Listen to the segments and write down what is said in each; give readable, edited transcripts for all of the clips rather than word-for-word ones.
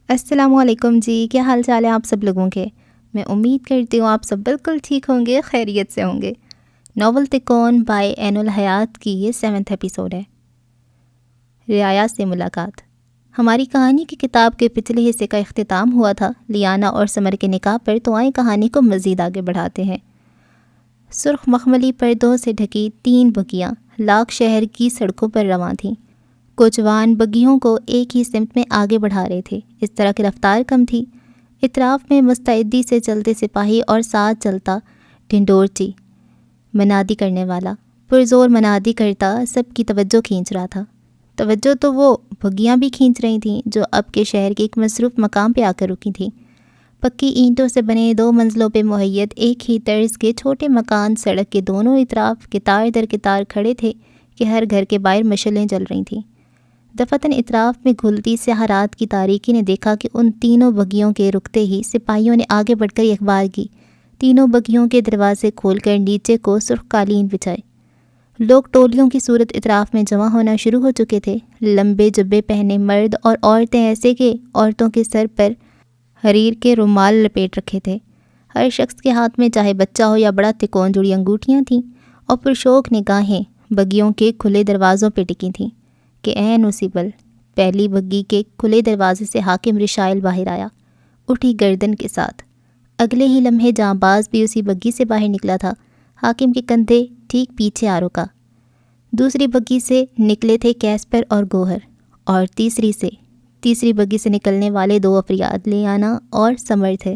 السلام علیکم جی، کیا حال چال ہے آپ سب لوگوں کے؟ میں امید کرتی ہوں آپ سب بالکل ٹھیک ہوں گے، خیریت سے ہوں گے۔ ناول تکون بائی عین الحیات کی یہ 7واں ایپیسوڈ ہے، رعایا سے ملاقات۔ ہماری کہانی کی کتاب کے پچھلے حصے کا اختتام ہوا تھا لیانا اور سمر کے نکاح پر، تو آئیں کہانی کو مزید آگے بڑھاتے ہیں۔ سرخ مخملی پردوں سے ڈھکی 3 بگیاں لاکھ شہر کی سڑکوں پر رواں تھیں۔ کوچوان بگیوں کو ایک ہی سمت میں آگے بڑھا رہے تھے، اس طرح کی رفتار کم تھی۔ اطراف میں مستعدی سے چلتے سپاہی اور ساتھ چلتا ڈھنڈورچی منادی کرنے والا پرزور منادی کرتا سب کی توجہ کھینچ رہا تھا۔ توجہ تو وہ بگیاں بھی کھینچ رہی تھیں جو اب کے شہر کے ایک مصروف مقام پہ آ کر رکی تھیں۔ پکی اینٹوں سے بنے 2 منزلوں پہ مہیت ایک ہی طرز کے چھوٹے مکان سڑک کے دونوں اطراف قطار در قطار کھڑے تھے کہ ہر گھر کے باہر مشعلیں جل رہی تھیں۔ دفتن اطراف میں گھلتی سیاہ رات کی تاریکی نے دیکھا کہ ان تینوں بگیوں کے رکتے ہی سپاہیوں نے آگے بڑھ کر اخبار کی۔ تینوں بگیوں کے دروازے کھول کر نیچے کو سرخ قالین بچھائے۔ لوگ ٹولیوں کی صورت اطراف میں جمع ہونا شروع ہو چکے تھے، لمبے جبے پہنے مرد اور عورتیں ایسے کہ عورتوں کے سر پر حریر کے رومال لپیٹ رکھے تھے۔ ہر شخص کے ہاتھ میں چاہے بچہ ہو یا بڑا تکون جڑی انگوٹھیاں تھیں، اور پرشوق نگاہیں بگیوں کے کھلے دروازوں پہ ٹکی تھیں کہ اے نصیبل، پہلی بگی کے کھلے دروازے سے حاکم رشائل باہر آیا، اٹھی گردن کے ساتھ۔ اگلے ہی لمحے جانباز بھی اسی بگی سے باہر نکلا تھا، حاکم کے کندھے ٹھیک پیچھے آ رکا۔ دوسری بگی سے نکلے تھے کیسپر اور گوہر، اور تیسری بگی سے نکلنے والے 2 افراد لیانا اور سمر تھے۔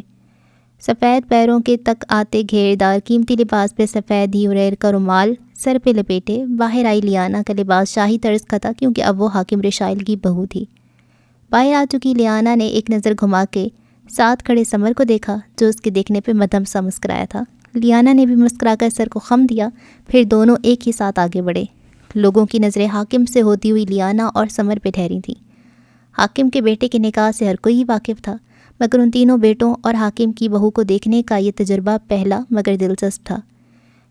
سفید پیروں کے تک آتے گھیردار قیمتی لباس پہ سفید ہی اریر کا رومال سر پہ لپیٹے باہر آئی لیانا کا لباس شاہی طرز کا تھا، کیونکہ اب وہ حاکم رشائل کی بہو تھی۔ باہر آ چکی لیانا نے ایک نظر گھما کے ساتھ کھڑے سمر کو دیکھا جو اس کے دیکھنے پہ مدھم سا مسکرایا تھا۔ لیانا نے بھی مسکرا کر سر کو خم دیا، پھر دونوں ایک ہی ساتھ آگے بڑھے۔ لوگوں کی نظریں حاکم سے ہوتی ہوئی لیانا اور سمر پہ ٹھہری تھیں۔ حاکم کے بیٹے کے نکاح سے ہر کوئی واقف تھا، مگر ان تینوں بیٹوں اور حاکم کی بہو کو دیکھنے کا یہ تجربہ پہلا مگر دلچسپ تھا۔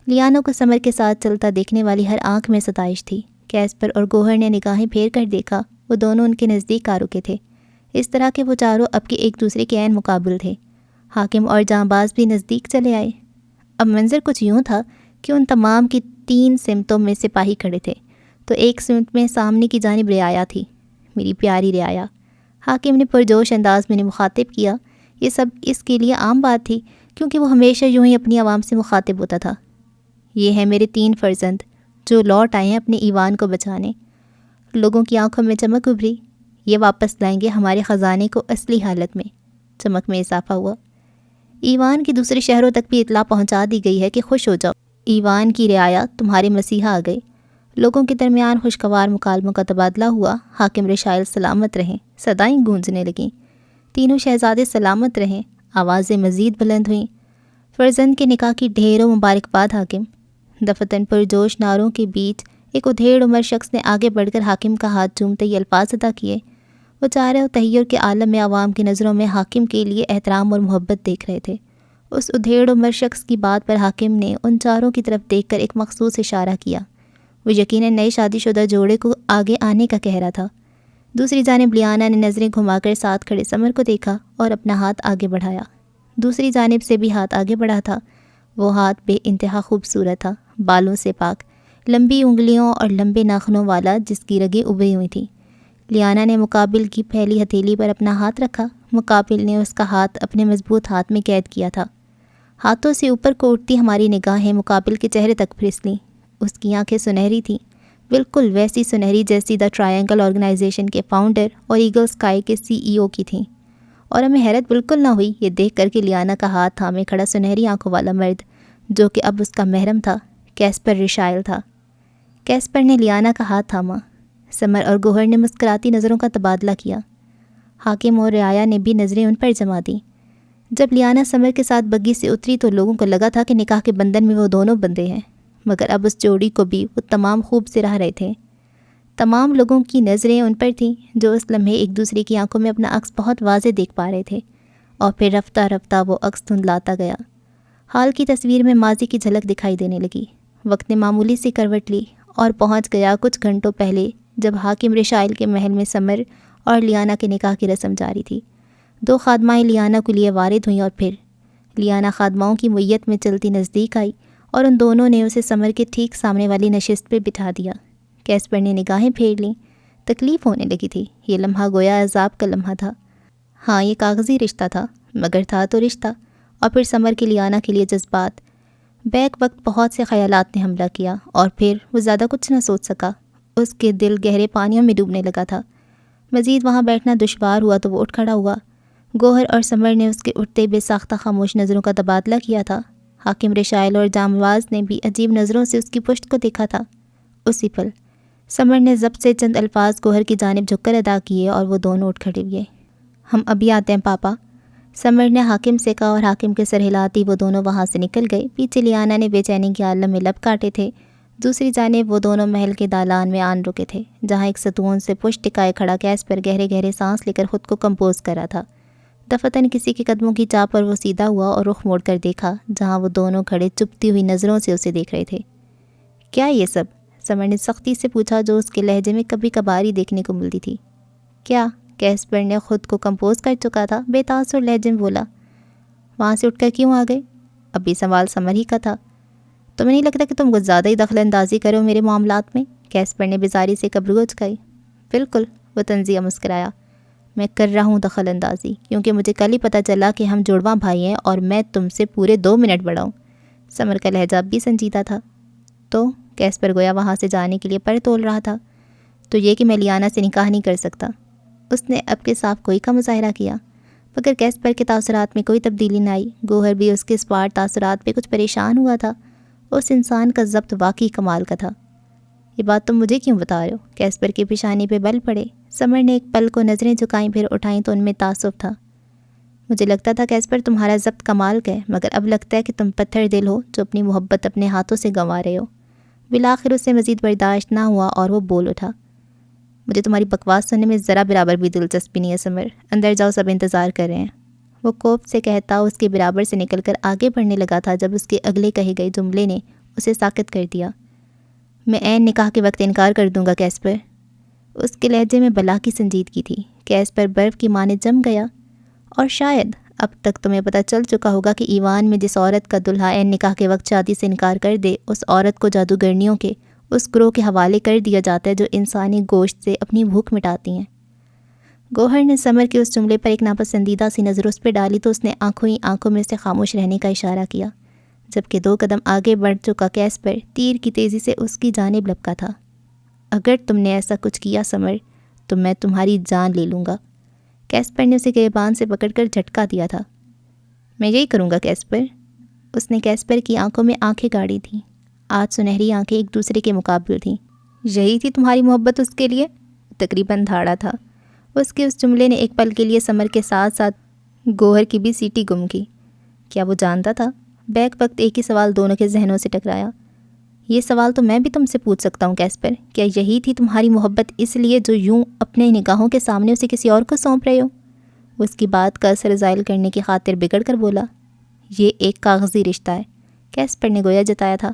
لیانا کو سمر کے ساتھ چلتا دیکھنے والی ہر آنکھ میں ستائش تھی۔ کیسپر اور گوہر نے نگاہیں پھیر کر دیکھا، وہ دونوں ان کے نزدیک آ رکے تھے، اس طرح کہ وہ چاروں اب کے ایک دوسرے کے عین مقابل تھے۔ حاکم اور جانباز بھی نزدیک چلے آئے۔ اب منظر کچھ یوں تھا کہ ان تمام کی 3 سمتوں میں سپاہی کھڑے تھے، تو ایک سمت میں سامنے کی جانب رعایا تھی۔ میری پیاری رعایا، حاکم نے پرجوش انداز میں مخاطب کیا۔ یہ سب اس کے لیے عام بات تھی، کیونکہ وہ ہمیشہ یوں ہی اپنی عوام سے مخاطب ہوتا تھا۔ یہ ہیں میرے 3 فرزند جو لوٹ آئے ہیں اپنے ایوان کو بچانے۔ لوگوں کی آنکھوں میں چمک ابھری۔ یہ واپس لائیں گے ہمارے خزانے کو اصلی حالت میں۔ چمک میں اضافہ ہوا۔ ایوان کے دوسرے شہروں تک بھی اطلاع پہنچا دی گئی ہے کہ خوش ہو جاؤ، ایوان کی رعایا تمہارے مسیحا آ گئے۔ لوگوں کے درمیان خوشگوار مکالموں کا تبادلہ ہوا۔ حاکم رشائل سلامت رہیں، صدائیں گونجنے لگیں۔ تینوں شہزادے سلامت رہیں، آوازیں مزید بلند ہوئیں۔ فرزند کے نکاح کی ڈھیروں مبارکباد حاکم۔ دفتن پرجوش نعروں کے بیچ ایک ادھیڑ عمر شخص نے آگے بڑھ کر حاکم کا ہاتھ چومتے یہ الفاظ ادا کیے۔ وہ چارے و تحیر کے عالم میں عوام کی نظروں میں حاکم کے لیے احترام اور محبت دیکھ رہے تھے۔ اس ادھیڑ عمر شخص کی بات پر حاکم نے ان چاروں کی طرف دیکھ کر ایک مخصوص اشارہ کیا۔ وہ یقیناً نئے شادی شدہ جوڑے کو آگے آنے کا کہہ رہا تھا۔ دوسری جانب لیانا نے نظریں گھما کر ساتھ کھڑے سمر کو دیکھا اور اپنا ہاتھ آگے بڑھایا۔ دوسری جانب سے بھی ہاتھ آگے بڑھا تھا۔ وہ ہاتھ بے انتہا خوبصورت تھا، بالوں سے پاک، لمبی انگلیوں اور لمبے ناخنوں والا جس کی رگیں ابھری ہوئی تھیں۔ لیانا نے مقابل کی پھیلی ہتھیلی پر اپنا ہاتھ رکھا، مقابل نے اس کا ہاتھ اپنے مضبوط ہاتھ میں قید کیا تھا۔ ہاتھوں سے اوپر کو اٹھتی ہماری نگاہیں مقابل کے چہرے تک پھسلیں۔ اس کی آنکھیں سنہری تھیں، بالکل ویسی سنہری جیسی دا ٹرائنگل آرگنائزیشن کے فاؤنڈر اور ایگل اسکائی کے CEO کی تھیں۔ اور ہمیں حیرت بالکل نہ ہوئی یہ دیکھ کر کہ لیانا کا ہاتھ تھامے کھڑا سنہری آنکھوں والا مرد، جو کہ اب اس کا محرم تھا، کیسپر رشائل تھا۔ کیسپر نے لیانا کا ہاتھ تھاما۔ سمر اور گوہر نے مسکراتی نظروں کا تبادلہ کیا۔ حاکم اور رعایا نے بھی نظریں ان پر جما دیں۔ جب لیانا سمر کے ساتھ بگی سے اتری تو لوگوں کو لگا تھا کہ نکاح کے بندھن میں وہ دونوں بندھے ہیں، مگر اب اس جوڑی کو بھی وہ تمام خوب سے رہ رہے تھے۔ تمام لوگوں کی نظریں ان پر تھیں جو اس لمحے ایک دوسرے کی آنکھوں میں اپنا عکس بہت واضح دیکھ پا رہے تھے، اور پھر رفتہ رفتہ وہ عکس دھندلاتا گیا۔ حال کی تصویر میں ماضی کی جھلک دکھائی دینے لگی۔ وقت نے معمولی سی کروٹ لی اور پہنچ گیا کچھ گھنٹوں پہلے، جب حاکم رشائل کے محل میں سمر اور لیانا کے نکاح کی رسم جاری تھی۔ 2 خادمائیں لیانا کو لیے وارد ہوئیں اور پھر لیانا خادماؤں کی معیت میں چلتی نزدیک آئی اور ان دونوں نے اسے سمر کے ٹھیک سامنے والی نشست پہ بٹھا دیا۔ کیسپر نے نگاہیں پھیر لیں۔ تکلیف ہونے لگی تھی۔ یہ لمحہ گویا عذاب کا لمحہ تھا۔ ہاں، یہ کاغذی رشتہ تھا، مگر تھا تو رشتہ۔ اور پھر سمر کی لیانا کے لیے جذبات۔ بیک وقت بہت سے خیالات نے حملہ کیا اور پھر وہ زیادہ کچھ نہ سوچ سکا۔ اس کے دل گہرے پانیوں میں ڈوبنے لگا تھا۔ مزید وہاں بیٹھنا دشوار ہوا تو وہ اٹھ کھڑا ہوا۔ گوہر اور سمر نے اس کے اٹھتے بے ساختہ خاموش نظروں کا تبادلہ کیا تھا۔ حاکم رشائل اور جامواز نے بھی عجیب نظروں سے اس کی پشت کو دیکھا تھا۔ اسی پل سمر نے ضبط سے چند الفاظ گوہر کی جانب جھک کر ادا کیے اور وہ دونوں اٹھ کھڑے ہوئے۔ ہم ابھی آتے ہیں پاپا، سمر نے حاکم سے کہا اور حاکم کے سر ہلاتی وہ دونوں وہاں سے نکل گئے۔ پیچھے لیانا نے بے چینی کے عالم میں لب کاٹے تھے۔ دوسری جانب وہ دونوں محل کے دالان میں آن رکے تھے، جہاں ایک ستون سے پشت ٹکائے کھڑا کیسپر گہرے گہرے سانس لے کر خود کو کمپوز کر رہا تھا۔ دفتن کسی کے قدموں کی چاپ پر وہ سیدھا ہوا اور رخ موڑ کر دیکھا، جہاں وہ دونوں کھڑے چپتی ہوئی نظروں سے اسے دیکھ رہے تھے۔ کیا یہ سب؟ سمر نے سختی سے پوچھا، جو اس کے لہجے میں کبھی کبھار ہی دیکھنے کو ملتی تھی۔ کیا؟ کیسپر نے خود کو کمپوز کر چکا تھا، بے تاثر لہجے میں بولا۔ وہاں سے اٹھ کر کیوں آ گئے؟ اب بھی سوال سمر ہی کا تھا۔ تمہیں نہیں لگتا کہ تم کچھ زیادہ ہی دخل اندازی کرو میرے معاملات میں؟ کیسپر نے بیزاری سے کبرو اچکائی۔ بالکل، وہ طنزیہ مسکرایا۔ میں کر رہا ہوں دخل اندازی، کیونکہ مجھے کل ہی پتہ چلا کہ ہم جڑواں بھائی ہیں اور میں تم سے پورے 2 منٹ بڑا ہوں۔ سمر کا لہجہ اب بھی سنجیدہ تھا۔ تو کیسپر گویا وہاں سے جانے کے لیے پر تول رہا تھا۔ تو یہ کہ میں لیانا سے نکاح نہیں کر سکتا۔ اس نے اب کے صاف کوئی کا مظاہرہ کیا، مگر کیسپر کے تاثرات میں کوئی تبدیلی نہ آئی۔ گوہر بھی اس کے اسپاٹ تاثرات پہ کچھ پریشان ہوا تھا۔ اس انسان کا ضبط واقعی کمال کا تھا۔ یہ بات تم مجھے کیوں بتا رہے ہو؟ کیسپر کی پیشانی پہ بل پڑے۔ سمر نے ایک پل کو نظریں جھکائیں، پھر اٹھائیں تو ان میں تعصب تھا۔ مجھے لگتا تھا کیسپر تمہارا ضبط کمال کا ہے، مگر اب لگتا ہے کہ تم پتھر دل ہو جو اپنی محبت اپنے ہاتھوں سے گنوا رہے ہو۔ بالآخر اس سے مزید برداشت نہ ہوا اور وہ بول اٹھا۔ مجھے تمہاری بکواس سننے میں ذرا برابر بھی دلچسپی نہیں ہے سمر، اندر جاؤ، سب انتظار کر رہے ہیں۔ وہ کوپ سے کہتا اس کے برابر سے نکل کر آگے بڑھنے لگا تھا جب اس کے اگلے کہے گئے جملے نے اسے ساکت کر دیا۔ میں عین نکاح کے وقت انکار کر دوں گا کیسپر۔ اس کے لہجے میں بلا کی سنجیدگی تھی۔ کیسپر برف کی مانند جم گیا۔ اور شاید اب تک تمہیں پتہ چل چکا ہوگا کہ ایوان میں جس عورت کا دلہا عین نکاح کے وقت شادی سے انکار کر دے، اس عورت کو جادوگرنیوں کے اس گروہ کے حوالے کر دیا جاتا ہے جو انسانی گوشت سے اپنی بھوک مٹاتی ہیں۔ گوہر نے سمر کے اس جملے پر ایک ناپسندیدہ سی نظر اس پہ ڈالی تو اس نے آنکھوں ہی آنکھوں میں سے خاموش رہنے کا اشارہ کیا، جبکہ 2 قدم آگے بڑھ چکا کیسپر تیر کی تیزی سے اس کی جانب لپکا تھا۔ اگر تم نے ایسا کچھ کیا سمر تو میں تمہاری جان لے لوں گا۔ کیسپر نے اسے گریبان سے پکڑ کر جھٹکا دیا تھا۔ میں یہی کروں گا کیسپر۔ اس نے کیسپر کی آنکھوں میں آنکھیں گاڑی تھیں۔ آج سنہری آنکھیں ایک دوسرے کے مقابل تھیں۔ یہی تھی تمہاری محبت اس کے لیے؟ تقریباً دھاڑا تھا۔ اس کے اس جملے نے ایک پل کے لیے سمر کے ساتھ ساتھ گوہر کی بھی سیٹی گم کی۔ کیا وہ جانتا تھا؟ بیک وقت ایک ہی سوال دونوں کے ذہنوں سے ٹکرایا۔ یہ سوال تو میں بھی تم سے پوچھ سکتا ہوں کیسپر، کیا یہی تھی تمہاری محبت اس لیے جو یوں اپنے نگاہوں کے سامنے اسے کسی اور کو سونپ رہے ہو؟ وہ اس کی بات کا اثر زائل کرنے کی خاطر بگڑ کر بولا۔ یہ ایک کاغذی رشتہ ہے، کیسپر نے گویا جتایا تھا۔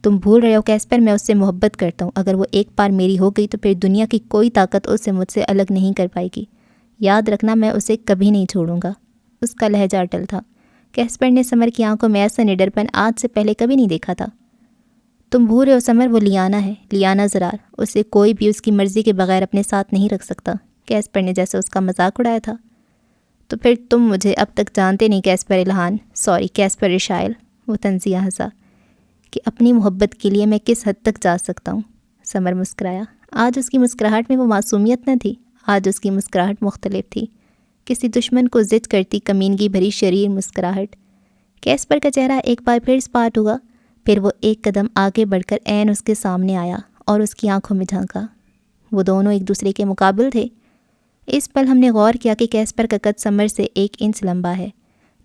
تم بھول رہے ہو کیسپر، میں اس سے محبت کرتا ہوں۔ اگر وہ ایک بار میری ہو گئی تو پھر دنیا کی کوئی طاقت اسے مجھ سے الگ نہیں کر پائے گی۔ یاد رکھنا، میں اسے کبھی نہیں چھوڑوں گا۔ اس کا لہجہ اٹل تھا۔ کیسپر نے سمر کی آنکھوں میں ایسا نڈرپن آج سے پہلے کبھی نہیں دیکھا تھا۔ تم بھول رہے ہو سمر، وہ لیانا ہے، لیانا زرار۔ اسے کوئی بھی اس کی مرضی کے بغیر اپنے ساتھ نہیں رکھ سکتا۔ کیسپر نے جیسے اس کا مذاق اڑایا تھا۔ تو پھر تم مجھے اب تک جانتے نہیں کیسپر الہان، سوری کیسپر رشائل۔ وہ طنزیہ ہنسا کہ اپنی محبت کے لیے میں کس حد تک جا سکتا ہوں۔ سمر مسکرایا۔ آج اس کی مسکراہٹ میں وہ معصومیت نہ تھی، آج اس کی مسکراہٹ مختلف تھی، کسی دشمن کو ضد کرتی کمینگی بھری شریر مسکراہٹ۔ کیسپر کا چہرہ ایک بار پھر سپاٹ ہوا، پھر وہ ایک قدم آگے بڑھ کر عین اس کے سامنے آیا اور اس کی آنکھوں میں جھانکا۔ وہ دونوں ایک دوسرے کے مقابل تھے۔ اس پل ہم نے غور کیا کہ کیسپر کا قد سمر سے 1 انچ لمبا ہے۔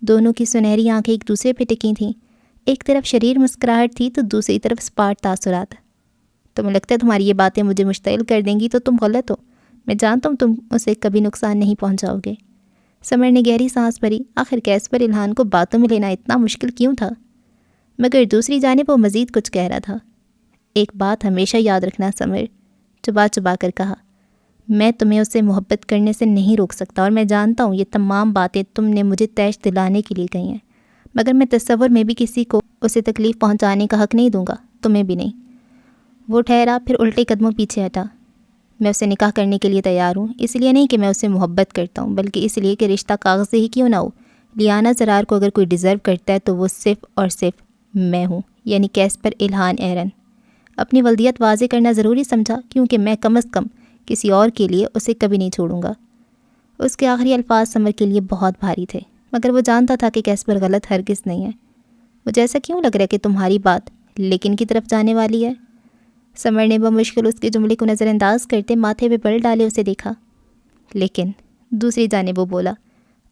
دونوں کی سنہری آنکھیں ایک دوسرے پہ ٹکی تھیں۔ ایک طرف شریر مسکراہٹ تھی تو دوسری طرف سپاٹ تاثرات۔ تمہیں لگتا ہے تمہاری یہ باتیں مجھے مشتعل کر دیں گی تو تم غلط ہو۔ میں جانتا ہوں تم اسے کبھی نقصان نہیں پہنچاؤ گے۔ سمر نے گہری سانس بھری۔ آخر کیسپر الہان کو باتوں میں لینا اتنا مشکل کیوں تھا؟ مگر دوسری جانب وہ مزید کچھ کہہ رہا تھا۔ ایک بات ہمیشہ یاد رکھنا سمر، چبا چبا کر کہا، میں تمہیں اسے محبت کرنے سے نہیں روک سکتا، اور میں جانتا ہوں یہ تمام باتیں تم نے مجھے تیش دلانے کے لیے کہی ہیں، مگر میں تصور میں بھی کسی کو اسے تکلیف پہنچانے کا حق نہیں دوں گا، تمہیں بھی نہیں۔ وہ ٹھہرا، پھر الٹے قدموں پیچھے ہٹا۔ میں اسے نکاح کرنے کے لیے تیار ہوں، اس لیے نہیں کہ میں اسے محبت کرتا ہوں، بلکہ اس لیے کہ رشتہ کاغذی ہی کیوں نہ ہو، لیانا زرار کو اگر کوئی ڈیزرو کرتا ہے تو وہ صرف اور صرف میں ہوں، یعنی کیسپر الہان ایرن۔ اپنی ولدیت واضح کرنا ضروری سمجھا، کیونکہ میں کم از کم کسی اور کے لیے اسے کبھی نہیں چھوڑوں گا۔ اس کے آخری الفاظ سمر کے لیے بہت بھاری تھے، مگر وہ جانتا تھا کہ کیسپر غلط ہرگز نہیں ہے۔ مجھے ایسا کیوں لگ رہا ہے کہ تمہاری بات لیکن کی طرف جانے والی ہے؟ سمر نے بمشکل اس کے جملے کو نظر انداز کرتے ماتھے پہ بل ڈالے اسے دیکھا۔ لیکن دوسری جانب وہ بولا،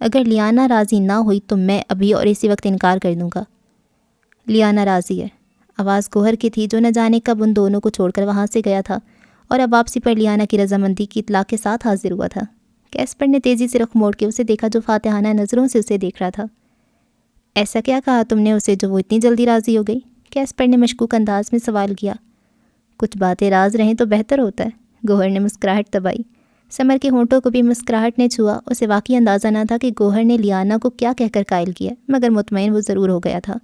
اگر لیانا راضی نہ ہوئی تو میں ابھی اور اسی وقت انکار کر دوں گا۔ لیانا راضی ہے، آواز گوہر کی تھی، جو نہ جانے کب ان دونوں کو چھوڑ کر وہاں سے گیا تھا اور اب واپسی پر لیانا کی رضامندی کی اطلاع کے ساتھ حاضر ہوا تھا۔ کیسپر نے تیزی سے رخ موڑ کے اسے دیکھا، جو فاتحانہ نظروں سے اسے دیکھ رہا تھا۔ ایسا کیا کہا تم نے اسے جو وہ اتنی جلدی راضی ہو گئی؟ کیسپر نے مشکوک انداز میں سوال کیا۔ کچھ باتیں راز رہیں تو بہتر ہوتا ہے، گوہر نے مسکراہٹ دبائی۔ سمر کے ہونٹوں کو بھی مسکراہٹ نے چھوا۔ اسے واقعی اندازہ نہ تھا کہ گوہر نے لیانا کو کیا کہہ کر قائل کیا، مگر مطمئن وہ ضرور ہو گیا تھا۔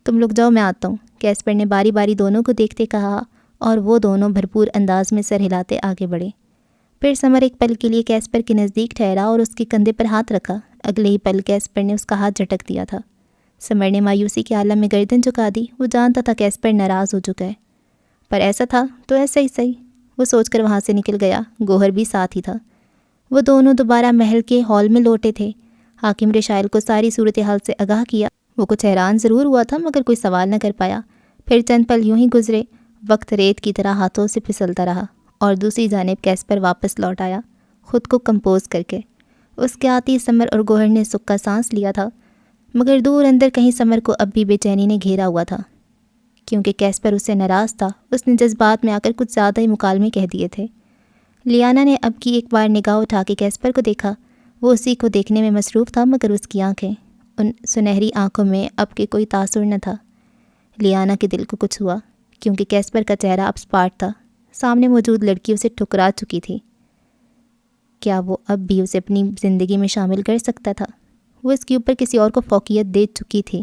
تم لوگ جاؤ، میں آتا ہوں، کیسپر نے باری باری دونوں کو دیکھتے کہا، اور وہ دونوں بھرپور انداز میں سر ہلاتے آگے بڑھے۔ پھر سمر ایک پل کے لیے کیسپر کے نزدیک ٹھہرا اور اس کے کندھے پر ہاتھ رکھا۔ اگلے ہی پل کیسپر نے اس کا ہاتھ جھٹک دیا تھا۔ سمر نے مایوسی کے عالم میں گردن جھکا دی۔ وہ جانتا تھا کیسپر ناراض ہو چکا ہے، پر ایسا تھا تو ایسا ہی صحیح، وہ سوچ کر وہاں سے نکل گیا۔ گوہر بھی ساتھ ہی تھا۔ وہ دونوں دوبارہ محل کے ہال میں لوٹے تھے۔ حاکم رشائل کو ساری صورتحال سے آگاہ کیا۔ وہ کچھ حیران ضرور ہوا تھا، مگر کوئی سوال نہ کر پایا۔ پھر چند پل یوں ہی گزرے، وقت ریت کی طرح ہاتھوں سے پھسلتا رہا، اور دوسری جانب کیسپر واپس لوٹ آیا، خود کو کمپوز کر کے۔ اس کے آتی سمر اور گوہر نے سکھ کا سانس لیا تھا، مگر دور اندر کہیں سمر کو اب بھی بے چینی نے گھیرا ہوا تھا، کیونکہ کیسپر اس سے ناراض تھا۔ اس نے جذبات میں آ کر کچھ زیادہ ہی مکالمے کہہ دیے تھے۔ لیانا نے اب کی ایک بار نگاہ اٹھا کے کیسپر کو دیکھا۔ وہ اسی کو دیکھنے میں مصروف تھا، مگر اس کی آنکھیں، ان سنہری آنکھوں میں اب کے کوئی تاثر نہ تھا۔ لیانا کے دل کو کچھ ہوا، کیونکہ کیسپر کا چہرہ اب سپاٹ تھا۔ سامنے موجود لڑکی اسے ٹھکرا چکی تھی۔ کیا وہ اب بھی اسے اپنی زندگی میں شامل کر سکتا تھا؟ وہ اس کے اوپر کسی اور کو فوقیت دے چکی تھی۔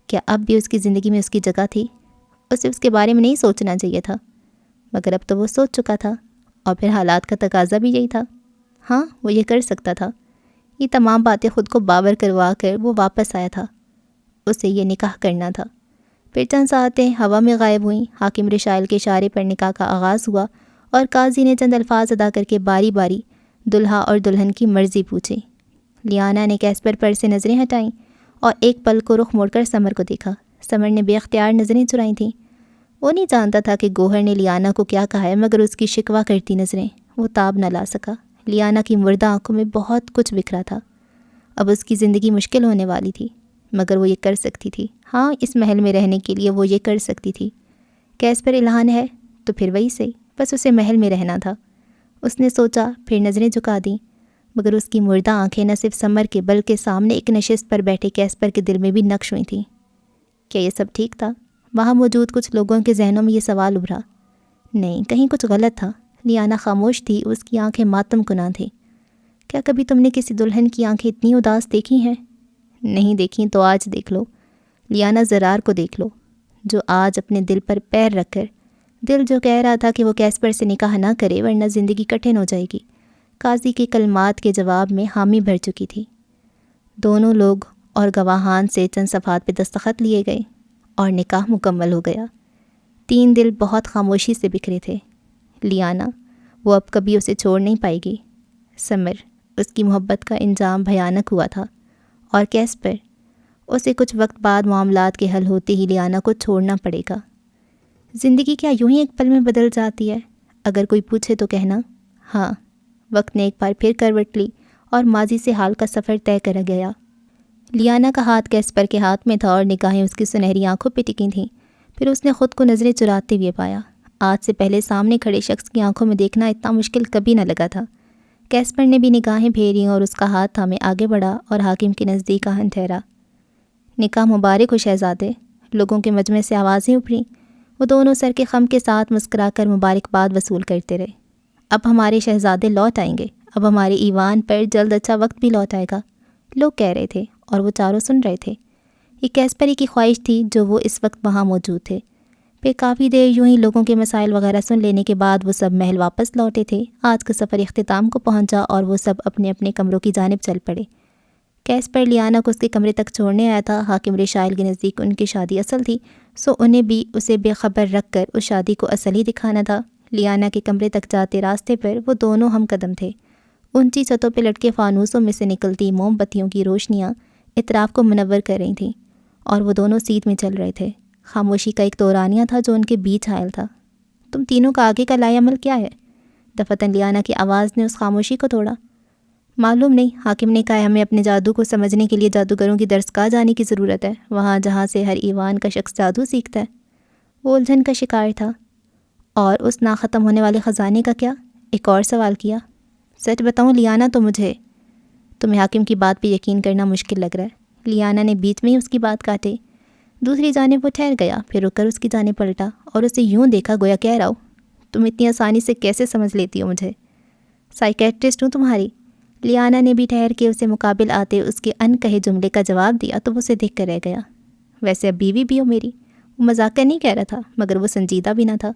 کیا اب بھی اس کی زندگی میں اس کی جگہ تھی؟ اسے اس کے بارے میں نہیں سوچنا چاہیے تھا، مگر اب تو وہ سوچ چکا تھا، اور پھر حالات کا تقاضا بھی یہی تھا۔ ہاں، وہ یہ کر سکتا تھا۔ یہ تمام باتیں خود کو باور کروا کر وہ واپس آیا تھا۔ اسے یہ نکاح کرنا تھا۔ پھر چند ساعتیں ہوا میں غائب ہوئیں۔ حاکم رشائل کے اشارے پر نکاح کا آغاز ہوا، اور قاضی نے چند الفاظ ادا کر کے باری باری دلہا اور دلہن کی مرضی پوچھی۔ لیانا نے کیسپر پر سے نظریں ہٹائیں اور ایک پل کو رخ موڑ کر سمر کو دیکھا۔ سمر نے بے اختیار نظریں چرائیں تھیں۔ وہ نہیں جانتا تھا کہ گوہر نے لیانا کو کیا کہا ہے، مگر اس کی شکوہ کرتی نظریں وہ تاب نہ لا سکا۔ لیانا کی مردہ آنکھوں میں بہت کچھ بکھرا تھا۔ اب اس کی زندگی مشکل ہونے والی تھی، مگر وہ یہ کر سکتی تھی۔ ہاں، اس محل میں رہنے کے لیے وہ یہ کر سکتی تھی۔ کیسپر الہان ہے تو پھر وہی صحیح، بس اسے محل میں رہنا تھا۔ اس نے سوچا، پھر نظریں جھکا دیں، مگر اس کی مردہ آنکھیں نہ صرف سمر کے بلکہ سامنے ایک نشست پر بیٹھے کیسپر کے دل میں بھی نقش ہوئی تھیں۔ کیا یہ سب ٹھیک تھا؟ وہاں موجود کچھ لوگوں کے ذہنوں میں یہ سوال ابھرا۔ نہیں، کہیں کچھ غلط تھا۔ لیانا خاموش تھی، اس کی آنکھیں ماتم کناں تھیں۔ کیا کبھی تم نے کسی دلہن کی آنکھیں اتنی اداس دیکھی ہیں؟ نہیں دیکھیں تو آج دیکھ لو۔ لیانا زرار کو دیکھ لو، جو آج اپنے دل پر پیر رکھ کر، دل جو کہہ رہا تھا کہ وہ کیسپر سے نکاح نہ کرے ورنہ زندگی کٹھن ہو جائے گی، قاضی کے کلمات کے جواب میں حامی بھر چکی تھی۔ دونوں لوگ اور گواہان سے چند صفحات پہ دستخط لیے گئے اور نکاح مکمل ہو گیا۔ 3 دل بہت خاموشی سے بکھرے تھے۔ لیانا، وہ اب کبھی اسے چھوڑ نہیں پائے گی۔ سمر، اس کی محبت کا انجام بھیانک ہوا تھا، اور کیسپر، اسے کچھ وقت بعد معاملات کے حل ہوتے ہی لیانا کو چھوڑنا پڑے گا۔ زندگی کیا یوں ہی ایک پل میں بدل جاتی ہے؟ اگر کوئی پوچھے تو کہنا، ہاں، وقت نے ایک بار پھر کروٹ لی اور ماضی سے حال کا سفر طے کر گیا۔ لیانا کا ہاتھ کیسپر کے ہاتھ میں تھا اور نگاہیں اس کی سنہری آنکھوں پہ ٹکی تھیں۔ پھر اس نے خود کو نظریں چراتے ہوئے پایا۔ آج سے پہلے سامنے کھڑے شخص کی آنکھوں میں دیکھنا اتنا مشکل کبھی نہ لگا تھا۔ کیسپر نے بھی نگاہیں پھیریں اور اس کا ہاتھ تھامے آگے بڑھا اور حاکم کے نزدیک آہن ٹھہرا۔ نکاح مبارک ہو شہزادے، لوگوں کے مجمع سے آوازیں اپھریں۔ وہ دونوں سر کے خم کے ساتھ مسکرا کر مبارکباد وصول کرتے رہے۔ اب ہمارے شہزادے لوٹ آئیں گے، اب ہمارے ایوان پر جلد اچھا وقت بھی لوٹ آئے گا، لوگ کہہ رہے تھے اور وہ چاروں سن رہے تھے۔ یہ کیسپری کی خواہش تھی جو وہ اس وقت وہاں موجود تھے۔ پھر کافی دیر یوں ہی لوگوں کے مسائل وغیرہ سن لینے کے بعد وہ سب محل واپس لوٹے تھے۔ آج کا سفر اختتام کو پہنچا اور وہ سب اپنے اپنے کمروں کی جانب چل پڑے۔ کیسپر لیانا کو اس کے کمرے تک چھوڑنے آیا تھا۔ حاکم رشائل کے نزدیک ان کی شادی اصل تھی، سو انہیں بھی اسے بے خبر رکھ کر اس شادی کو اصل ہی دکھانا تھا۔ لیانا کے کمرے تک جاتے راستے پر وہ دونوں ہم قدم تھے۔ اونچی چھتوں پہ لٹکے فانوسوں میں سے نکلتی موم بتیوں کی روشنیاں اطراف کو منور کر رہی تھیں اور وہ دونوں سیٹ میں چل رہے تھے۔ خاموشی کا ایک دورانیہ تھا جو ان کے بیچ حائل تھا۔ تم تینوں کا آگے کا لائے عمل کیا ہے؟ دفتن لیانا کی آواز نے اس خاموشی کو توڑا۔ معلوم نہیں، حاکم نے کہا ہمیں اپنے جادو کو سمجھنے کے لیے جادوگروں کی درسگاہ جانے کی ضرورت ہے، وہاں جہاں سے ہر ایوان کا شخص جادو سیکھتا ہے۔ وہ الجھن کا شکار تھا۔ اور اس ناختم ہونے والے خزانے کا کیا؟ ایک اور سوال کیا۔ سچ بتاؤں لیانا، تو تمہیں حاکم کی بات پہ یقین کرنا مشکل لگ رہا ہے۔ لیانا نے بیچ میں ہی اس کی بات کاٹی۔ دوسری جانب وہ ٹھہر گیا، پھر رک کر اس کی جانب پلٹا اور اسے یوں دیکھا گویا کہہ رہا ہو، تم اتنی آسانی سے کیسے سمجھ لیتی ہو مجھے؟ سائیکیٹرسٹ ہوں تمہاری؟ لیانا نے بھی ٹھہر کے اسے مقابل آتے اس کے ان کہے جملے کا جواب دیا تو وہ اسے دیکھ کر رہ گیا۔ ویسے اب بیوی بھی ہو میری؟ وہ مذاق کر نہیں کہہ رہا تھا، مگر وہ سنجیدہ بھی نہ تھا۔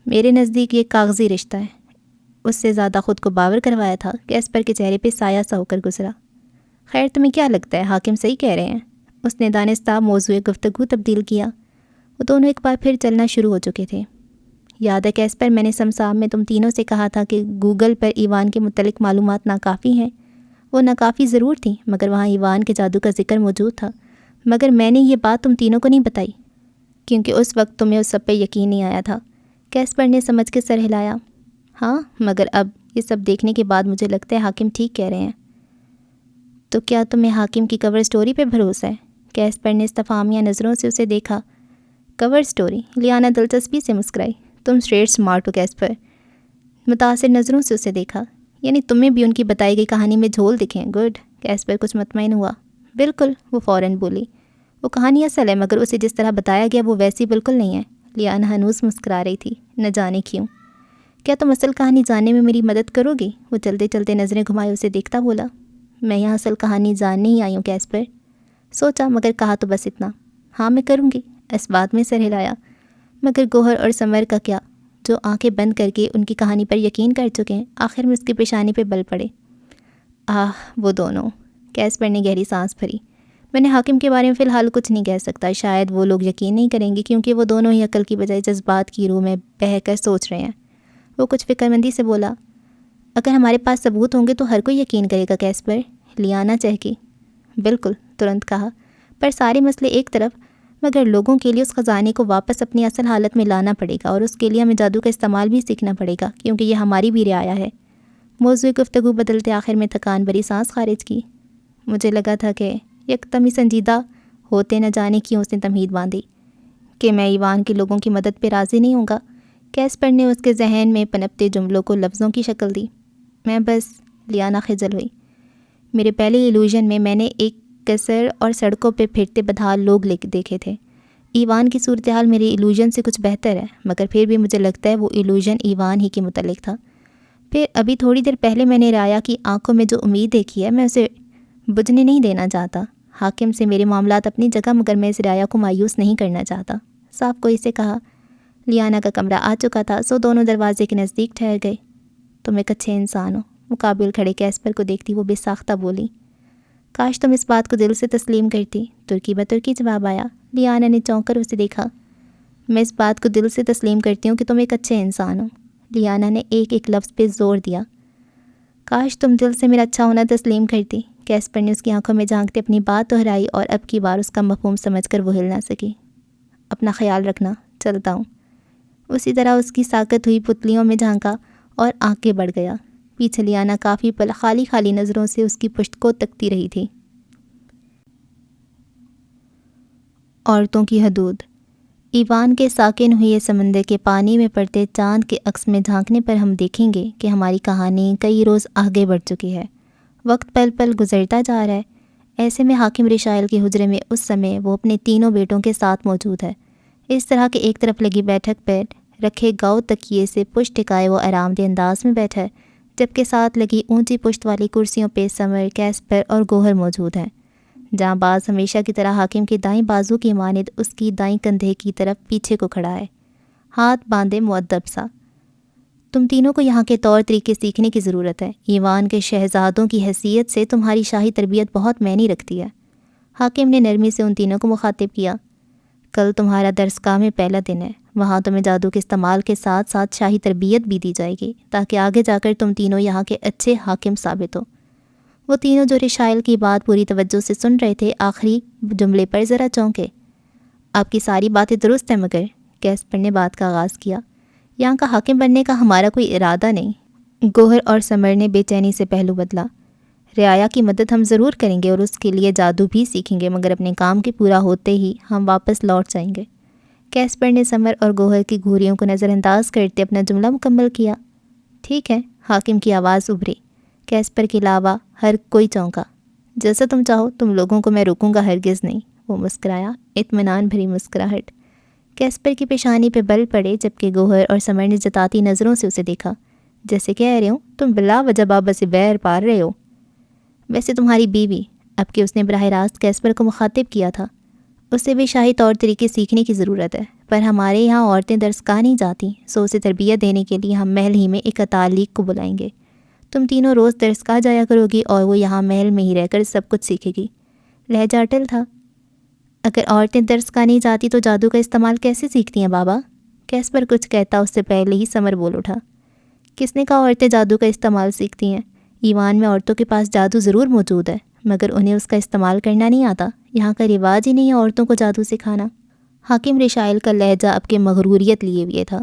میرے نزدیک یہ کاغذی رشتہ ہے۔ اس سے زیادہ خود کو باور کروایا تھا کہ کیسپر کے چہرے پہ سایہ سا ہو کر گزرا۔ خیر تمہیں کیا لگتا ہے حاکم صحیح کہہ رہے ہیں؟ اس نے دانستہ موضوع گفتگو تبدیل کیا۔ وہ دونوں ایک بار پھر چلنا شروع ہو چکے تھے۔ یاد ہے کیسپر، میں نے سمسام میں تم تینوں سے کہا تھا کہ گوگل پر ایوان کے متعلق معلومات ناکافی ہیں۔ وہ ناکافی ضرور تھیں، مگر وہاں ایوان کے جادو کا ذکر موجود تھا۔ مگر میں نے یہ بات تم تینوں کو نہیں بتائی کیونکہ اس وقت تمہیں اس سب پہ یقین نہیں آیا تھا۔ کیسپر نے سمجھ کے سر ہلایا۔ ہاں، مگر اب یہ سب دیکھنے کے بعد مجھے لگتا ہے حاکم ٹھیک کہہ رہے ہیں۔ تو کیا تمہیں حاکم کی کور سٹوری پہ بھروسہ ہے؟ کیسپر نے استفہامیہ نظروں سے اسے دیکھا۔ کور سٹوری؟ لیانا دلچسپی سے مسکرائی۔ تم اسٹریٹ سمارٹ ہو کیسپر۔ متاثر نظروں سے اسے دیکھا۔ یعنی تمہیں بھی ان کی بتائی گئی کہانی میں جھول دکھیں؟ گڈ۔ کیسپر کچھ مطمئن ہوا۔ بالکل، وہ فوراً بولی۔ وہ کہانی اصل ہے، مگر اسے جس طرح بتایا گیا وہ ویسی بالکل نہیں ہے۔ لیانا ہنوز مسکرا رہی تھی، نہ جانے کیوں۔ کیا تم اصل کہانی جاننے میں میری مدد کرو گی؟ وہ چلتے چلتے نظریں گھمائے اسے دیکھتا بولا۔ میں یہاں اصل کہانی جاننے ہی آئی ہوں کیسپر۔ سوچا مگر کہا تو بس اتنا۔ ہاں میں کروں گی، اس بات میں سر ہلایا۔ مگر گوہر اور سمر کا کیا، جو آنکھیں بند کر کے ان کی کہانی پر یقین کر چکے ہیں؟ آخر میں اس کے پیشانی پہ بل پڑے۔ وہ دونوں۔ کیسپر نے گہری سانس بھری۔ میں نے حاکم کے بارے میں فی الحال کچھ نہیں کہہ سکتا، شاید وہ لوگ یقین نہیں کریں گے کیونکہ وہ دونوں ہی عقل کی بجائے جذبات کی روح میں بہہ کر سوچ رہے ہیں۔ وہ کچھ فکر مندی سے بولا۔ اگر ہمارے پاس ثبوت ہوں گے تو ہر کوئی یقین کرے گا کیسپر، لیانا چہکی۔ بالکل، ترنت کہا۔ پر سارے مسئلے ایک طرف، مگر لوگوں کے لیے اس خزانے کو واپس اپنی اصل حالت میں لانا پڑے گا اور اس کے لیے ہمیں جادو کا استعمال بھی سیکھنا پڑے گا کیونکہ یہ ہماری بھی رعایا ہے۔ موضوع گفتگو بدلتے آخر میں تھکان بھری سانس خارج کی۔ مجھے لگا تھا کہ یکدم ہی سنجیدہ ہوتے نہ جانے کیوں اس نے تمہید باندھی کہ میں ایوان کے لوگوں کی مدد پہ راضی نہیں ہوں گا۔ کیسپر نے اس کے ذہن میں پنپتے جملوں کو لفظوں کی شکل دی۔ میں بس، لیانا خجل ہوئی۔ میرے پہلے ایلوژن میں نے ایک قصر اور سڑکوں پہ پھرتے بدحال لوگ دیکھے تھے۔ ایوان کی صورتحال میرے ایلوژن سے کچھ بہتر ہے، مگر پھر بھی مجھے لگتا ہے وہ ایلوژن ایوان ہی کے متعلق تھا۔ پھر ابھی تھوڑی دیر پہلے میں نے رایا کی آنکھوں میں جو امید دیکھی ہے میں اسے بجھنے نہیں دینا چاہتا۔ حاکم سے میرے معاملات اپنی جگہ، مگر میں اس رایا کو مایوس نہیں کرنا چاہتا، صاف کوئی سے کہا۔ لیانا کا کمرہ آ چکا تھا، سو دونوں دروازے کے نزدیک ٹھہر گئے۔ تم ایک اچھے انسان ہو، مقابل کھڑے کیسپر کو دیکھتی وہ بے ساختہ بولی۔ کاش تم اس بات کو دل سے تسلیم کرتی، ترکی بترکی جواب آیا۔ لیانا نے چونک کر اسے دیکھا۔ میں اس بات کو دل سے تسلیم کرتی ہوں کہ تم ایک اچھے انسان ہو۔ لیانا نے ایک ایک لفظ پہ زور دیا۔ کاش تم دل سے میرا اچھا ہونا تسلیم کرتی۔ کیسپر نے اس کی آنکھوں میں جھانکتے اپنی بات دہرائی اور اب کی بار اس کا مفہوم سمجھ کر وہ ہل نہ سکی۔ اپنا خیال رکھنا، چلتا ہوں۔ اسی طرح اس کی ساکت ہوئی پتلیوں میں جھانکا اور آگے بڑھ گیا۔ پیچھے لیانا کافی پل خالی خالی نظروں سے اس کی پشت کو تکتی رہی تھی۔ عورتوں کی حدود۔ ایوان کے ساکن ہوئے سمندر کے پانی میں پڑتے چاند کے عکس میں جھانکنے پر ہم دیکھیں گے کہ ہماری کہانی کئی روز آگے بڑھ چکی ہے۔ وقت پل پل گزرتا جا رہا ہے۔ ایسے میں حاکم رشائل کے حجرے میں اس سمے وہ اپنے تینوں بیٹوں کے ساتھ موجود ہے۔ اس طرح کہ ایک طرف لگی بیٹھک پر رکھے گاؤ تکیے سے پشت ٹکائے وہ آرام دہ انداز میں بیٹھا ہے، جبکہ ساتھ لگی اونچی پشت والی کرسیوں پہ سمر، کیسپر اور گوہر موجود ہیں۔ جہاں باز ہمیشہ کی طرح حاکم کے دائیں بازو کی مانند اس کی دائیں کندھے کی طرف پیچھے کو کھڑا ہے، ہاتھ باندھے مؤدب سا۔ تم تینوں کو یہاں کے طور طریقے سیکھنے کی ضرورت ہے۔ ایوان کے شہزادوں کی حیثیت سے تمہاری شاہی تربیت بہت معنی رکھتی ہے۔ حاکم نے نرمی سے ان تینوں کو مخاطب کیا۔ کل تمہارا درسگاہ میں پہلا دن ہے، وہاں تمہیں جادو کے استعمال کے ساتھ ساتھ شاہی تربیت بھی دی جائے گی تاکہ آگے جا کر تم تینوں یہاں کے اچھے حاکم ثابت ہو۔ وہ تینوں جو رشائل کی بات پوری توجہ سے سن رہے تھے، آخری جملے پر ذرا چونکے۔ آپ کی ساری باتیں درست ہیں، مگر کیسپر نے بات کا آغاز کیا، یہاں کا حاکم بننے کا ہمارا کوئی ارادہ نہیں۔ گوہر اور سمر نے بے چینی سے پہلو بدلا۔ رعایا کی مدد ہم ضرور کریں گے اور اس کے لیے جادو بھی سیکھیں گے، مگر اپنے کام کے پورا ہوتے ہی ہم واپس لوٹ جائیں گے۔ کیسپر نے سمر اور گوہر کی گھوریوں کو نظر انداز کرتے اپنا جملہ مکمل کیا۔ ٹھیک ہے، حاکم کی آواز ابھری۔ کیسپر کے علاوہ ہر کوئی چونکا۔ جیسا تم چاہو، تم لوگوں کو میں روکوں گا ہرگز نہیں۔ وہ مسکرایا، اطمینان بھری مسکراہٹ۔ کیسپر کی پیشانی پہ بل پڑے، جبکہ گوہر اور سمر نے جتاتی نظروں سے اسے دیکھا، جیسے کہہ رہے ہوں تم بلا وجہ بابا سے بیر پار رہے ہو۔ ویسے تمہاری بیوی، اب کہ اس نے براہ راست کیسپر کو مخاطب کیا تھا، اسے بھی شاہی طور طریقے سیکھنے کی ضرورت ہے، پر ہمارے یہاں عورتیں درسگاہ نہیں جاتی، سو اسے تربیت دینے کے لیے ہم محل ہی میں ایک اتالیق کو بلائیں گے۔ تم تینوں روز درسگاہ جایا کرو گی اور وہ یہاں محل میں ہی رہ کر سب کچھ سیکھے گی۔ لہجہ اٹل تھا۔ اگر عورتیں درسگاہ نہیں جاتی تو جادو کا استعمال کیسے سیکھتی ہیں بابا؟ کیسپر کچھ کہتا اس سے پہلے ہی سمر بول اٹھا۔ کس نے کہا عورتیں جادو کا استعمال سیکھتی ہیں؟ ایوان میں عورتوں کے پاس جادو ضرور موجود ہے، مگر انہیں اس کا استعمال کرنا نہیں آتا۔ یہاں کا رواج ہی نہیں ہے عورتوں کو جادو سکھانا۔ حاکم رشائل کا لہجہ اب کے مغروریت لیے ہوئے تھا،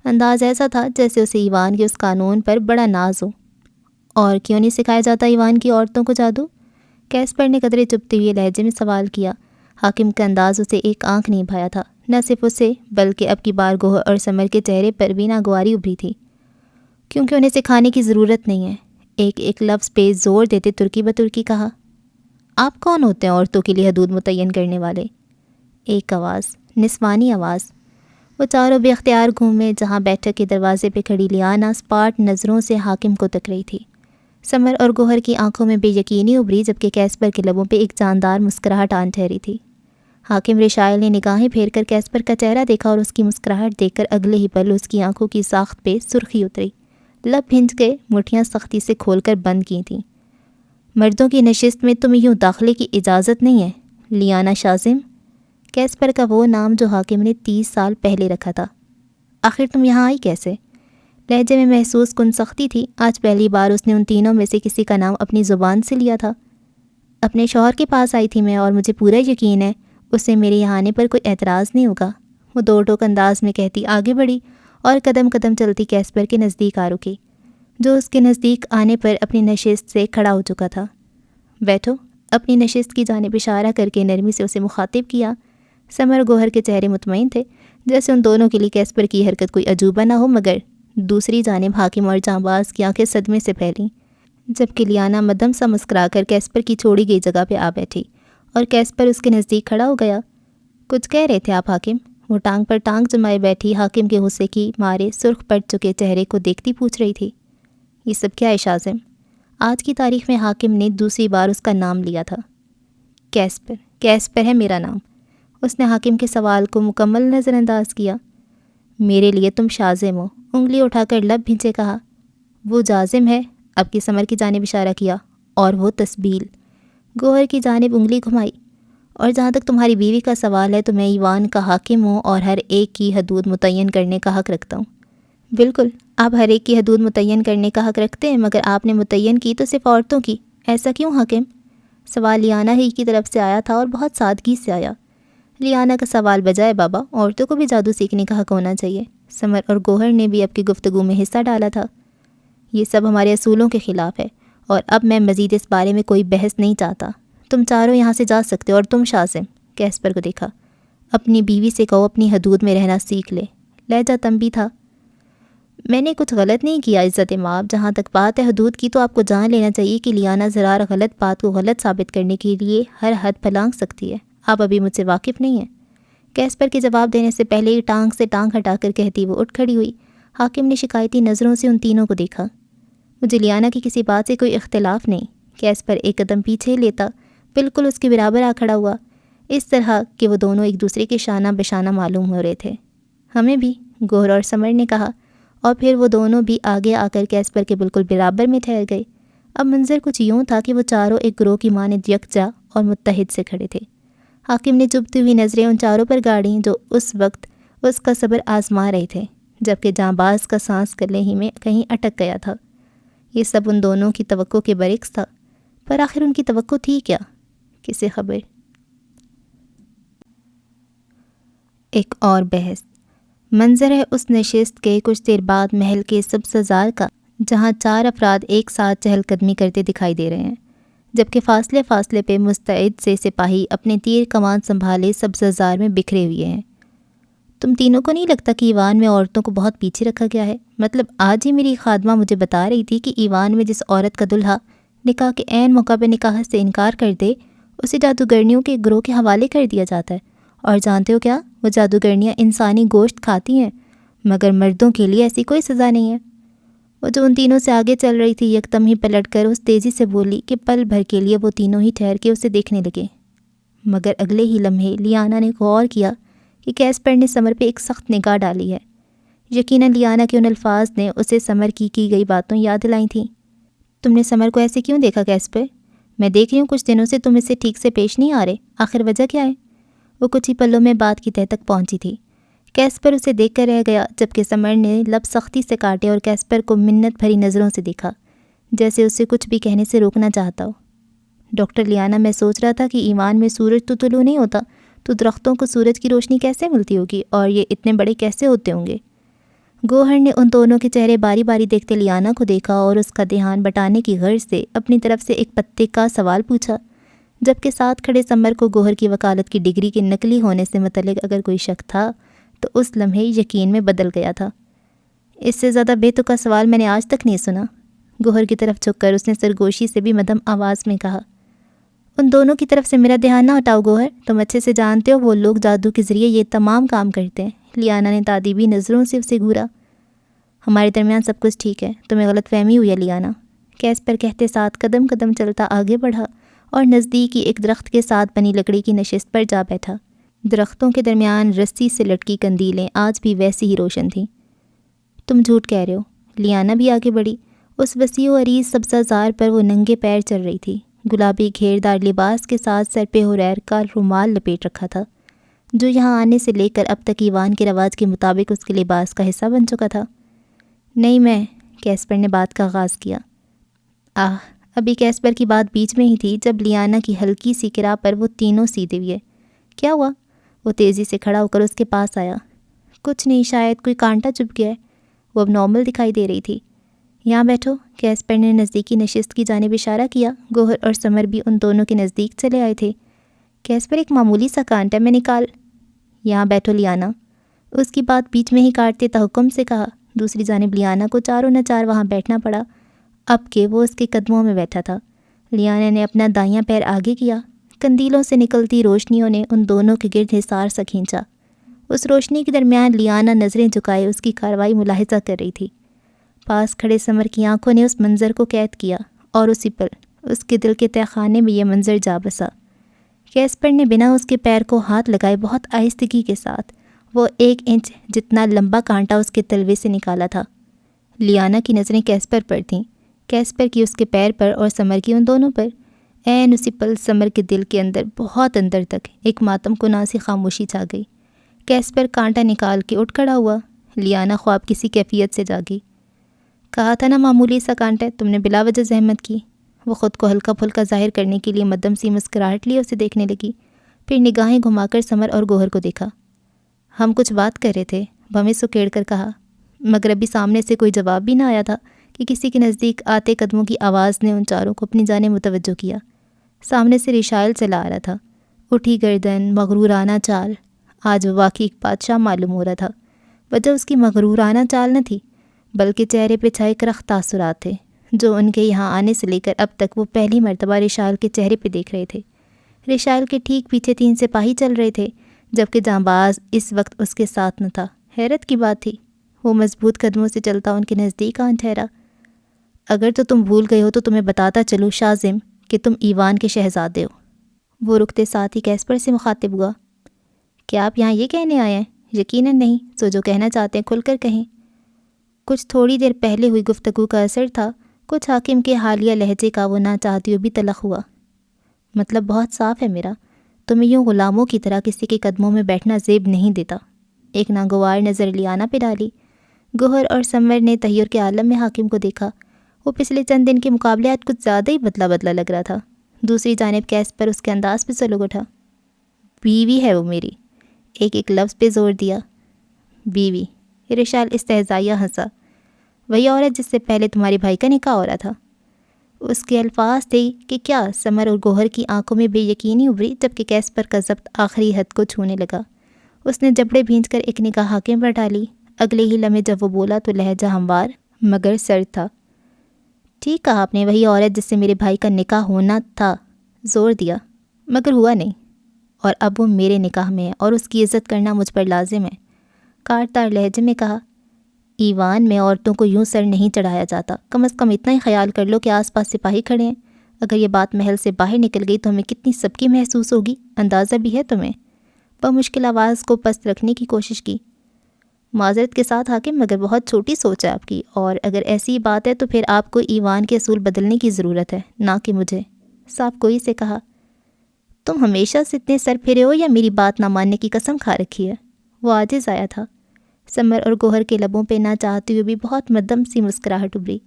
انداز ایسا تھا جیسے اسے ایوان کے اس قانون پر بڑا ناز ہو۔ اور کیوں نہیں سکھایا جاتا ایوان کی عورتوں کو جادو؟ کیسپر نے قدرے چپتے ہوئے لہجے میں سوال کیا۔ حاکم کا انداز اسے ایک آنکھ نہیں بھایا تھا، نہ صرف اسے بلکہ اب کی بار گوہر اور سمر کے چہرے پر بھی ناگواری ابھری تھی۔ کیونکہ انہیں سکھانے کی ضرورت نہیں ہے، ایک ایک لفظ پہ زور دیتے ترکی بترکی کہا۔ آپ کون ہوتے ہیں عورتوں کے لیے حدود متعین کرنے والے؟ ایک آواز، نسوانی آواز۔ وہ چاروں بے اختیار گھومے، جہاں بیٹھک کے دروازے پہ کھڑی لیانا سپاٹ نظروں سے حاکم کو تک رہی تھی۔ سمر اور گوہر کی آنکھوں میں بے یقینی ابھری، جبکہ کیسپر کے لبوں پہ ایک جاندار مسکراہٹ آن ٹھہری تھی۔ حاکم رشائل نے نگاہیں پھیر کر کیسپر کا چہرہ دیکھا اور اس کی مسکراہٹ دیکھ کر اگلے ہی پل اس کی آنکھوں کی ساخت پہ سرخی اتری، لب بھنج کے مٹھیاں سختی سے کھول کر بند کی تھیں۔ مردوں کی نشست میں تمہیں یوں داخلے کی اجازت نہیں ہے، لیانا شازم۔ کیسپر کا وہ نام جو حاکم نے 30 سال پہلے رکھا تھا۔ آخر تم یہاں آئی کیسے؟ لہجے میں محسوس کن سختی تھی۔ آج پہلی بار اس نے ان تینوں میں سے کسی کا نام اپنی زبان سے لیا تھا۔ اپنے شوہر کے پاس آئی تھی میں، اور مجھے پورا یقین ہے اسے میرے یہاں آنے پر کوئی اعتراض نہیں ہوگا۔ وہ دو ٹوک انداز میں کہتی آگے بڑھی اور قدم قدم چلتی کیسپر کے نزدیک آ رکی، جو اس کے نزدیک آنے پر اپنی نشست سے کھڑا ہو چکا تھا۔ بیٹھو، اپنی نشست کی جانب اشارہ کر کے نرمی سے اسے مخاطب کیا۔ سمر گوہر کے چہرے مطمئن تھے، جیسے ان دونوں کے لیے کیسپر کی حرکت کوئی عجوبہ نہ ہو، مگر دوسری جانب حاکم اور جانباز کی آنکھیں صدمے سے پھیلیں، جبکہ لیانا مدھم سا مسکرا کر کیسپر کی چھوڑی گئی جگہ پہ آ بیٹھی اور کیسپر اس کے نزدیک کھڑا ہو گیا۔ کچھ کہہ رہے تھے آپ حاکم؟ وہ ٹانگ پر ٹانگ جمائے بیٹھی حاکم کے غصے کی مارے سرخ پڑ چکے چہرے کو دیکھتی پوچھ رہی تھی۔ یہ سب کیا ہے شازم؟ آج کی تاریخ میں حاکم نے دوسری بار اس کا نام لیا تھا۔ کیسپر، کیسپر ہے میرا نام۔ اس نے حاکم کے سوال کو مکمل نظر انداز کیا۔ میرے لیے تم شازم ہو، انگلی اٹھا کر لب بھنچے کہا۔ وہ جازم ہے، اب کی سمر کی جانب اشارہ کیا، اور وہ تسبیل۔ گوہر کی جانب انگلی گھمائی۔ اور جہاں تک تمہاری بیوی کا سوال ہے تو میں ایوان کا حاکم ہوں اور ہر ایک کی حدود متعین کرنے کا حق رکھتا ہوں۔ بالکل، آپ ہر ایک کی حدود متعین کرنے کا حق رکھتے ہیں، مگر آپ نے متعین کی تو صرف عورتوں کی۔ ایسا کیوں حاکم؟ سوال لیانا ہی کی طرف سے آیا تھا اور بہت سادگی سے آیا۔ لیانا کا سوال بجائے بابا، عورتوں کو بھی جادو سیکھنے کا حق ہونا چاہیے۔ سمر اور گوہر نے بھی اب کی گفتگو میں حصہ ڈالا تھا۔ یہ سب ہمارے اصولوں کے خلاف ہے، اور اب میں مزید اس بارے میں کوئی بحث نہیں چاہتا۔ تم چاروں یہاں سے جا سکتے ہو، اور تم شازم، کیسپر کو دیکھا، اپنی بیوی سے کہو اپنی حدود میں رہنا سیکھ لے۔ لہجہ تنبیہ تھا۔ میں نے کچھ غلط نہیں کیا عزت مآب، جہاں تک بات ہے حدود کی تو آپ کو جان لینا چاہیے کہ لیانا زرار غلط بات کو غلط ثابت کرنے کے لیے ہر حد پھلانگ سکتی ہے۔ آپ ابھی مجھ سے واقف نہیں ہیں۔ کیسپر کے جواب دینے سے پہلے ہی ٹانگ سے ٹانگ ہٹا کر کہتی وہ اٹھ کھڑی ہوئی۔ حاکم نے شکایتی نظروں سے ان تینوں کو دیکھا۔ مجھے لیانا کی کسی بات سے کوئی اختلاف نہیں۔ کیسپر ایک قدم پیچھے لیتا بالکل اس کے برابر آ کھڑا ہوا، اس طرح کہ وہ دونوں ایک دوسرے کے شانہ بشانہ معلوم ہو رہے تھے۔ ہمیں بھی، گوہر اور سمر نے کہا، اور پھر وہ دونوں بھی آگے آ کر کیسپر کے بالکل برابر میں ٹھہر گئے۔ اب منظر کچھ یوں تھا کہ وہ چاروں ایک گروہ کی مانند یکجا اور متحد سے کھڑے تھے۔ حاکم نے چبھتی ہوئی نظریں ان چاروں پر گاڑیں جو اس وقت اس کا صبر آزما رہے تھے، جبکہ جانباز کا سانس گلے ہی میں کہیں اٹک گیا تھا۔ یہ سب ان دونوں کی توقع کے برعکس تھا، پر آخر ان کی توقع تھی کیا؟ کسے خبر؟ ایک اور بحث۔ منظر ہے اس نشست کے کچھ دیر بعد محل کے سبززار کا، جہاں 4 افراد ایک ساتھ چہل قدمی کرتے دکھائی دے رہے ہیں، جبکہ فاصلے فاصلے پہ مستعد سے سپاہی اپنے تیر کمان سنبھالے سبززار میں بکھرے ہوئے ہیں۔ تم تینوں کو نہیں لگتا کہ ایوان میں عورتوں کو بہت پیچھے رکھا گیا ہے؟ مطلب آج ہی میری خادمہ مجھے بتا رہی تھی کہ ایوان میں جس عورت کا دلہا نکاح کے عین موقع پہ نکاح سے انکار کر دے، اسے جادوگرنیوں کے گروہ کے حوالے کر دیا جاتا ہے۔ اور جانتے ہو کیا؟ وہ جادوگرنیاں انسانی گوشت کھاتی ہیں، مگر مردوں کے لیے ایسی کوئی سزا نہیں ہے۔ وہ جو ان تینوں سے آگے چل رہی تھی یکدم ہی پلٹ کر اس تیزی سے بولی کہ پل بھر کے لیے وہ تینوں ہی ٹھہر کے اسے دیکھنے لگے، مگر اگلے ہی لمحے لیانا نے غور کیا کہ کیسپر نے سمر پہ ایک سخت نگاہ ڈالی ہے۔ یقیناً لیانا کے ان الفاظ نے اسے سمر کی گئی باتوں یاد دلائی تھیں۔ تم نے سمر کو ایسے کیوں دیکھا کیسپر؟ میں دیکھ رہی ہوں کچھ دنوں سے تم اسے ٹھیک سے پیش نہیں آ رہے، آخر وجہ کیا ہے؟ وہ کچھ ہی پلوں میں بات کی تہہ تک پہنچی تھی۔ کیسپر اسے دیکھ کر رہ گیا، جبکہ سمر نے لب سختی سے کاٹے اور کیسپر کو منت بھری نظروں سے دیکھا، جیسے اسے کچھ بھی کہنے سے روکنا چاہتا ہو۔ ڈاکٹر لیانا، میں سوچ رہا تھا کہ ایوان میں سورج تو طلوع نہیں ہوتا، تو درختوں کو سورج کی روشنی کیسے ملتی ہوگی، اور یہ اتنے بڑے کیسے ہوتے ہوں گے؟ گوہر نے ان دونوں کے چہرے باری باری دیکھتے لیانا کو دیکھا اور اس کا دھیان بٹانے کی غرض سے اپنی طرف سے ایک پتے کا سوال پوچھا، جبکہ ساتھ کھڑے سمر کو گوہر کی وکالت کی ڈگری کے نقلی ہونے سے متعلق اگر کوئی شک تھا تو اس لمحے یقین میں بدل گیا تھا۔ اس سے زیادہ بے تکا سوال میں نے آج تک نہیں سنا۔ گوہر کی طرف جھک کر اس نے سرگوشی سے بھی مدھم آواز میں کہا۔ ان دونوں کی طرف سے میرا دھیان نہ ہٹاؤ گوہر، تم اچھے سے جانتے ہو وہ لوگ جادو کے ذریعے یہ تمام کام کرتے ہیں۔ لیانا نے تادیبی نظروں سے اسے گھورا۔ ہمارے درمیان سب کچھ ٹھیک ہے، تمہیں غلط فہمی ہوئی ہے لیانا، کیسپر کہتے ساتھ قدم قدم چلتا آگے بڑھا اور نزدیک ہی ایک درخت کے ساتھ بنی لکڑی کی نشست پر جا بیٹھا۔ درختوں کے درمیان رسی سے لٹکی قندیلیں آج بھی ویسی ہی روشن تھیں۔ تم جھوٹ کہہ رہے ہو۔ لیانا بھی آگے بڑھی۔ اس وسیع و عریض سبزہ پر وہ ننگے پیر چل رہی تھی، گلابی گھیردار لباس کے ساتھ سر پہ ہریر کا رومال لپیٹ رکھا تھا، جو یہاں آنے سے لے کر اب تک ایوان کے رواج کے مطابق اس کے لباس کا حصہ بن چکا تھا۔ نہیں میں، کیسپر نے بات کا آغاز کیا۔ ابھی کیسپر کی بات بیچ میں ہی تھی جب لیانا کی ہلکی سی کرا پر وہ تینوں سیدھے ہوئے۔ کیا ہوا؟ وہ تیزی سے کھڑا ہو کر اس کے پاس آیا۔ کچھ نہیں، شاید کوئی کانٹا چبھ گیا ہے۔ وہ اب نارمل دکھائی دے رہی تھی۔ یہاں بیٹھو، کیسپر نے نزدیکی نشست کی جانب اشارہ کیا۔ گوہر اور سمر بھی ان دونوں کے نزدیک چلے آئے تھے۔ کیسپر ایک معمولی سا کانٹا میں نکال۔ یہاں بیٹھو لیانا، اس کی بات بیچ میں ہی کاٹتے تحکم سے کہا۔ دوسری جانب لیانا کو چاروں نہ چار وہاں بیٹھنا پڑا، اب کہ وہ اس کے قدموں میں بیٹھا تھا۔ لیانا نے اپنا دائیں پیر آگے کیا۔ قندیلوں سے نکلتی روشنیوں نے ان دونوں کے گرد حصار سا کھینچا۔ اس روشنی کے درمیان لیانا نظریں جھکائے اس کی کارروائی ملاحظہ کر رہی تھی۔ پاس کھڑے سمر کی آنکھوں نے اس منظر کو قید کیا اور اسی پل اس کے دل کے تہہ خانے میں یہ منظر جا بسا۔ کیسپر نے بنا اس کے پیر کو ہاتھ لگائے بہت آہستگی کے ساتھ وہ 1 انچ جتنا لمبا کانٹا اس کے تلوے سے نکالا تھا۔ لیانا کی نظریں کیسپر پر تھیں، کیسپر کی اس کے پیر پر اور سمر کی ان دونوں پر۔ عین اسی پل سمر کے دل کے اندر بہت اندر تک ایک ماتم کناسی خاموشی چھا گئی۔ کیسپر کانٹا نکال کے اٹھ کھڑا ہوا۔ لیانا خواب کسی کیفیت سے جاگی۔ کہا تھا نا معمولی سا کانٹا، تم نے بلا وجہ زحمت کی۔ وہ خود کو ہلکا پھلکا ظاہر کرنے کے لیے مدھم سی مسکراہٹ لیے اسے دیکھنے لگی، پھر نگاہیں گھما کر سمر اور گوہر کو دیکھا۔ ہم کچھ بات کر رہے تھے، بھویں سکیڑ کر کہا، مگر ابھی سامنے سے کوئی جواب بھی نہ آیا تھا کہ کسی کے نزدیک آتے قدموں کی آواز نے ان چاروں کو اپنی جانب متوجہ کیا۔ سامنے سے رشائل چلا آ رہا تھا، اٹھی گردن، مغرورانہ چال۔ آج وہ واقعی ایک بادشاہ معلوم ہو رہا تھا۔ وجہ اس کی مغرورانہ چال نہ تھی، بلکہ چہرے پہ چھائے کرخت تاثرات تھے جو ان کے یہاں آنے سے لے کر اب تک وہ پہلی مرتبہ رشائل کے چہرے پہ دیکھ رہے تھے۔ رشائل کے ٹھیک پیچھے 3 سپاہی چل رہے تھے جبکہ جانباز اس وقت اس کے ساتھ نہ تھا۔ حیرت کی بات تھی، وہ مضبوط قدموں سے چلتا ان کے نزدیک آن ٹھہرا۔ اگر تو تم بھول گئے ہو تو تمہیں بتاتا چلوں شازم کہ تم ایوان کے شہزادے ہو۔ وہ رکتے ساتھ ہی کیسپر سے مخاطب ہوا۔ کیا آپ یہاں یہ کہنے آئے ہیں؟ یقیناً نہیں، سو جو کہنا چاہتے ہیں کھل کر کہیں۔ کچھ تھوڑی دیر پہلے ہوئی گفتگو کا اثر تھا، کچھ حاکم کے حالیہ لہجے کا وہ نہ چاہتی ہوئی بھی تلخ ہوا۔ مطلب بہت صاف ہے میرا، تمہیں یوں غلاموں کی طرح کسی کے قدموں میں بیٹھنا زیب نہیں دیتا۔ ایک ناگوار نظر لیانہ پہ ڈالی۔ گوہر اور سمر نے تحیر کے عالم میں حاکم کو دیکھا۔ وہ پچھلے چند دن کے مقابلے آج کچھ زیادہ ہی بدلا بدلا لگ رہا تھا۔ دوسری جانب کیسپر اس کے انداز پہ سلوگ اٹھا۔ بیوی ہے وہ میری، ایک لفظ پہ زور دیا۔ بیوی؟ رشال استہزائیہ ہنسا۔ وہی عورت جس سے پہلے تمہارے بھائی کا نکاح ہو رہا تھا۔ اس کے الفاظ تھے کہ کیا سمر اور گوہر کی آنکھوں میں بے یقینی ابھری، جبکہ کیسپر کا ضبط آخری حد کو چھونے لگا۔ اس نے جبڑے بھینچ کر ایک نگاہ حاکم پر ڈالی۔ اگلے ہی لمحے جب وہ بولا تو لہجہ ہموار مگر سرد تھا۔ ٹھیک کہا آپ نے، وہی عورت جس سے میرے بھائی کا نکاح ہونا تھا، زور دیا، مگر ہوا نہیں، اور اب وہ میرے نکاح میں ہے اور اس کی عزت کرنا مجھ پر لازم ہے۔ کاٹدار لہجے میں کہا، ایوان میں عورتوں کو یوں سر نہیں چڑھایا جاتا، کم از کم اتنا ہی خیال کر لو کہ آس پاس سپاہی کھڑے ہیں۔ اگر یہ بات محل سے باہر نکل گئی تو ہمیں کتنی سبکی محسوس ہوگی، اندازہ بھی ہے تمہیں؟ بمشکل آواز کو پست رکھنے کی کوشش کی۔ معذرت کے ساتھ حاکم، مگر بہت چھوٹی سوچ ہے آپ کی، اور اگر ایسی بات ہے تو پھر آپ کو ایوان کے اصول بدلنے کی ضرورت ہے، نہ کہ مجھے۔ صاف گوئی سے کہا، تم ہمیشہ سے اتنے سر پھرے ہو یا میری بات نہ ماننے کی قسم کھا رکھی ہے؟ وہ عاجز آیا تھا۔ سمر اور گوہر کے لبوں پہ نہ چاہتے ہوئے بھی بہت مدھم سی مسکراہٹ ابھری۔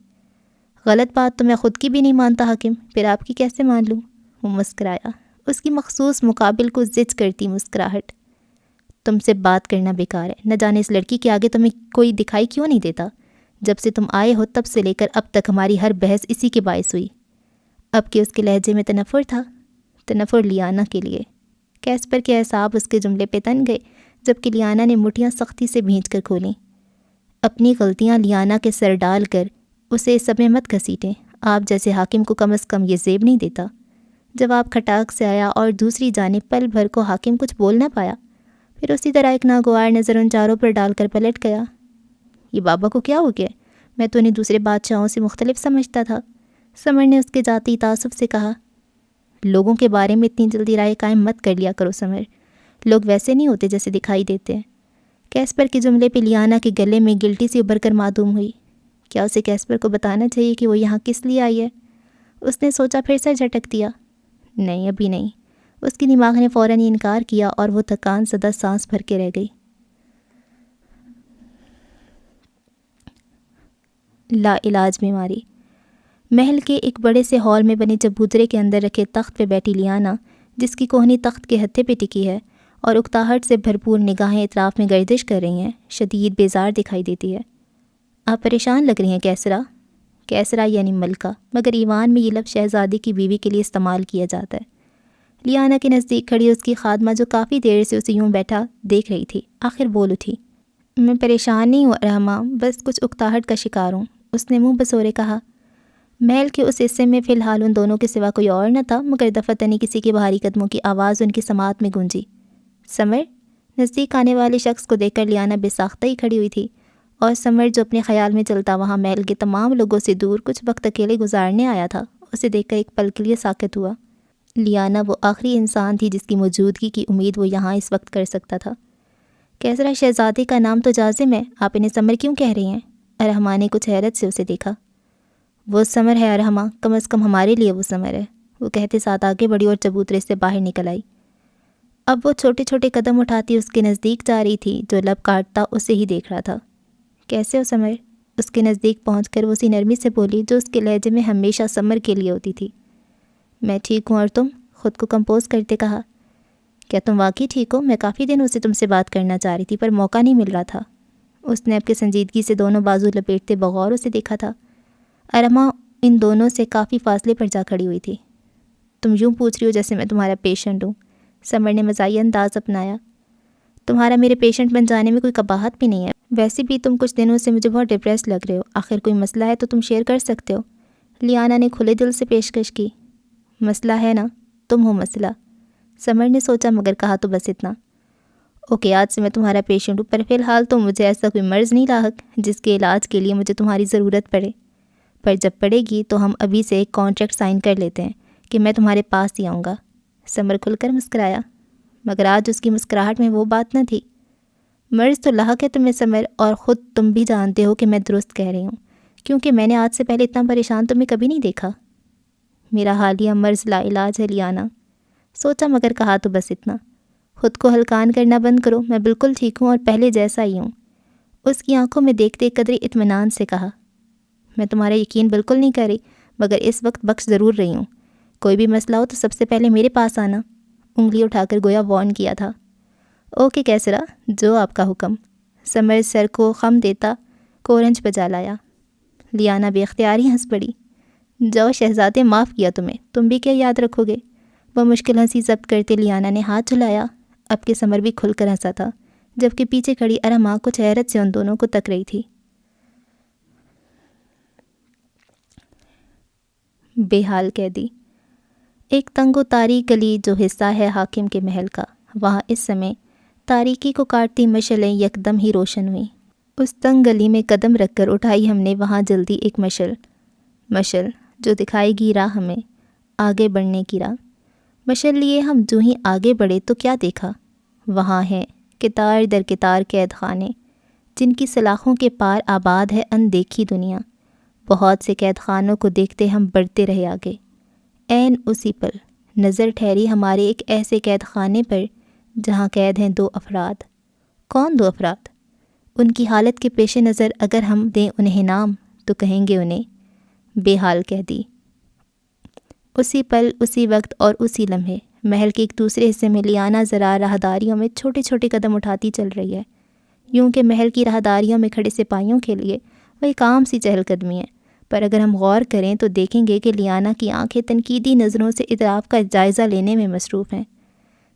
غلط بات تو میں خود کی بھی نہیں مانتا حاکم، پھر آپ کی کیسے مان لوں؟ وہ مسکرایا، اس کی مخصوص مقابل کو زج کرتی مسکراہٹ۔ تم سے بات کرنا بیکار ہے، نہ جانے اس لڑکی کے آگے تمہیں کوئی دکھائی کیوں نہیں دیتا؟ جب سے تم آئے ہو تب سے لے کر اب تک ہماری ہر بحث اسی کے باعث ہوئی۔ اب کہ اس کے لہجے میں تنفر تھا، تنفر لیانہ کے لیے۔ کیسپر کے اعصاب اس کے جملے پہ تن گئے، جبکہ لیانہ نے مٹھیاں سختی سے بھینچ کر کھولیں۔ اپنی غلطیاں لیانہ کے سر ڈال کر اسے اس سب میں مت گھسیٹیں، آپ جیسے حاکم کو کم از کم یہ زیب نہیں دیتا۔ جواب کھٹاک سے آیا اور دوسری جانب پل بھر کو حاکم کچھ بول نہ پایا، پھر اسی طرح ایک ناگوار نظر ان چاروں پر ڈال کر پلٹ گیا۔ یہ بابا کو کیا ہو گیا؟ میں تو انہیں دوسرے بادشاہوں سے مختلف سمجھتا تھا۔ سمر نے اس کے ذاتی تعصب سے کہا، لوگوں کے بارے میں اتنی جلدی رائے قائم مت کر لیا کرو سمر، لوگ ویسے نہیں ہوتے جیسے دکھائی دیتے ہیں۔ کیسپر کے جملے پہ لیانہ کے گلے میں گلٹی سی ابھر کر معدوم ہوئی۔ کیا اسے کیسپر کو بتانا چاہیے کہ وہ یہاں کس لیے آئی ہے؟ اس نے سوچا، پھر سر جھٹک دیا، نہیں ابھی نہیں۔ اس کی دماغ نے فوراً ہی انکار کیا اور وہ تھکان زدہ سانس بھر کے رہ گئی۔ لا علاج بیماری۔ محل کے ایک بڑے سے ہال میں بنے چبوترے کے اندر رکھے تخت پہ بیٹھی لیانہ، جس کی کوہنی تخت کے ہتھے پہ ٹکی ہے اور اکتاہٹ سے بھرپور نگاہیں اطراف میں گردش کر رہی ہیں، شدید بیزار دکھائی دیتی ہے۔ آپ پریشان لگ رہی ہیں کیسرا؟ کیسرا یعنی ملکہ، مگر ایوان میں یہ لفظ شہزادی کی بیوی کے لیے استعمال کیا جاتا ہے۔ لیانہ کے نزدیک کھڑی اس کی خادمہ جو کافی دیر سے اسے یوں بیٹھا دیکھ رہی تھی، آخر بول اٹھی، میں پریشان نہیں ہوں رحمہ، بس کچھ اکتاہٹ کا شکار ہوں۔ اس نے منہ بسورے کہا۔ محل کے اس حصے میں فی الحال ان دونوں کے سوا کوئی اور نہ تھا، مگر دفتنی کسی کے بھاری قدموں کی آواز ان کی سماعت میں گونجی۔ سمر؟ نزدیک آنے والے شخص کو دیکھ کر لیانہ بے ساختہ ہی کھڑی ہوئی تھی، اور سمر جو اپنے خیال میں چلتا وہاں محل کے تمام لوگوں سے دور کچھ وقت اکیلے گزارنے آیا تھا، اسے دیکھ کر ایک پل کے لیے ساکت ہوا۔ لیانہ وہ آخری انسان تھی جس کی موجودگی کی امید وہ یہاں اس وقت کر سکتا تھا۔ کیسرا شہزادے کا نام تو جازم ہے، آپ انہیں سمر کیوں کہہ رہی ہیں؟ ارحمہ نے کچھ حیرت سے اسے دیکھا۔ وہ سمر ہے ارحمہ، کم از کم ہمارے لیے وہ سمر ہے، وہ کہتے ساتھ آگے بڑھی اور چبوترے سے باہر نکل آئی۔ اب وہ چھوٹے چھوٹے قدم اٹھاتی اس کے نزدیک جا رہی تھی، جو لب کاٹتا اسے ہی دیکھ رہا تھا۔ کیسے ہو سمر؟ اس کے نزدیک پہنچ کر وہ اسی نرمی سے بولی جو اس کے لہجے میں ہمیشہ سمر کے لیے ہوتی تھی۔ میں ٹھیک ہوں، اور تم؟ خود کو کمپوز کرتے کہا۔ کیا تم واقعی ٹھیک ہو؟ میں کافی دنوں سے تم سے بات کرنا چاہ رہی تھی پر موقع نہیں مل رہا تھا۔ اس نے اب کے سنجیدگی سے دونوں بازو لپیٹتے بغور اسے دیکھا تھا۔ ارحمہ ان دونوں سے کافی فاصلے پر جا کھڑی ہوئی تھی۔ تم یوں پوچھ رہی ہو جیسے میں تمہارا پیشنٹ ہوں، سمر نے مزاحیہ انداز اپنایا۔ تمہارا میرے پیشنٹ بن جانے میں کوئی قباحت بھی نہیں ہے، ویسے بھی تم کچھ دنوں سے مجھے بہت ڈپریس لگ رہے ہو، آخر کوئی مسئلہ ہے تو تم شیئر کر سکتے ہو۔ لیانہ نے کھلے دل سے پیشکش کی۔ مسئلہ ہے نا، تم ہو مسئلہ، سمر نے سوچا مگر کہا تو بس اتنا۔ اوکے، آج سے میں تمہارا پیشنٹ ہوں، پر فی الحال تو مجھے ایسا کوئی مرض نہیں لاحق جس کے علاج کے لیے مجھے تمہاری ضرورت پڑے، پر جب پڑے گی تو ہم ابھی سے ایک کانٹریکٹ سائن کر لیتے ہیں کہ میں تمہارے پاس ہی آؤں گا۔ سمر کھل کر مسکرایا، مگر آج اس کی مسکراہٹ میں وہ بات نہ تھی۔ مرض تو لاحق ہے تمہیں سمر، اور خود تم بھی جانتے ہو کہ میں درست کہہ رہی ہوں، کیونکہ میں نے آج سے پہلے اتنا پریشان تمہیں کبھی نہیں دیکھا۔ میرا حالیہ مرض لا علاج ہے لیانا، سوچا مگر کہا تو بس اتنا۔ خود کو ہلکان کرنا بند کرو، میں بالکل ٹھیک ہوں اور پہلے جیسا ہی ہوں۔ اس کی آنکھوں میں دیکھتے قدرے اطمینان سے کہا، میں تمہارا یقین بالکل نہیں کر رہی، مگر اس وقت بخش ضرور رہی ہوں۔ کوئی بھی مسئلہ ہو تو سب سے پہلے میرے پاس آنا۔ انگلی اٹھا کر گویا وارن کیا تھا۔ اوکے کیسرا، جو آپ کا حکم۔ سمر سر کو خم دیتا کورنج بجا لایا۔ لیانا بے اختیاری ہنس پڑی۔ جاؤ شہزادے، معاف کیا تمہیں، تم بھی کیا یاد رکھو گے؟ وہ مشکل ہنسی ضبط کرتے لیانا نے ہاتھ جھلایا۔ اب کہ سمر بھی کھل کر ہنسا تھا، جبکہ پیچھے کھڑی ارما کچھ حیرت سے ان دونوں کو تک رہی تھی۔ بے حال قیدی۔ ایک تنگ و تاریک گلی جو حصہ ہے حاکم کے محل کا، وہاں اس سمے تاریکی کو کاٹتی مشعلیں یکدم ہی روشن ہوئیں۔ اس تنگ گلی میں قدم رکھ کر اٹھائی ہم نے وہاں جلدی ایک مشعل جو دکھائے گی راہ ہمیں، آگے بڑھنے کی راہ۔ مشعل لیے ہم جو ہی آگے بڑھے تو کیا دیکھا؟ وہاں ہیں کتار در کتار قید خانے، جن کی سلاخوں کے پار آباد ہے اندیکھی دنیا۔ بہت سے قید خانوں کو دیکھتے ہم بڑھتے رہے آگے۔ عین اسی پل نظر ٹھہری ہمارے ایک ایسے قید خانے پر جہاں قید ہیں 2 افراد۔ کون 2 افراد؟ ان کی حالت کے پیش نظر اگر ہم دیں انہیں نام تو کہیں گے انہیں بے حال قیدی۔ اسی پل، اسی وقت اور اسی لمحے محل کے ایک دوسرے حصے میں لیانا ذرا راہداریوں میں چھوٹے چھوٹے قدم اٹھاتی چل رہی ہے، یوں کہ محل کی راہداریوں میں کھڑے سپاہیوں کے لیے وہ ایک عام سی چہل قدمی ہے، پر اگر ہم غور کریں تو دیکھیں گے کہ لیانا کی آنکھیں تنقیدی نظروں سے اطراف کا جائزہ لینے میں مصروف ہیں۔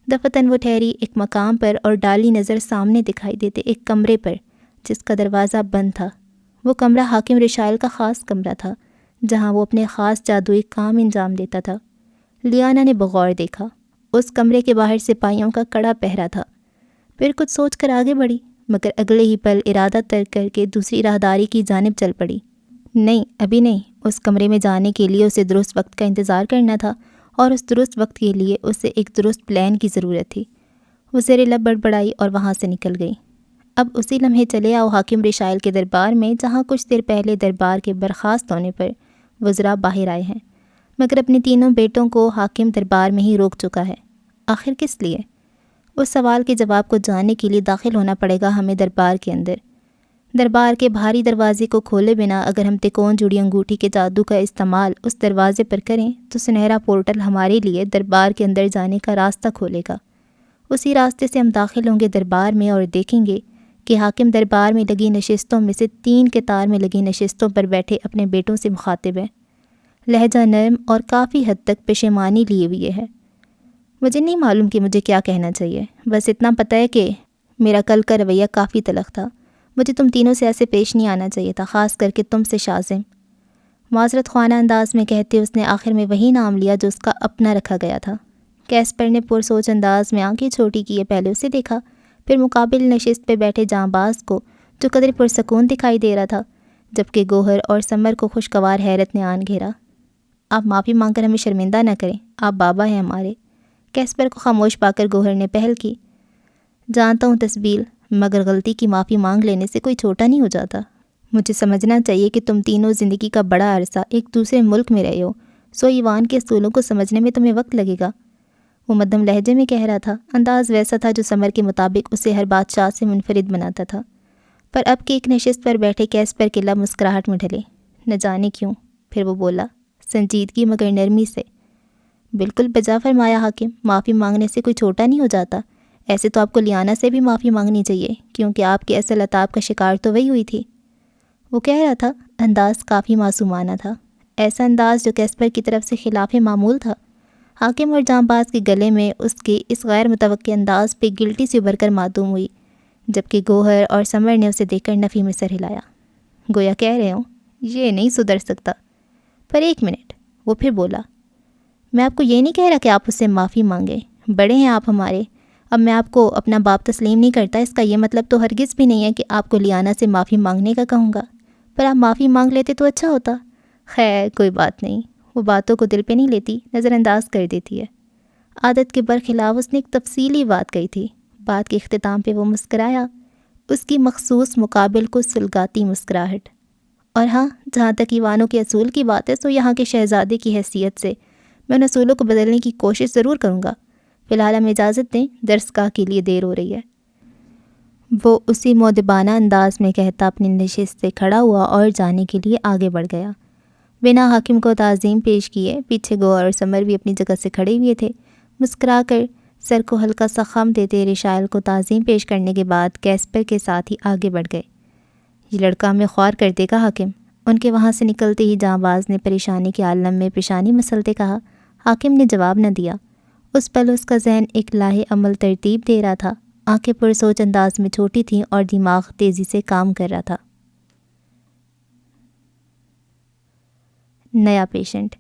دفتن وہ ٹھہری ایک مقام پر اور ڈالی نظر سامنے دکھائی دیتے ایک کمرے پر جس کا دروازہ بند تھا۔ وہ کمرہ حاکم رشائل کا خاص کمرہ تھا، جہاں وہ اپنے خاص جادوئی کام انجام دیتا تھا۔ لیانا نے بغور دیکھا، اس کمرے کے باہر سپاہیوں کا کڑا پہرا تھا۔ پھر کچھ سوچ کر آگے بڑھی، مگر اگلے ہی پل ارادہ ترک کر کے دوسری راہداری کی جانب چل پڑی۔ نہیں، ابھی نہیں، اس کمرے میں جانے کے لیے اسے درست وقت کا انتظار کرنا تھا، اور اس درست وقت کے لیے اسے ایک درست پلان کی ضرورت تھی۔ وہ زیر لب بڑبڑائی اور وہاں سے نکل گئی۔ اب اسی لمحے چلے آؤ حاکم رشائل کے دربار میں، جہاں کچھ دیر پہلے دربار کے برخاست ہونے پر وزراء باہر آئے ہیں، مگر اپنے تینوں بیٹوں کو حاکم دربار میں ہی روک چکا ہے۔ آخر کس لیے؟ اس سوال کے جواب کو جاننے کے لیے داخل ہونا پڑے گا ہمیں دربار کے اندر۔ دربار کے بھاری دروازے کو کھولے بنا اگر ہم تکون جڑی انگوٹھی کے جادو کا استعمال اس دروازے پر کریں تو سنہرا پورٹل ہمارے لیے دربار کے اندر جانے کا راستہ کھولے گا۔ اسی راستے سے ہم داخل ہوں گے دربار میں اور دیکھیں گے کہ حاکم دربار میں لگی نشستوں میں سے 3 قطار میں لگی نشستوں پر بیٹھے اپنے بیٹوں سے مخاطب ہیں۔ لہجہ نرم اور کافی حد تک پشیمانی لیے ہوئے ہے۔ مجھے نہیں معلوم کہ مجھے کیا کہنا چاہیے، بس اتنا پتہ ہے کہ میرا کل کا رویہ کافی تلخ تھا۔ مجھے تم تینوں سے ایسے پیش نہیں آنا چاہیے تھا، خاص کر کے تم سے شازم۔ معذرت خوانا انداز میں کہتے اس نے آخر میں وہی نام لیا جو اس کا اپنا رکھا گیا تھا۔ کیسپر نے پرسوچ انداز میں آنکھیں چھوٹی کیے پہلے اسے دیکھا، پھر مقابل نشست پہ بیٹھے جانباز کو جو قدر پرسکون دکھائی دے رہا تھا، جبکہ گوہر اور سمر کو خوشگوار حیرت نے آن گھیرا۔ آپ معافی مانگ کر ہمیں شرمندہ نہ کریں، آپ بابا ہیں ہمارے۔ کیسپر کو خاموش پا کر گوہر نے پہل کی۔ جانتا ہوں تسبیل، مگر غلطی کی معافی مانگ لینے سے کوئی چھوٹا نہیں ہو جاتا۔ مجھے سمجھنا چاہیے کہ تم تینوں زندگی کا بڑا عرصہ ایک دوسرے ملک میں رہے ہو، سو ایوان کے اصولوں کو سمجھنے میں تمہیں وقت لگے گا۔ وہ مدھم لہجے میں کہہ رہا تھا، انداز ویسا تھا جو سمر کے مطابق اسے ہر بادشاہ سے منفرد بناتا تھا۔ پر اب کہ ایک نشست پر بیٹھے کیسپر کے لب مسکراہٹ میں ڈھلے، نہ جانے کیوں۔ پھر وہ بولا سنجیدگی مگر نرمی سے، بالکل بجا فرمایا حاکم، معافی مانگنے سے کوئی چھوٹا نہیں ہو جاتا۔ ایسے تو آپ کو لیانا سے بھی معافی مانگنی چاہیے، کیونکہ آپ کے اصل عطاب کا شکار تو وہی ہوئی تھی۔ وہ کہہ رہا تھا، انداز کافی معصومانہ تھا، ایسا انداز جو کیسپر کی طرف سے خلاف معمول تھا۔ حاکم اور جانباز کے گلے میں اس کے اس غیر متوقع انداز پہ گلٹی سی ابھر کر معدوم ہوئی، جبکہ گوہر اور سمر نے اسے دیکھ کر نفی میں سر ہلایا، گویا کہہ رہے ہوں یہ نہیں سدھر سکتا۔ پر ایک منٹ، وہ پھر بولا، میں آپ کو یہ نہیں کہہ رہا کہ آپ اس سے معافی مانگیں، بڑے ہیں آپ ہمارے، اب میں آپ کو اپنا باپ تسلیم نہیں کرتا، اس کا یہ مطلب تو ہرگز بھی نہیں ہے کہ آپ کو لیانا سے معافی مانگنے کا کہوں گا، پر آپ معافی مانگ لیتے تو اچھا ہوتا۔ خیر کوئی بات نہیں، وہ باتوں کو دل پہ نہیں لیتی، نظر انداز کر دیتی ہے۔ عادت کے برخلاف اس نے ایک تفصیلی بات کہی تھی۔ بات کے اختتام پہ وہ مسکرایا، اس کی مخصوص مقابل کو سلگاتی مسکراہٹ۔ اور ہاں، جہاں تک ایوانوں کے اصول کی بات ہے، تو یہاں کے شہزادے کی حیثیت سے میں ان اصولوں کو بدلنے کی کوشش ضرور کروں گا۔ فی الحال ہمیں اجازت دیں، درسگاہ کے لیے دیر ہو رہی ہے۔ وہ اسی مؤدبانہ انداز میں کہتا اپنی نشست سے کھڑا ہوا اور جانے کے لیے آگے بڑھ گیا۔ بنا حاکم کو تعظیم پیش کیے پیچھے گوہر اور سمر بھی اپنی جگہ سے کھڑے ہوئے تھے۔ مسکرا کر سر کو ہلکا سا خم دیتے رشائل کو تعظیم پیش کرنے کے بعد کیسپر کے ساتھ ہی آگے بڑھ گئے۔ یہ لڑکا ہمیں خوار کر دے گا حاکم، ان کے وہاں سے نکلتے ہی جاں باز نے پریشانی کے عالم میں پیشانی مسلتے کہا۔ حاکم نے جواب نہ دیا۔ اس پل اس کا ذہن ایک لاہے عمل ترتیب دے رہا تھا، آنکھیں پرسوچ انداز میں چھوٹی تھیں اور دماغ تیزی سے کام کر رہا تھا۔ نیا پیشنٹ۔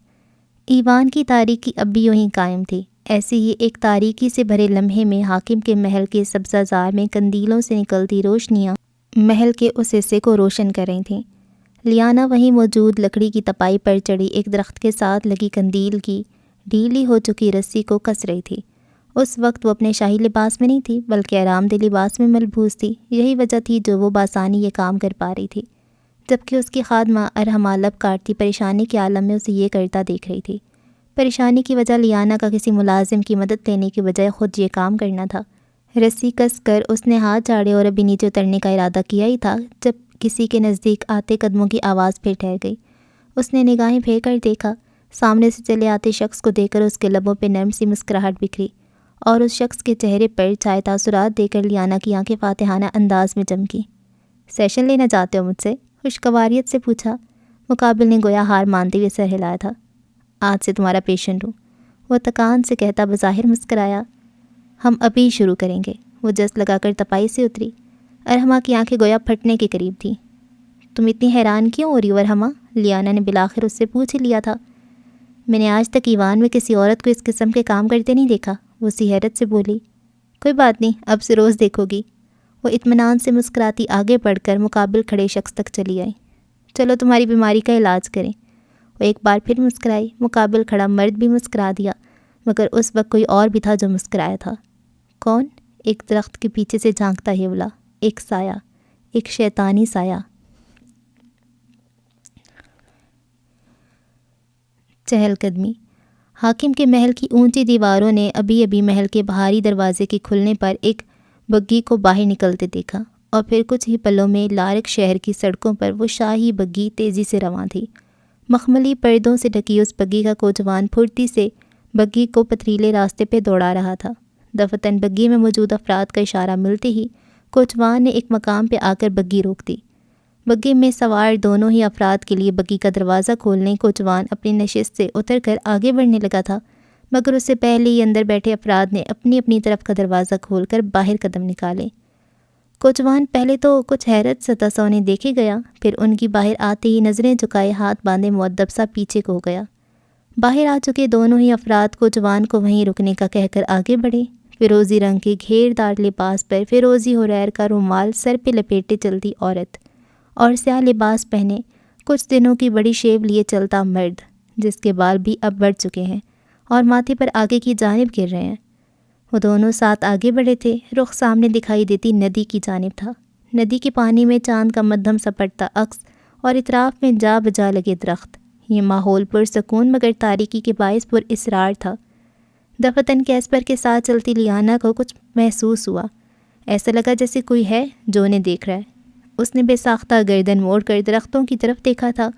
ایوان کی تاریکی اب بھی یوں ہی قائم تھی۔ ایسے ہی ایک تاریکی سے بھرے لمحے میں حاکم کے محل کے سبزہ زار میں قندیلوں سے نکلتی روشنیاں محل کے اس حصے کو روشن کر رہی تھیں۔ لیانا وہیں موجود لکڑی کی تپائی پر چڑھی ایک درخت کے ساتھ لگی قندیل کی ڈھیلی ہو چکی رسی کو کس رہی تھی۔ اس وقت وہ اپنے شاہی لباس میں نہیں تھی، بلکہ آرام دہ لباس میں ملبوس تھی۔ یہی وجہ تھی جو وہ بآسانی یہ کام کر پا رہی تھی، جبکہ اس کی خادمہ ارحمہ لب کاٹتی پریشانی کے عالم میں اسے یہ کرتا دیکھ رہی تھی۔ پریشانی کی وجہ لیانا کا کسی ملازم کی مدد لینے کے بجائے خود یہ کام کرنا تھا۔ رسی کس کر اس نے ہاتھ جھاڑے اور ابھی نیچے اترنے کا ارادہ کیا ہی تھا جب کسی کے نزدیک آتے قدموں کی آواز پھر ٹھہر گئی۔ اس نے نگاہیں پھیر کر دیکھا، سامنے سے چلے آتے شخص کو دیکھ کر اس کے لبوں پہ نرم سی مسکراہٹ بکھری اور اس شخص کے چہرے پر چھائے تاثرات دے کر لیانا کی آنکھیں فاتحانہ انداز میں چمکی۔ سیشن لینا چاہتے ہو مجھ سے؟ خوشگواریت سے پوچھا۔ مقابل نے گویا ہار مانتے ہوئے سر ہلایا تھا۔ آج سے تمہارا پیشنٹ ہوں، وہ تکان سے کہتا بظاہر مسکرایا۔ ہم ابھی شروع کریں گے۔ وہ جست لگا کر تپائی سے اتری۔ ارحمہ کی آنکھیں گویا پھٹنے کے قریب تھیں۔ تم اتنی حیران کیوں ہو رہی ہو ارحمہ؟ لیانا نے بالآخر اس سے پوچھ ہی لیا تھا۔ میں نے آج تک ایوان میں کسی عورت کو اس قسم کے کام کرتے نہیں دیکھا، وہ اسی حیرت سے بولی۔ کوئی بات نہیں، اب سے روز دیکھو گی۔ وہ اطمینان سے مسکراتی آگے بڑھ کر مقابل کھڑے شخص تک چلی آئی۔ چلو تمہاری بیماری کا علاج کریں۔ وہ ایک بار پھر مسکرائی۔ مقابل کھڑا مرد بھی مسکرا دیا، مگر اس وقت کوئی اور بھی تھا جو مسکرایا تھا۔ کون؟ ایک درخت کے پیچھے سے جھانکتا ہیولا، ایک سایہ، ایک شیطانی سایہ۔ چہل قدمی۔ حاکم کے محل کی اونچی دیواروں نے ابھی ابھی محل کے باہری دروازے کے کھلنے پر ایک بگھی کو باہر نکلتے دیکھا، اور پھر کچھ ہی پلوں میں لارک شہر کی سڑکوں پر وہ شاہی بگھی تیزی سے رواں تھی۔ مخملی پردوں سے ڈھکی اس بگھی کا کوچوان پھرتی سے بگھی کو پتھریلے راستے پہ دوڑا رہا تھا۔ دفتن بگھی میں موجود افراد کا اشارہ ملتے ہی کوچوان نے ایک مقام پہ آ کر بگھی روک دی۔ بگھی میں سوار دونوں ہی افراد کے لیے بگھی کا دروازہ کھولنے کوچوان اپنی نشست سے اتر کر آگے بڑھنے لگا تھا، مگر اس سے پہلے ہی اندر بیٹھے افراد نے اپنی اپنی طرف کا دروازہ کھول کر باہر قدم نکالے۔ کوچوان پہلے تو کچھ حیرت زدہ سا انہیں دیکھے گیا، پھر ان کی باہر آتے ہی نظریں جھکائے ہاتھ باندھے مؤدب سا پیچھے کو ہو گیا۔ باہر آ چکے دونوں ہی افراد کوچوان کو وہیں رکنے کا کہہ کر آگے بڑھے۔ فیروزی رنگ کے گھیردار لباس پر فیروزی حریر کا رومال سر پہ لپیٹے چلتی عورت، اور سیاہ لباس پہنے کچھ دنوں کی بڑی شیو لیے چلتا مرد، جس کے بال بھی اب بڑھ چکے ہیں اور ماتھے پر آگے کی جانب گر رہے ہیں۔ وہ دونوں ساتھ آگے بڑھے تھے۔ رخ سامنے دکھائی دیتی ندی کی جانب تھا۔ ندی کے پانی میں چاند کا مدھم سپٹتا عکس اور اطراف میں جا بجا لگے درخت۔ یہ ماحول پرسکون مگر تاریکی کے باعث پر اسرار تھا۔ دفتن کیسپر کے ساتھ چلتی لیانا کو کچھ محسوس ہوا۔ ایسا لگا جیسے کوئی ہے جو انہیں دیکھ رہا ہے۔ اس نے بے ساختہ گردن موڑ کر درختوں کی طرف دیکھا تھا،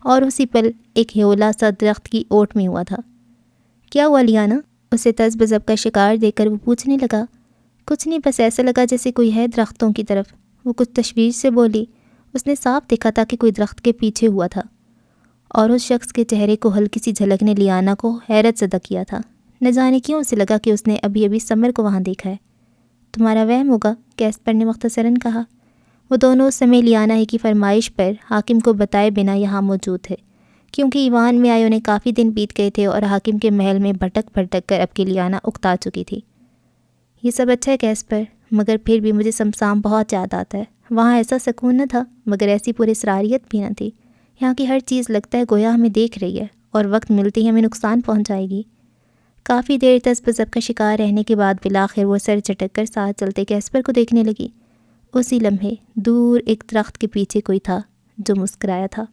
اور اسی پل ایک ہیولا سا درخت کی اوٹ میں ہوا تھا۔ کیا ہوا لیانا؟ اسے تذ بذب کا شکار دیکھ کر وہ پوچھنے لگا۔ کچھ نہیں، بس ایسا لگا جیسے کوئی ہے درختوں کی طرف، وہ کچھ تشویش سے بولی۔ اس نے صاف دیکھا تھا کہ کوئی درخت کے پیچھے ہوا تھا، اور اس شخص کے چہرے کو ہلکی سی جھلک نے لیانا کو حیرت زدہ کیا تھا۔ نہ جانے کیوں اسے لگا کہ اس نے ابھی ابھی سمر کو وہاں دیکھا ہے۔ تمہارا وہم ہوگا، کیسپر نے مختصراً کہا۔ وہ دونوں اس سمے لیانا ہی کی فرمائش پر حاکم کو بتائے بنا یہاں موجود تھے، کیونکہ ایوان میں آئے انہیں کافی دن بیت گئے تھے اور حاکم کے محل میں بھٹک بھٹک کر اب کی لیانا اکتا چکی تھی۔ یہ سب اچھا ہے کیسپر، مگر پھر بھی مجھے سمسام بہت یاد آتا ہے۔ وہاں ایسا سکون نہ تھا، مگر ایسی پراسراریت بھی نہ تھی۔ یہاں کی ہر چیز لگتا ہے گویا ہمیں دیکھ رہی ہے اور وقت ملتے ہی ہمیں نقصان پہنچائے گی۔ کافی دیر تک بزب کا شکار رہنے کے بعد بالآخر وہ سر چٹک کر ساتھ چلتے کیسپر کو دیکھنے لگی۔ اسی لمحے دور ایک درخت کے پیچھے کوئی تھا جو مسکرایا تھا،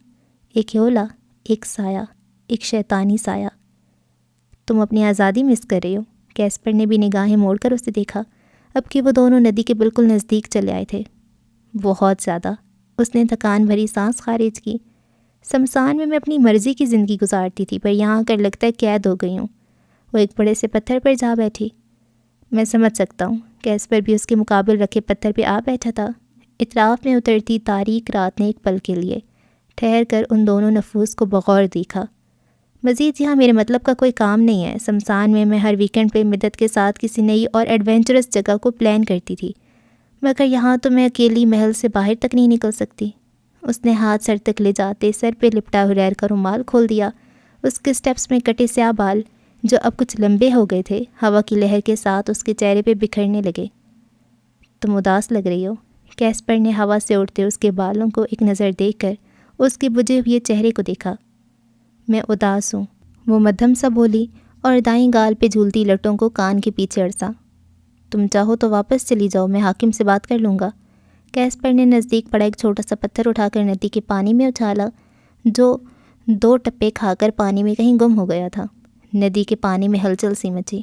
ایک ہیولا، ایک سایہ، ایک شیطانی سایہ۔ تم اپنی آزادی مس کر رہے ہو؟ کیسپر نے بھی نگاہیں موڑ کر اسے دیکھا، اب کہ وہ دونوں ندی کے بالکل نزدیک چلے آئے تھے۔ بہت زیادہ۔ اس نے تھکان بھری سانس خارج کی۔ شمشان میں اپنی مرضی کی زندگی گزارتی تھی، پر یہاں آ کر لگتا ہے قید ہو گئی ہوں۔ وہ ایک بڑے سے پتھر پر جا بیٹھی۔ میں سمجھ سکتا ہوں۔ کیسپر بھی اس کے مقابل رکھے پتھر پہ آ بیٹھا تھا۔ اطراف میں اترتی تاریک رات نے ایک پل کے لیے ٹھہر کر ان دونوں نفوس کو بغور دیکھا۔ مزید یہاں میرے مطلب کا کوئی کام نہیں ہے۔ شمشان میں ہر ویکنڈ پہ مدت کے ساتھ کسی نئی اور ایڈونچرس جگہ کو پلان کرتی تھی، مگر یہاں تو میں اکیلی محل سے باہر تک نہیں نکل سکتی۔ اس نے ہاتھ سر تک لے جاتے سر پہ لپٹا ہریر کا رومال کھول دیا۔ اس کے سٹیپس میں کٹے سیاہ بال جو اب کچھ لمبے ہو گئے تھے ہوا کی لہر کے ساتھ اس کے چہرے پہ بکھرنے لگے۔ تم اداس لگ رہی ہو۔ کیسپر نے ہوا سے اڑتے اس کے بالوں کو ایک نظر دیکھ کر اس کے بجھے ہوئے چہرے کو دیکھا۔ میں اداس ہوں، وہ مدھم سا بولی اور دائیں گال پہ جھولتی لٹوں کو کان کے پیچھے اڑسا۔ تم چاہو تو واپس چلی جاؤ، میں حاکم سے بات کر لوں گا۔ کیسپر نے نزدیک پڑا ایک چھوٹا سا پتھر اٹھا کر ندی کے پانی میں اچھالا، جو 2 ٹپے کھا کر پانی میں کہیں گم ہو گیا تھا۔ ندی کے پانی میں ہلچل سی مچی۔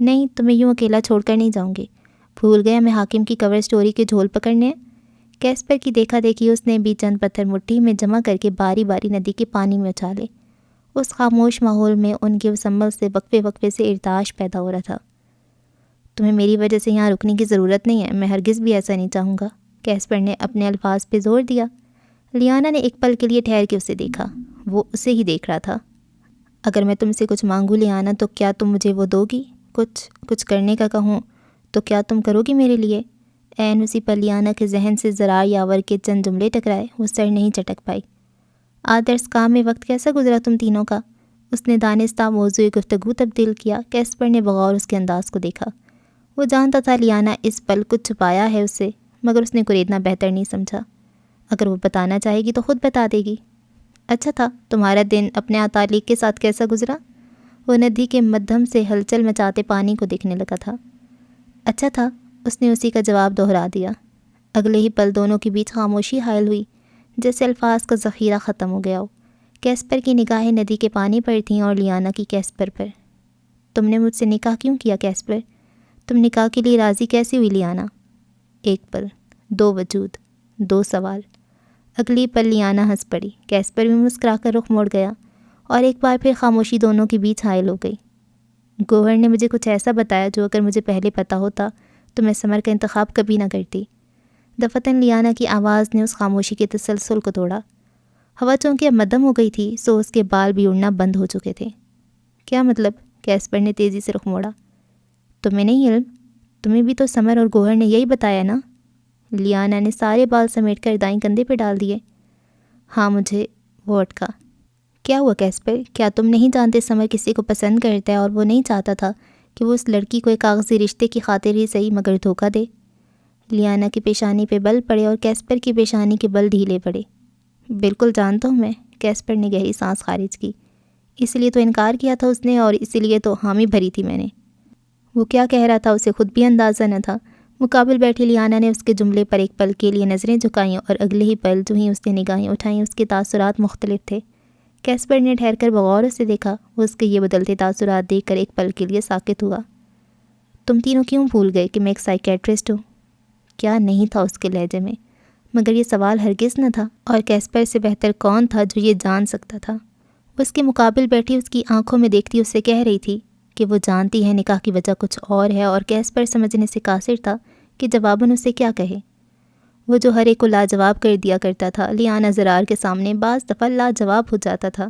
نہیں، تمہیں یوں اکیلا چھوڑ کر نہیں جاؤں گی۔ بھول گیا میں حاکم کی کور سٹوری کے جھول پکڑنے ہیں؟ کیسپر کی دیکھا دیکھی اس نے بھی چند پتھر مٹھی میں جمع کر کے باری باری ندی کے پانی میں اچھالے۔ اس خاموش ماحول میں ان کے مسمل سے وقفے وقفے سے ارتعاش پیدا ہو رہا تھا۔ تمہیں میری وجہ سے یہاں رکنے کی ضرورت نہیں ہے، میں ہرگز بھی ایسا نہیں چاہوں گا۔ کیسپر نے اپنے الفاظ پہ زور دیا۔ لیانا نے ایک پل کے لیے ٹھہر کے اسے دیکھا، وہ اسے ہی دیکھ رہا تھا۔ اگر میں تم سے کچھ مانگوں لیانا تو کیا تم مجھے وہ دو گی؟ کچھ کرنے کا کہوں تو کیا تم کرو گی میرے لیے؟ عین اسی پر لیانا کے ذہن سے ذرا یاور کے چند جملے ٹکرائے، وہ سر نہیں چٹک پائی۔ آدرس کام میں وقت کیسا گزرا تم تینوں کا؟ اس نے دانستہ موضوع گفتگو تبدیل کیا۔ کیسپر نے بغور اس کے انداز کو دیکھا۔ وہ جانتا تھا لیانا اس پل کچھ چھپایا ہے اس سے، مگر اس نے گریدنا بہتر نہیں سمجھا۔ اگر وہ بتانا چاہے گی تو خود بتا دے گی۔ اچھا تھا، تمہارا دن اپنے اتالیق کے ساتھ کیسا گزرا؟ وہ ندی کے مدھم سے ہلچل مچاتے پانی کو دیکھنے لگا تھا۔ اچھا تھا، اس نے اسی کا جواب دہرا دیا۔ اگلے ہی پل دونوں کے بیچ خاموشی حائل ہوئی، جیسے الفاظ کا ذخیرہ ختم ہو گیا ہو۔ کیسپر کی نگاہیں ندی کے پانی پر تھیں اور لیانا کی کیسپر پر۔ تم نے مجھ سے نکاح کیوں کیا کیسپر؟ تم نکاح کے لیے راضی کیسے ہوئی لیانا؟ ایک پل، 2 وجود، 2 سوال۔ اگلی پل لیانا ہنس پڑی۔ کیسپر بھی مسکرا کر رخ موڑ گیا اور ایک بار پھر خاموشی دونوں کے بیچ حائل ہو گئی۔ گوہر نے مجھے کچھ ایسا بتایا جو اگر مجھے پہلے پتہ ہوتا تو میں سمر کا انتخاب کبھی نہ کرتی۔ دفتن لیانا کی آواز نے اس خاموشی کے تسلسل کو توڑا۔ ہوا چونکہ اب مدھم ہو گئی تھی، سو اس کے بال بھی اڑنا بند ہو چکے تھے۔ کیا مطلب؟ کیسپر نے تیزی سے رخ موڑا۔ تمہیں نہیں علم؟ تمہیں بھی تو سمر اور گوہر نے یہی بتایا نا؟ لیانا نے سارے بال سمیٹ کر دائیں کندھے پہ ڈال دیے۔ ہاں مجھے، وہ اٹکا۔ کیا ہوا کیسپر؟ کیا تم نہیں جانتے سمر کسی کو پسند کرتا ہے اور وہ نہیں چاہتا تھا کہ وہ اس لڑکی کو ایک کاغذی رشتے کی خاطر ہی صحیح مگر دھوکہ دے؟ لیانا کی پیشانی پہ بل پڑے اور کیسپر کی پیشانی کے بل ڈھیلے پڑے۔ بالکل جانتا ہوں میں، کیسپر نے گہری سانس خارج کی۔ اس لیے تو انکار کیا تھا اس نے اور اسی لیے تو حامی بھری تھی میں نے۔ وہ کیا کہہ رہا تھا اسے خود بھی اندازہ نہ تھا۔ مقابل بیٹھی لیانا نے اس کے جملے پر ایک پل کے لیے نظریں جھکائیں اور اگلے ہی پل جو ہی اس نے نگاہیں اٹھائیں اس کے تاثرات مختلف تھے۔ کیسپر نے ٹھہر کر بغور اسے دیکھا۔ وہ اس کے یہ بدلتے تاثرات دیکھ کر ایک پل کے لیے ساکت ہوا۔ تم تینوں کیوں بھول گئے کہ میں ایک سائیکیٹرسٹ ہوں؟ کیا نہیں تھا اس کے لہجے میں، مگر یہ سوال ہرگز نہ تھا، اور کیسپر سے بہتر کون تھا جو یہ جان سکتا تھا؟ وہ اس کے مقابل بیٹھی اس کی آنکھوں میں دیکھتی اس سے کہہ رہی تھی کہ وہ جانتی ہے نکاح کی وجہ کچھ اور ہے، اور کیسپر سمجھنے سے قاصر تھا کہ جواباً اسے کیا کہے۔ وہ جو ہر ایک کو لاجواب کر دیا کرتا تھا، لیانا زرار کے سامنے بعض دفعہ لاجواب ہو جاتا تھا۔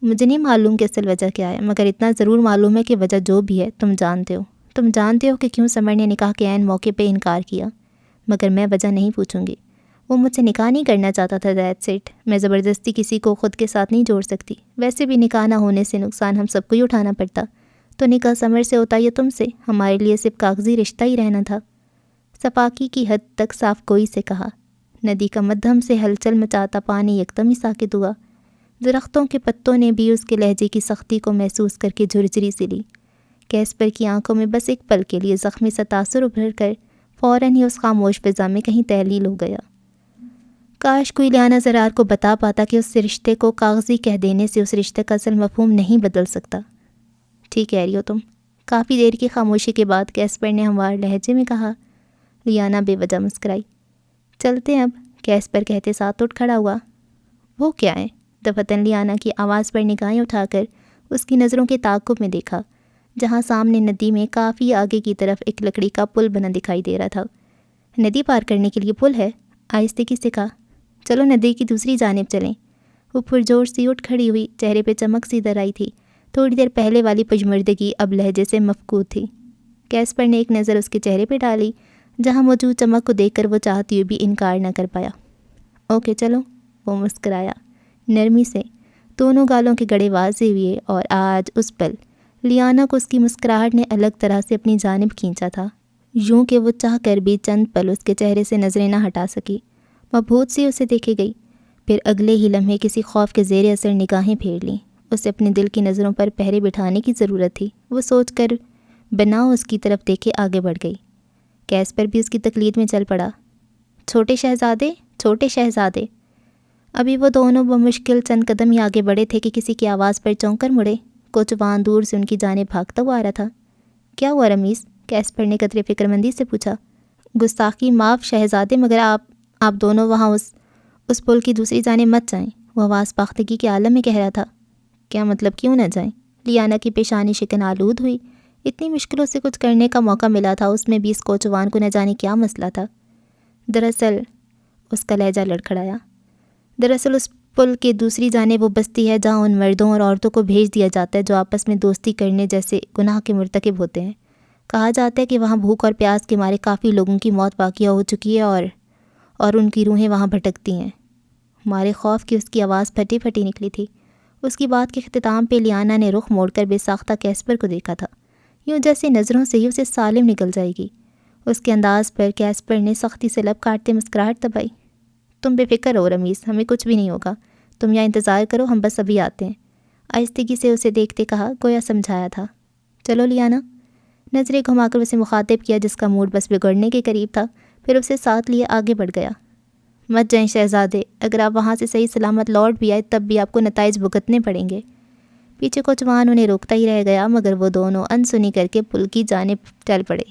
مجھے نہیں معلوم کہ اصل وجہ کیا ہے، مگر اتنا ضرور معلوم ہے کہ وجہ جو بھی ہے تم جانتے ہو۔ تم جانتے ہو کہ کیوں سمر نے نکاح کے عین موقع پہ انکار کیا، مگر میں وجہ نہیں پوچھوں گی۔ وہ مجھ سے نکاح نہیں کرنا چاہتا تھا، دیٹس اٹ۔ میں زبردستی کسی کو خود کے ساتھ نہیں جوڑ سکتی۔ ویسے بھی نکاح نہ ہونے سے نقصان ہم سب کو ہی اٹھانا پڑتا، تو نکاح سمر سے ہوتا یا تم سے؟ ہمارے لیے صرف کاغذی رشتہ ہی رہنا تھا۔ سپاکی کی حد تک صاف گوئی سے کہا۔ ندی کا مدھم سے ہلچل مچاتا پانی یکدم ہی ساکت ہوا۔ درختوں کے پتوں نے بھی اس کے لہجے کی سختی کو محسوس کر کے جھرجھری سی لی۔ کیسپر کی آنکھوں میں بس ایک پل کے لیے زخمی سا تاثر ابھر کر فوراً ہی اس خاموش فضا میں کہیں تحلیل ہو گیا۔ کاش کوئی لیانا زرار کو بتا پاتا کہ اس رشتے کو کاغذی کہہ دینے سے اس رشتے کا اصل مفہوم نہیں بدل سکتا۔ ٹھیک کہہ رہی ہو تم، کافی دیر کی خاموشی کے بعد کیسپر نے ہموار لہجے میں کہا۔ لیانا بے وجہ مسکرائی۔ چلتے اب، کیسپر کہتے ساتھ اٹھ کھڑا ہوا۔ وہ کیا ہے؟ دفتن لیانا کی آواز پر نگاہیں اٹھا کر اس کی نظروں کے تعاقب میں دیکھا، جہاں سامنے ندی میں کافی آگے کی طرف ایک لکڑی کا پل بنا دکھائی دے رہا تھا۔ ندی پار کرنے کے لیے پل ہے؟ آہستگی سے کہا۔ چلو ندی کی دوسری جانب چلیں۔ وہ پرجوش سی اٹھ کھڑی ہوئی، چہرے پہ چمک سی در آئی تھی۔ تھوڑی دیر پہلے والی پجمردگی اب لہجے سے مفقود تھی۔ کیسپر نے ایک نظر اس کے چہرے پہ ڈالی، جہاں موجود چمک کو دیکھ کر وہ چاہتی ہوئی بھی انکار نہ کر پایا۔ اوکے چلو، وہ مسکرایا نرمی سے۔ دونوں گالوں کے گڑے واضح ہوئے اور آج اس پل لیانا کو اس کی مسکراہٹ نے الگ طرح سے اپنی جانب کھینچا تھا، یوں کہ وہ چاہ کر بھی چند پل اس کے چہرے سے نظریں نہ ہٹا سکی۔ مبہوت سی اسے دیکھے گئی، پھر اگلے ہی لمحے کسی خوف کے زیر اثر نگاہیں پھیر لیں۔ اسے اپنے دل کی نظروں پر پہرے بٹھانے کی ضرورت تھی، وہ سوچ کر بنا اس کی طرف دیکھے آگے بڑھ گئی۔ کیسپر بھی اس کی تقلید میں چل پڑا۔ چھوٹے شہزادے، چھوٹے شہزادے۔ ابھی وہ دونوں بمشکل چند قدم ہی آگے بڑھے تھے کہ کسی کی آواز پر چونک کر مڑے۔ کوچوان دور سے ان کی جانب بھاگتا ہوا آ رہا تھا۔ کیا ہوا رمیز؟ کیسپر نے قدرے فکر مندی سے پوچھا۔ گستاخی معاف شہزادے، مگر آپ دونوں وہاں اس پل کی دوسری جانب مت جائیں، وہ آواز پاختگی کے عالم میں کہہ رہا تھا۔ کیا مطلب کیوں نہ جائیں؟ لیانا کی پیشانی شکن آلود ہوئی۔ اتنی مشکلوں سے کچھ کرنے کا موقع ملا تھا، اس میں بھی اس کوچوان کو نہ جانے کیا مسئلہ تھا۔ دراصل اس کا لہجہ لڑکھڑایا۔ دراصل اس پل کے دوسری جانب وہ بستی ہے جہاں ان مردوں اور عورتوں کو بھیج دیا جاتا ہے جو آپس میں دوستی کرنے جیسے گناہ کے مرتکب ہوتے ہیں۔ کہا جاتا ہے کہ وہاں بھوک اور پیاس کے مارے کافی لوگوں کی موت واقع ہو چکی ہے اور ان کی روحیں وہاں بھٹکتی ہیں۔ ہمارے خوف کی اس کی آواز پھٹی پھٹی نکلی تھی۔ اس کی بات کے اختتام پہ لیانا نے رخ موڑ کر بے ساختہ کیسپر کو دیکھا تھا، یوں جیسے نظروں سے ہی اسے سالم نکل جائے گی۔ اس کے انداز پر کیسپر نے سختی سے لب کاٹتے مسکراہٹ دبائی۔ تم بے فکر ہو رمیز، ہمیں کچھ بھی نہیں ہوگا، تم یہاں انتظار کرو، ہم بس ابھی آتے ہیں، آہستگی سے اسے دیکھتے کہا، گویا سمجھایا تھا۔ چلو لیانا، نظریں گھما کر اسے مخاطب کیا جس کا موڈ بس بگڑنے کے قریب تھا، پھر اسے ساتھ لیے آگے بڑھ گیا۔ مت جائیں شہزادے، اگر آپ وہاں سے صحیح سلامت لوٹ بھی آئے تب بھی آپ کو نتائج بھگتنے پڑیں گے۔ پیچھے کوچوان انہیں روکتا ہی رہ گیا، مگر وہ دونوں انسنی کر کے پل کی جانب چل پڑے۔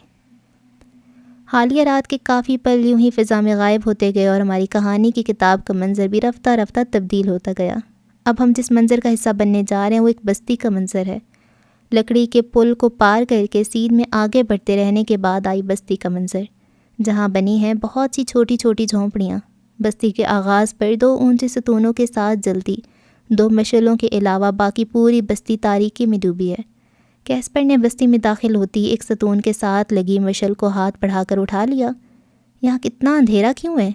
حالیہ رات کے کافی پل یوں ہی فضا میں غائب ہوتے گئے اور ہماری کہانی کی کتاب کا منظر بھی رفتہ رفتہ تبدیل ہوتا گیا۔ اب ہم جس منظر کا حصہ بننے جا رہے ہیں وہ ایک بستی کا منظر ہے۔ لکڑی کے پل کو پار کر کے سیدھ میں آگے بڑھتے رہنے کے بعد آئی بستی کا منظر، جہاں بنی ہیں بہت سی چھوٹی چھوٹی جھونپڑیاں۔ بستی کے آغاز پر 2 اونچے ستونوں کے ساتھ جلتی 2 مشعلوں کے علاوہ باقی پوری بستی تاریکی میں ڈوبی ہے۔ کیسپر نے بستی میں داخل ہوتی ایک ستون کے ساتھ لگی مشعل کو ہاتھ بڑھا کر اٹھا لیا۔ یہاں کتنا اندھیرا کیوں ہے؟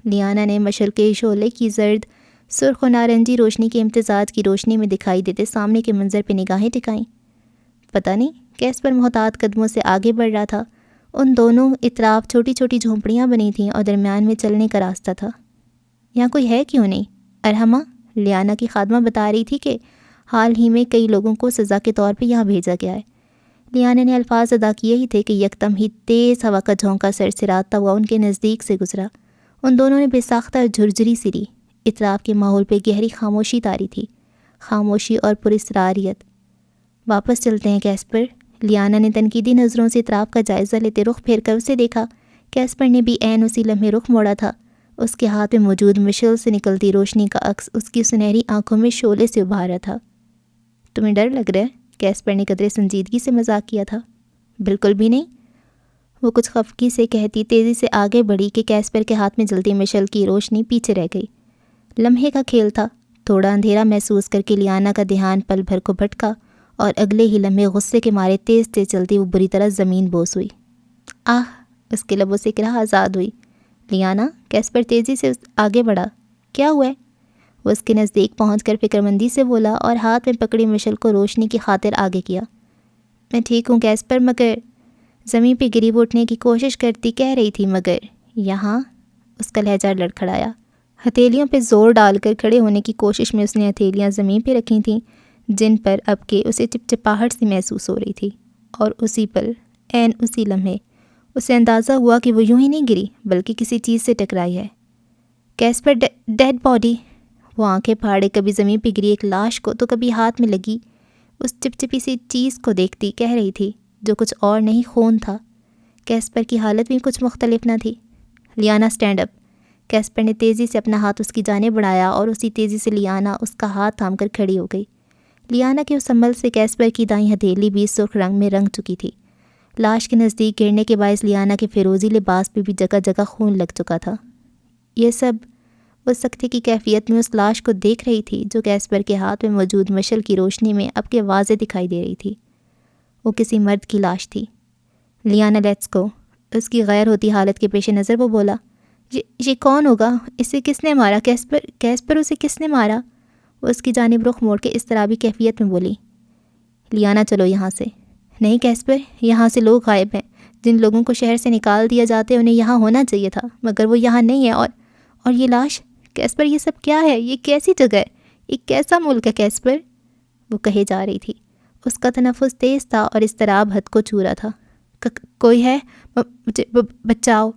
لیانا نے مشعل کے شعلے کی زرد، سرخ و نارنجی روشنی کے امتزاج کی روشنی میں دکھائی دیتے سامنے کے منظر پہ نگاہیں ٹکائیں۔ پتہ نہیں، کیسپر محتاط قدموں سے آگے بڑھ رہا تھا۔ ان دونوں اطراف چھوٹی چھوٹی جھونپڑیاں بنی تھیں اور درمیان میں چلنے کا راستہ تھا۔ یہاں کوئی ہے کیوں نہیں؟ ارحمہ، لیانا کی خادمہ بتا رہی تھی کہ حال ہی میں کئی لوگوں کو سزا کے طور پہ یہاں بھیجا گیا ہے۔ لیانا نے الفاظ ادا کیے ہی تھے کہ یکدم ہی تیز ہوا کا جھونکا سرسراتا ہوا ان کے نزدیک سے گزرا۔ ان دونوں نے بے ساختہ جھرجھری سی لی۔ اطراف کے ماحول پہ گہری خاموشی طاری تھی، خاموشی اور پراسراریت۔ واپس چلتے ہیں کیسپر، لیانا نے تنقیدی نظروں سے اطراف کا جائزہ لیتے رخ پھیر کر اسے دیکھا۔ کیسپر نے بھی عین اسی لمحے رخ موڑا تھا۔ اس کے ہاتھ میں موجود مشعل سے نکلتی روشنی کا عکس اس کی سنہری آنکھوں میں شعلے سے ابھار رہا تھا۔ تمہیں ڈر لگ رہا ہے؟ کیسپر نے قدرے سنجیدگی سے مذاق کیا تھا۔ بالکل بھی نہیں، وہ کچھ خفگی سے کہتی تیزی سے آگے بڑھی کہ کیسپر کے ہاتھ میں جلتی مشعل کی روشنی پیچھے رہ گئی۔ لمحے کا کھیل تھا، تھوڑا اندھیرا محسوس کر کے لیانا کا دھیان پل بھر کو بھٹکا اور اگلے ہی لمحے غصے کے مارے تیز تیز چلتی وہ بری طرح زمین بوس ہوئی۔ آہ، اس کے لبوں سے اکراہ آزاد ہوئی۔ لیانا، کیسپر تیزی سے آگے بڑھا۔ کیا ہوا ہے؟ وہ اس کے نزدیک پہنچ کر فکر مندی سے بولا اور ہاتھ میں پکڑی مشعل کو روشنی کی خاطر آگے کیا۔ میں ٹھیک ہوں کیسپر، مگر زمین پہ گری وہ اٹھنے کی کوشش کرتی کہہ رہی تھی مگر یہاں، اس کا لہجہ لڑکھڑایا۔ ہتھیلیوں پہ زور ڈال کر کھڑے ہونے کی کوشش میں اس نے ہتھیلیاں زمین پہ رکھی تھیں جن پر اب کے اسے چپچپاہٹ سی محسوس ہو رہی تھی، اور اسی پل، عین اسی لمحے اسے اندازہ ہوا کہ وہ یوں ہی نہیں گری بلکہ کسی چیز سے ٹکرائی ہے۔ کیسپر، ڈیڈ باڈی۔ وہ آنکھیں پھاڑے کبھی زمین پہ گری ایک لاش کو تو کبھی ہاتھ میں لگی اس چپچپی سی چیز کو دیکھتی کہہ رہی تھی، جو کچھ اور نہیں خون تھا۔ کیسپر کی حالت بھی کچھ مختلف نہ تھی۔ Liana, stand up. کیسپر نے تیزی سے اپنا ہاتھ اس کی جانب بڑھایا اور اسی تیزی سے لیانا اس کا ہاتھ تھام کر کھڑی ہو گئی۔ لیانا کے اس عمل سے کیسپر کی دائیں ہتھیلی بھی سرخ رنگ میں رنگ چکی تھی۔ لاش کے نزدیک گرنے کے باعث لیانا کے فیروزی لباس پہ بھی جگہ جگہ خون لگ چکا تھا۔ یہ سب وہ سکتے کی کیفیت میں اس لاش کو دیکھ رہی تھی جو کیسپر کے ہاتھ میں موجود مشعل کی روشنی میں اب کے واضح دکھائی دے رہی تھی۔ وہ کسی مرد کی لاش تھی۔ Liana, let's go. اس کی غیر ہوتی حالت کے پیش نظر وہ بولا، یہ کون ہوگا؟ اسے کس نے مارا؟ کیسپر، اسے کس نے مارا؟ وہ اس کی جانب رخ موڑ کے اضطرابی کیفیت میں بولی۔ لیانا، چلو یہاں سے۔ نہیں کیسپر، یہاں سے لوگ غائب ہیں۔ جن لوگوں کو شہر سے نکال دیا جاتے انہیں یہاں ہونا چاہیے تھا، مگر وہ یہاں نہیں ہے۔ اور یہ لاش؟ کیسپر، یہ سب کیا ہے؟ یہ کیسی جگہ ہے؟ یہ کیسا ملک ہے کیسپر؟ وہ کہے جا رہی تھی۔ اس کا تنفس تیز تھا اور اضطراب حد کو چھو رہا تھا۔ کوئی ہے؟ مجھے بچاؤ۔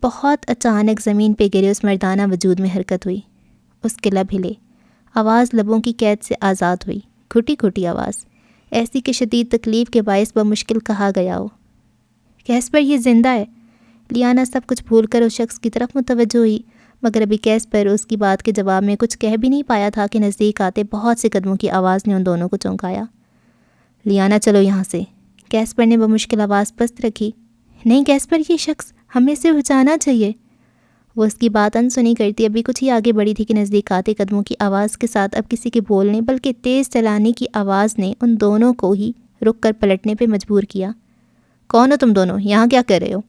بہت اچانک زمین پہ گرے اس مردانہ وجود میں حرکت ہوئی۔ اس کے لب ہلے، آواز لبوں کی قید سے آزاد ہوئی، گھٹی گھٹی آواز، ایسی کہ شدید تکلیف کے باعث بمشکل کہا گیا ہو۔ کیسپر، یہ زندہ ہے۔ لیانا سب کچھ بھول کر اس شخص کی طرف متوجہ ہوئی، مگر ابھی کیسپر اس کی بات کے جواب میں کچھ کہہ بھی نہیں پایا تھا کہ نزدیک آتے بہت سے قدموں کی آواز نے ان دونوں کو چونکایا۔ لیانا، چلو یہاں سے۔ کیسپر نے بمشکل آواز پست رکھی۔ نہیں کیسپر، یہ شخص، ہمیں سے بچانا چاہیے۔ وہ اس کی بات انسنی کرتی ابھی کچھ ہی آگے بڑھی تھی کہ نزدیک آتے قدموں کی آواز کے ساتھ اب کسی کے بولنے بلکہ تیز چلانے کی آواز نے ان دونوں کو ہی رک کر پلٹنے پہ مجبور کیا۔ کون ہو تم دونوں؟ یہاں کیا کر رہے ہو؟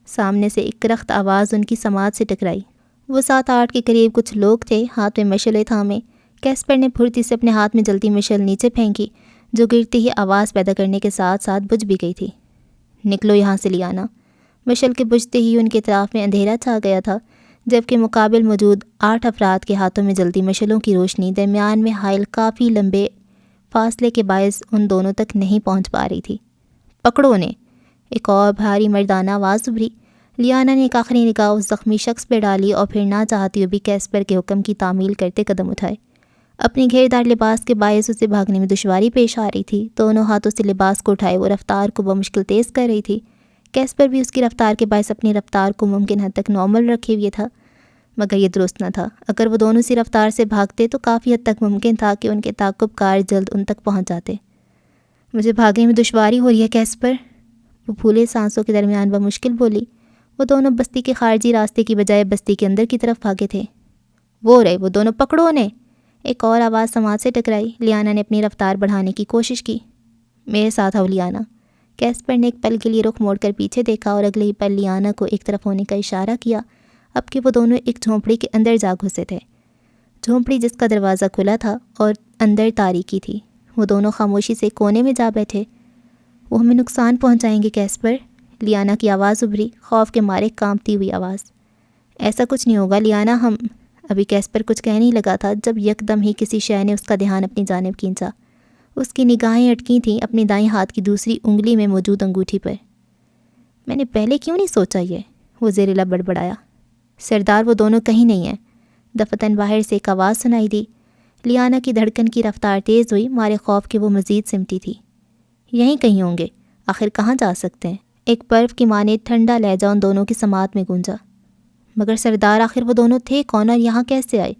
سامنے سے ایک کرخت آواز ان کی سماعت سے ٹکرائی۔ وہ 7-8 کے قریب کچھ لوگ تھے، ہاتھ میں مشعلیں تھامے۔ کیسپر نے پھرتی سے اپنے ہاتھ میں جلتی مشعل نیچے پھینکی جو گرتے ہی آواز پیدا کرنے کے ساتھ ساتھ بجھ بھی گئی تھی۔ نکلو یہاں سے لیانا۔ مشعل کے بجھتے ہی ان کے اطراف میں اندھیرا چھا گیا تھا، جبکہ مقابل موجود 8 افراد کے ہاتھوں میں جلتی مشعلوں کی روشنی درمیان میں حائل کافی لمبے فاصلے کے باعث ان دونوں تک نہیں پہنچ پا رہی تھی۔ پکڑو انہیں۔ ایک اور بھاری مردانہ آواز ابھری۔ لیانا نے ایک آخری نگاہ اس زخمی شخص پہ ڈالی اور پھر نہ چاہتی ہوئی بھی کیسپر کے حکم کی تعمیل کرتے قدم اٹھائے۔ اپنی گھیردار لباس کے باعث اسے بھاگنے میں دشواری پیش آ رہی تھی۔ دونوں ہاتھوں سے لباس کو اٹھائے وہ رفتار کو بمشکل تیز کر رہی تھی۔ کیسپر بھی اس کی رفتار کے باعث اپنی رفتار کو ممکن حد تک نارمل رکھے ہوئے تھا، مگر یہ درست نہ تھا۔ اگر وہ دونوں اسی رفتار سے بھاگتے تو کافی حد تک ممکن تھا کہ ان کے تعاقب کار جلد ان تک پہنچ جاتے۔ مجھے بھاگنے میں دشواری ہو رہی ہے کیسپر، وہ پھولے سانسوں کے درمیان بمشکل بولی۔ وہ دونوں بستی کے خارجی راستے کی بجائے بستی کے اندر کی طرف بھاگے تھے۔ وہ رہے، وہ دونوں، پکڑو انہیں۔ ایک اور آواز سماعت سے ٹکرائی۔ لیانا نے اپنی رفتار بڑھانے کی کوشش کی۔ میرے ساتھ آؤ لیانا۔ کیسپر نے ایک پل کے لیے رخ موڑ کر پیچھے دیکھا اور اگلے ہی پل لیانا کو ایک طرف ہونے کا اشارہ کیا، اب کہ وہ دونوں ایک جھونپڑی کے اندر جا گھسے تھے، جھونپڑی جس کا دروازہ کھلا تھا اور اندر تاریکی تھی۔ وہ دونوں خاموشی سے کونے میں جا بیٹھے۔ وہ ہمیں نقصان پہنچائیں گے کیسپر، لیانا کی آواز ابھری، خوف کے مارے کانپتی ہوئی آواز۔ ایسا کچھ نہیں ہوگا لیانا، ہم… ابھی کیسپر کچھ کہنے ہی لگا تھا جب یکدم ہی کسی شے نے اس کا دھیان اپنی جانب کھینچا۔ اس کی نگاہیں اٹکی تھیں اپنی دائیں ہاتھ کی دوسری انگلی میں موجود انگوٹھی پر۔ میں نے پہلے کیوں نہیں سوچا یہ؟ وہ زیر لب بڑبڑایا۔ سردار، وہ دونوں کہیں نہیں ہیں۔ دفتن باہر سے ایک آواز سنائی دی۔ لیانا کی دھڑکن کی رفتار تیز ہوئی، مارے خوف کے وہ مزید سمٹی تھی۔ یہیں کہیں ہوں گے، آخر کہاں جا سکتے ہیں؟ ایک برف کی مانند ٹھنڈا لہجہ ان دونوں کی سماعت میں گونجا۔ مگر سردار، آخر وہ دونوں تھے کون اور یہاں کیسے آئے؟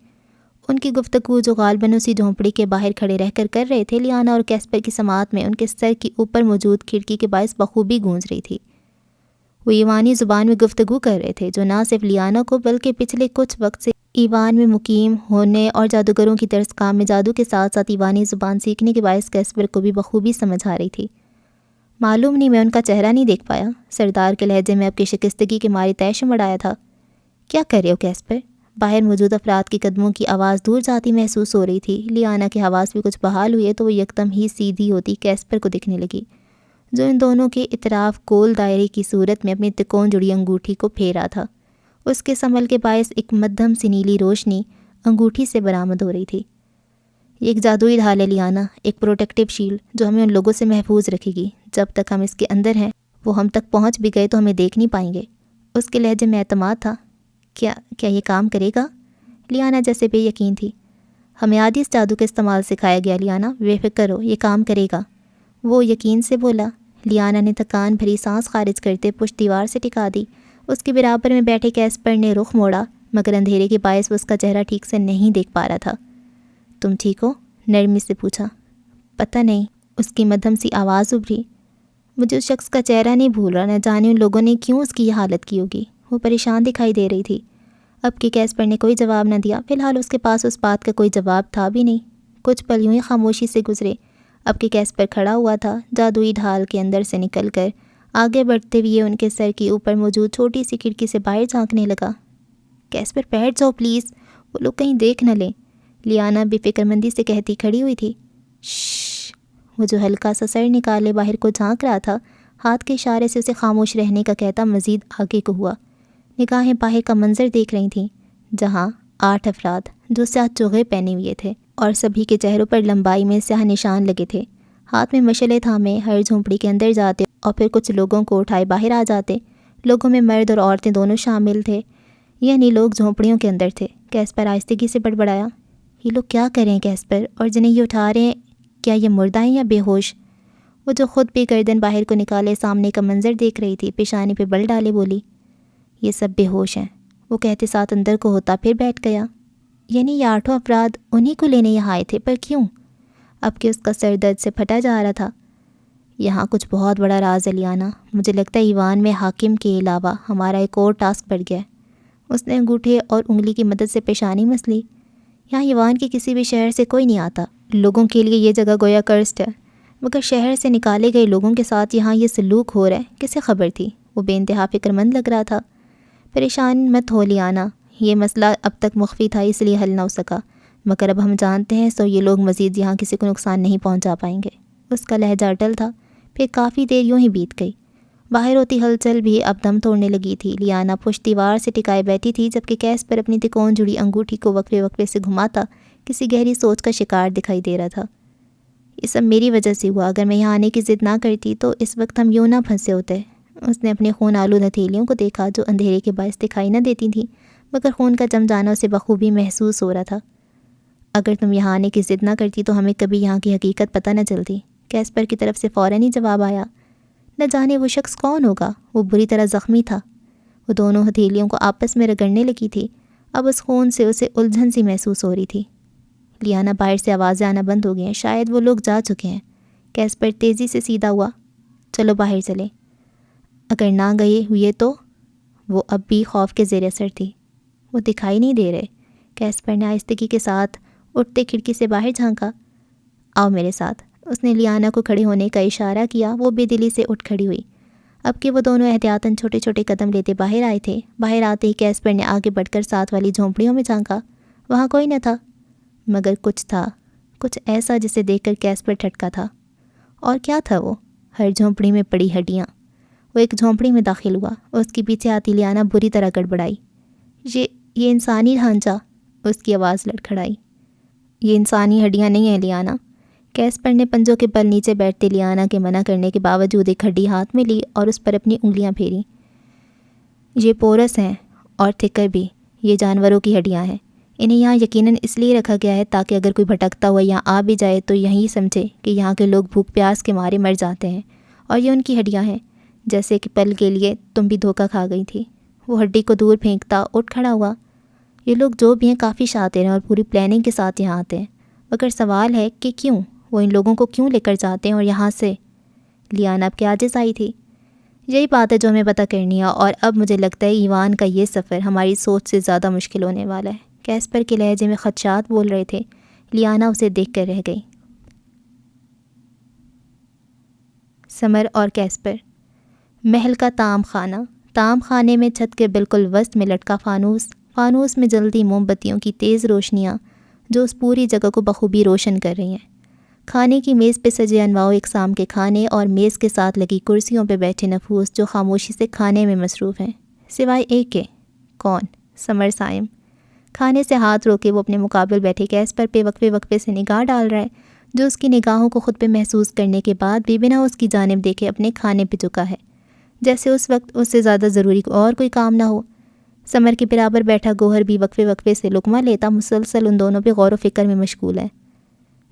ان کی گفتگو جو غالباً اسی جھونپڑی کے باہر کھڑے رہ کر رہے تھے، لیانا اور کیسپر کی سماعت میں ان کے سر کی اوپر موجود کھڑکی کے باعث بخوبی گونج رہی تھی۔ وہ ایوانی زبان میں گفتگو کر رہے تھے جو نہ صرف لیانا کو بلکہ پچھلے کچھ وقت سے ایوان میں مقیم ہونے اور جادوگروں کی طرز کام میں جادو کے ساتھ ساتھ ایوانی زبان سیکھنے کے باعث کیسپر کو بھی بخوبی سمجھ آ رہی تھی۔ معلوم نہیں میں ان کا چہرہ نہیں دیکھ پایا، سردار کے لہجے میں اب کی شکستگی کے مارے طے شمڑ آیا تھا۔ کیا کر رہے ہو کیسپر؟ باہر موجود افراد کے قدموں کی آواز دور جاتی محسوس ہو رہی تھی۔ لیانا کے حواس بھی کچھ بحال ہوئے تو وہ یکدم ہی سیدھی ہوتی کیسپر کو دکھنے لگی، جو ان دونوں کے اطراف گول دائرے کی صورت میں اپنی تکون جڑی انگوٹھی کو پھیرا تھا۔ اس کے سنبھل کے باعث ایک مدھم سی نیلی روشنی انگوٹھی سے برآمد ہو رہی تھی۔ یہ ایک جادوئی ڈھال ہے لیانا، ایک پروٹیکٹیو شیلڈ جو ہمیں ان لوگوں سے محفوظ رکھے گی۔ جب تک ہم اس کے اندر ہیں، وہ ہم تک پہنچ بھی گئے تو ہمیں دیکھ نہیں پائیں گے۔ اس کے لہجے میں اعتماد تھا۔ کیا یہ کام کرے گا؟ لیانا جیسے بے یقین تھی۔ ہمیں آدھی اس جادو کا استعمال سکھایا گیا لیانا، بے فکر ہو، یہ کام کرے گا، وہ یقین سے بولا۔ لیانا نے تھکان بھری سانس خارج کرتے پشت دیوار سے ٹکا دی۔ اس کے برابر میں بیٹھے کیسپر نے رخ موڑا، مگر اندھیرے کے باعث وہ اس کا چہرہ ٹھیک سے نہیں دیکھ پا رہا تھا۔ تم ٹھیک ہو؟ نرمی سے پوچھا۔ پتہ نہیں، اس کی مدھم سی آواز ابھری۔ مجھے اس شخص کا چہرہ نہیں بھول رہا، نہ جانے ان لوگوں نے کیوں اس کی یہ حالت کی ہوگی۔ وہ پریشان دکھائی دے رہی تھی۔ اب کہ کیسپر نے کوئی جواب نہ دیا، فی الحال اس کے پاس اس بات کا کوئی جواب تھا بھی نہیں۔ کچھ پل یوں ہی خاموشی سے گزرے۔ اب کہ کیسپر کھڑا ہوا تھا، جادوئی ڈھال کے اندر سے نکل کر آگے بڑھتے ہوئے ان کے سر کے اوپر موجود چھوٹی سی کھڑکی سے باہر جھانکنے لگا۔ کیسپر بیٹھ جاؤ پلیز، وہ لوگ کہیں دیکھ نہ لیں، لیانا بے فکر مندی سے کہتی کھڑی ہوئی تھی۔ شش، وہ جو ہلکا سا سر نکالے باہر کو جھانک رہا تھا، ہاتھ کے اشارے سے اسے خاموش رہنے کا کہتا مزید آگے کو ہوا۔ نگاہیں باہر کا منظر دیکھ رہی تھیں، جہاں 8 افراد جو سیاہ چوغے پہنے ہوئے تھے اور سبھی کے چہروں پر لمبائی میں سیاہ نشان لگے تھے، ہاتھ میں مشعلیں تھامے ہر جھونپڑی کے اندر جاتے اور پھر کچھ لوگوں کو اٹھائے باہر آ جاتے۔ لوگوں میں مرد اور عورتیں دونوں شامل تھے، یعنی لوگ جھونپڑیوں کے اندر تھے۔ کیسپر آہستگی سے بڑبڑایا، یہ لوگ کیا کر رہے ہیں کیسپر؟ اور جنہیں یہ اٹھا رہے ہیں، کیا یہ مردہ ہیں یا بے ہوش؟ وہ جو خود بھی گردن باہر کو نکالے سامنے کا منظر دیکھ رہی تھی، پیشانی پہ بل ڈالے بولی، یہ سب بے ہوش ہیں۔ وہ کہتے ساتھ اندر کو ہوتا پھر بیٹھ گیا۔ یعنی یہ 8 افراد انہی کو لینے یہاں آئے تھے، پر کیوں؟ اب کہ اس کا سر درد سے پھٹا جا رہا تھا۔ یہاں کچھ بہت بڑا راز ہے لیانا، مجھے لگتا ہے ایوان میں حاکم کے علاوہ ہمارا ایک اور ٹاسک بڑھ گیا ہے۔ اس نے انگوٹھے اور انگلی کی مدد سے پیشانی مسلی۔ یہاں ایوان کے کسی بھی شہر سے کوئی نہیں آتا، لوگوں کے لیے یہ جگہ گویا کرسڈ ہے، مگر شہر سے نکالے گئے لوگوں کے ساتھ یہاں یہ سلوک ہو رہا ہے، کسے خبر تھی؟ وہ بے انتہا فکر مند لگ رہا تھا۔ پریشان مت ہو لیانا، یہ مسئلہ اب تک مخفی تھا اس لیے حل نہ ہو سکا، مگر اب ہم جانتے ہیں تو یہ لوگ مزید یہاں کسی کو نقصان نہیں پہنچا پائیں گے۔ اس کا لہجہ اٹل تھا۔ پھر کافی دیر یوں ہی بیت گئی۔ باہر ہوتی ہلچل بھی اب دم توڑنے لگی تھی۔ لیانا پشت دیوار سے ٹکائے بیٹھی تھی، جبکہ کیسپر اپنی تکون جڑی انگوٹھی کو وقفے وقفے سے گھماتا کسی گہری سوچ کا شکار دکھائی دے رہا تھا۔ یہ سب میری وجہ سے ہوا، اگر میں یہاں آنے کی ضد نہ کرتی تو اس وقت ہم یوں نہ پھنسے ہوتے۔ اس نے اپنے خون آلود ہتھیلیوں کو دیکھا جو اندھیرے کے باعث دکھائی نہ دیتی تھیں، مگر خون کا جم جانا اسے بخوبی محسوس ہو رہا تھا۔ اگر تم یہاں آنے کی ضد نہ کرتی تو ہمیں کبھی یہاں کی حقیقت پتہ نہ چلتی۔ کیسپر کی طرف سے فوراً ہی جواب آیا۔ نہ جانے وہ شخص کون ہوگا، وہ بری طرح زخمی تھا۔ وہ دونوں ہتھیلیوں کو آپس میں رگڑنے لگی تھی۔ اب اس خون سے اسے الجھن سی محسوس ہو رہی تھی۔ لیانا باہر سے آوازیں آنا بند ہو گئی ہیں، شاید وہ لوگ جا چکے ہیں۔ کیسپر تیزی سے سیدھا ہوا۔ چلو باہر چلیں۔ اگر نہ گئے ہوئے تو؟ وہ اب بھی خوف کے زیر اثر تھی۔ وہ دکھائی نہیں دے رہے۔ کیسپر نے آہستگی کے ساتھ اٹھتے کھڑکی سے باہر جھانکا۔ آؤ میرے ساتھ۔ اس نے لیانا کو کھڑے ہونے کا اشارہ کیا۔ وہ بے دلی سے اٹھ کھڑی ہوئی۔ اب کہ وہ دونوں احتیاطاً چھوٹے چھوٹے قدم لیتے باہر آئے تھے، باہر آتے ہی کیسپر نے آگے بڑھ کر ساتھ والی جھونپڑیوں میں جھانکا۔ وہاں کوئی نہ تھا، مگر کچھ تھا، کچھ ایسا جسے دیکھ کر کیسپر ٹھٹکا تھا۔ اور کیا تھا وہ؟ ہر جھونپڑی میں پڑی ہڈیاں۔ وہ ایک جھونپڑی میں داخل ہوا۔ اس کے پیچھے آتی لیانا بری طرح گڑبڑائی۔ یہ انسانی ڈھانچہ، اس کی آواز لڑکھڑائی۔ یہ انسانی ہڈیاں نہیں ہیں لیانا۔ کیسپر نے پنجوں کے بل نیچے بیٹھتے لیانا کے منع کرنے کے باوجود ایک ہڈی ہاتھ میں لی اور اس پر اپنی انگلیاں پھیری۔ یہ پورس ہیں اور تھکر بھی، یہ جانوروں کی ہڈیاں ہیں۔ انہیں یہاں یقیناً اس لیے رکھا گیا ہے تاکہ اگر کوئی بھٹکتا ہوا یہاں آ بھی جائے تو یہیں سمجھے کہ یہاں کے لوگ بھوک پیاس کے مارے مر جاتے ہیں، اور یہ ان کی ہڈیاں ہیں۔ جیسے کہ پل کے لیے تم بھی دھوکہ کھا گئی تھی۔ وہ ہڈی کو دور پھینکتا اٹھ کھڑا ہوا۔ یہ لوگ جو بھی ہیں کافی شاطر ہیں اور پوری پلاننگ کے ساتھ یہاں آتے ہیں، مگر سوال ہے کہ کیوں؟ وہ ان لوگوں کو کیوں لے کر جاتے ہیں اور یہاں سے؟ لیانا اب کے عاجز آئی تھی۔ یہی بات ہے جو ہمیں پتہ کرنی ہے، اور اب مجھے لگتا ہے ایوان کا یہ سفر ہماری سوچ سے زیادہ مشکل ہونے والا ہے۔ کیسپر کے لہجے میں خدشات بول رہے تھے۔ لیانا اسے دیکھ کر رہ گئی۔ سمر اور کیسپر۔ محل کا طعام خانہ۔ طعام خانے میں چھت کے بالکل وسط میں لٹکا فانوس فانوس میں جلتی موم بتیوں کی تیز روشنیاں جو اس پوری جگہ کو بخوبی روشن کر رہی ہیں۔ کھانے کی میز پہ سجے انواع و اقسام کے کھانے اور میز کے ساتھ لگی کرسیوں پہ بیٹھے نفوس جو خاموشی سے کھانے میں مصروف ہیں، سوائے ایک کے۔ کون؟ سمر سائم۔ کھانے سے ہاتھ روکے وہ اپنے مقابل بیٹھے کیسپر پہ وقفے وقفے سے نگاہ ڈال رہا ہے، جو اس کی نگاہوں کو خود پہ محسوس کرنے کے بعد بھی بنا اس کی جانب دیکھے اپنے کھانے پہ جھکا ہے، جیسے اس وقت اس سے زیادہ ضروری اور کوئی کام نہ ہو۔ سمر کے برابر بیٹھا گوہر بھی وقفے وقفے سے لقمہ لیتا مسلسل ان دونوں پہ غور و فکر میں مشغول ہے،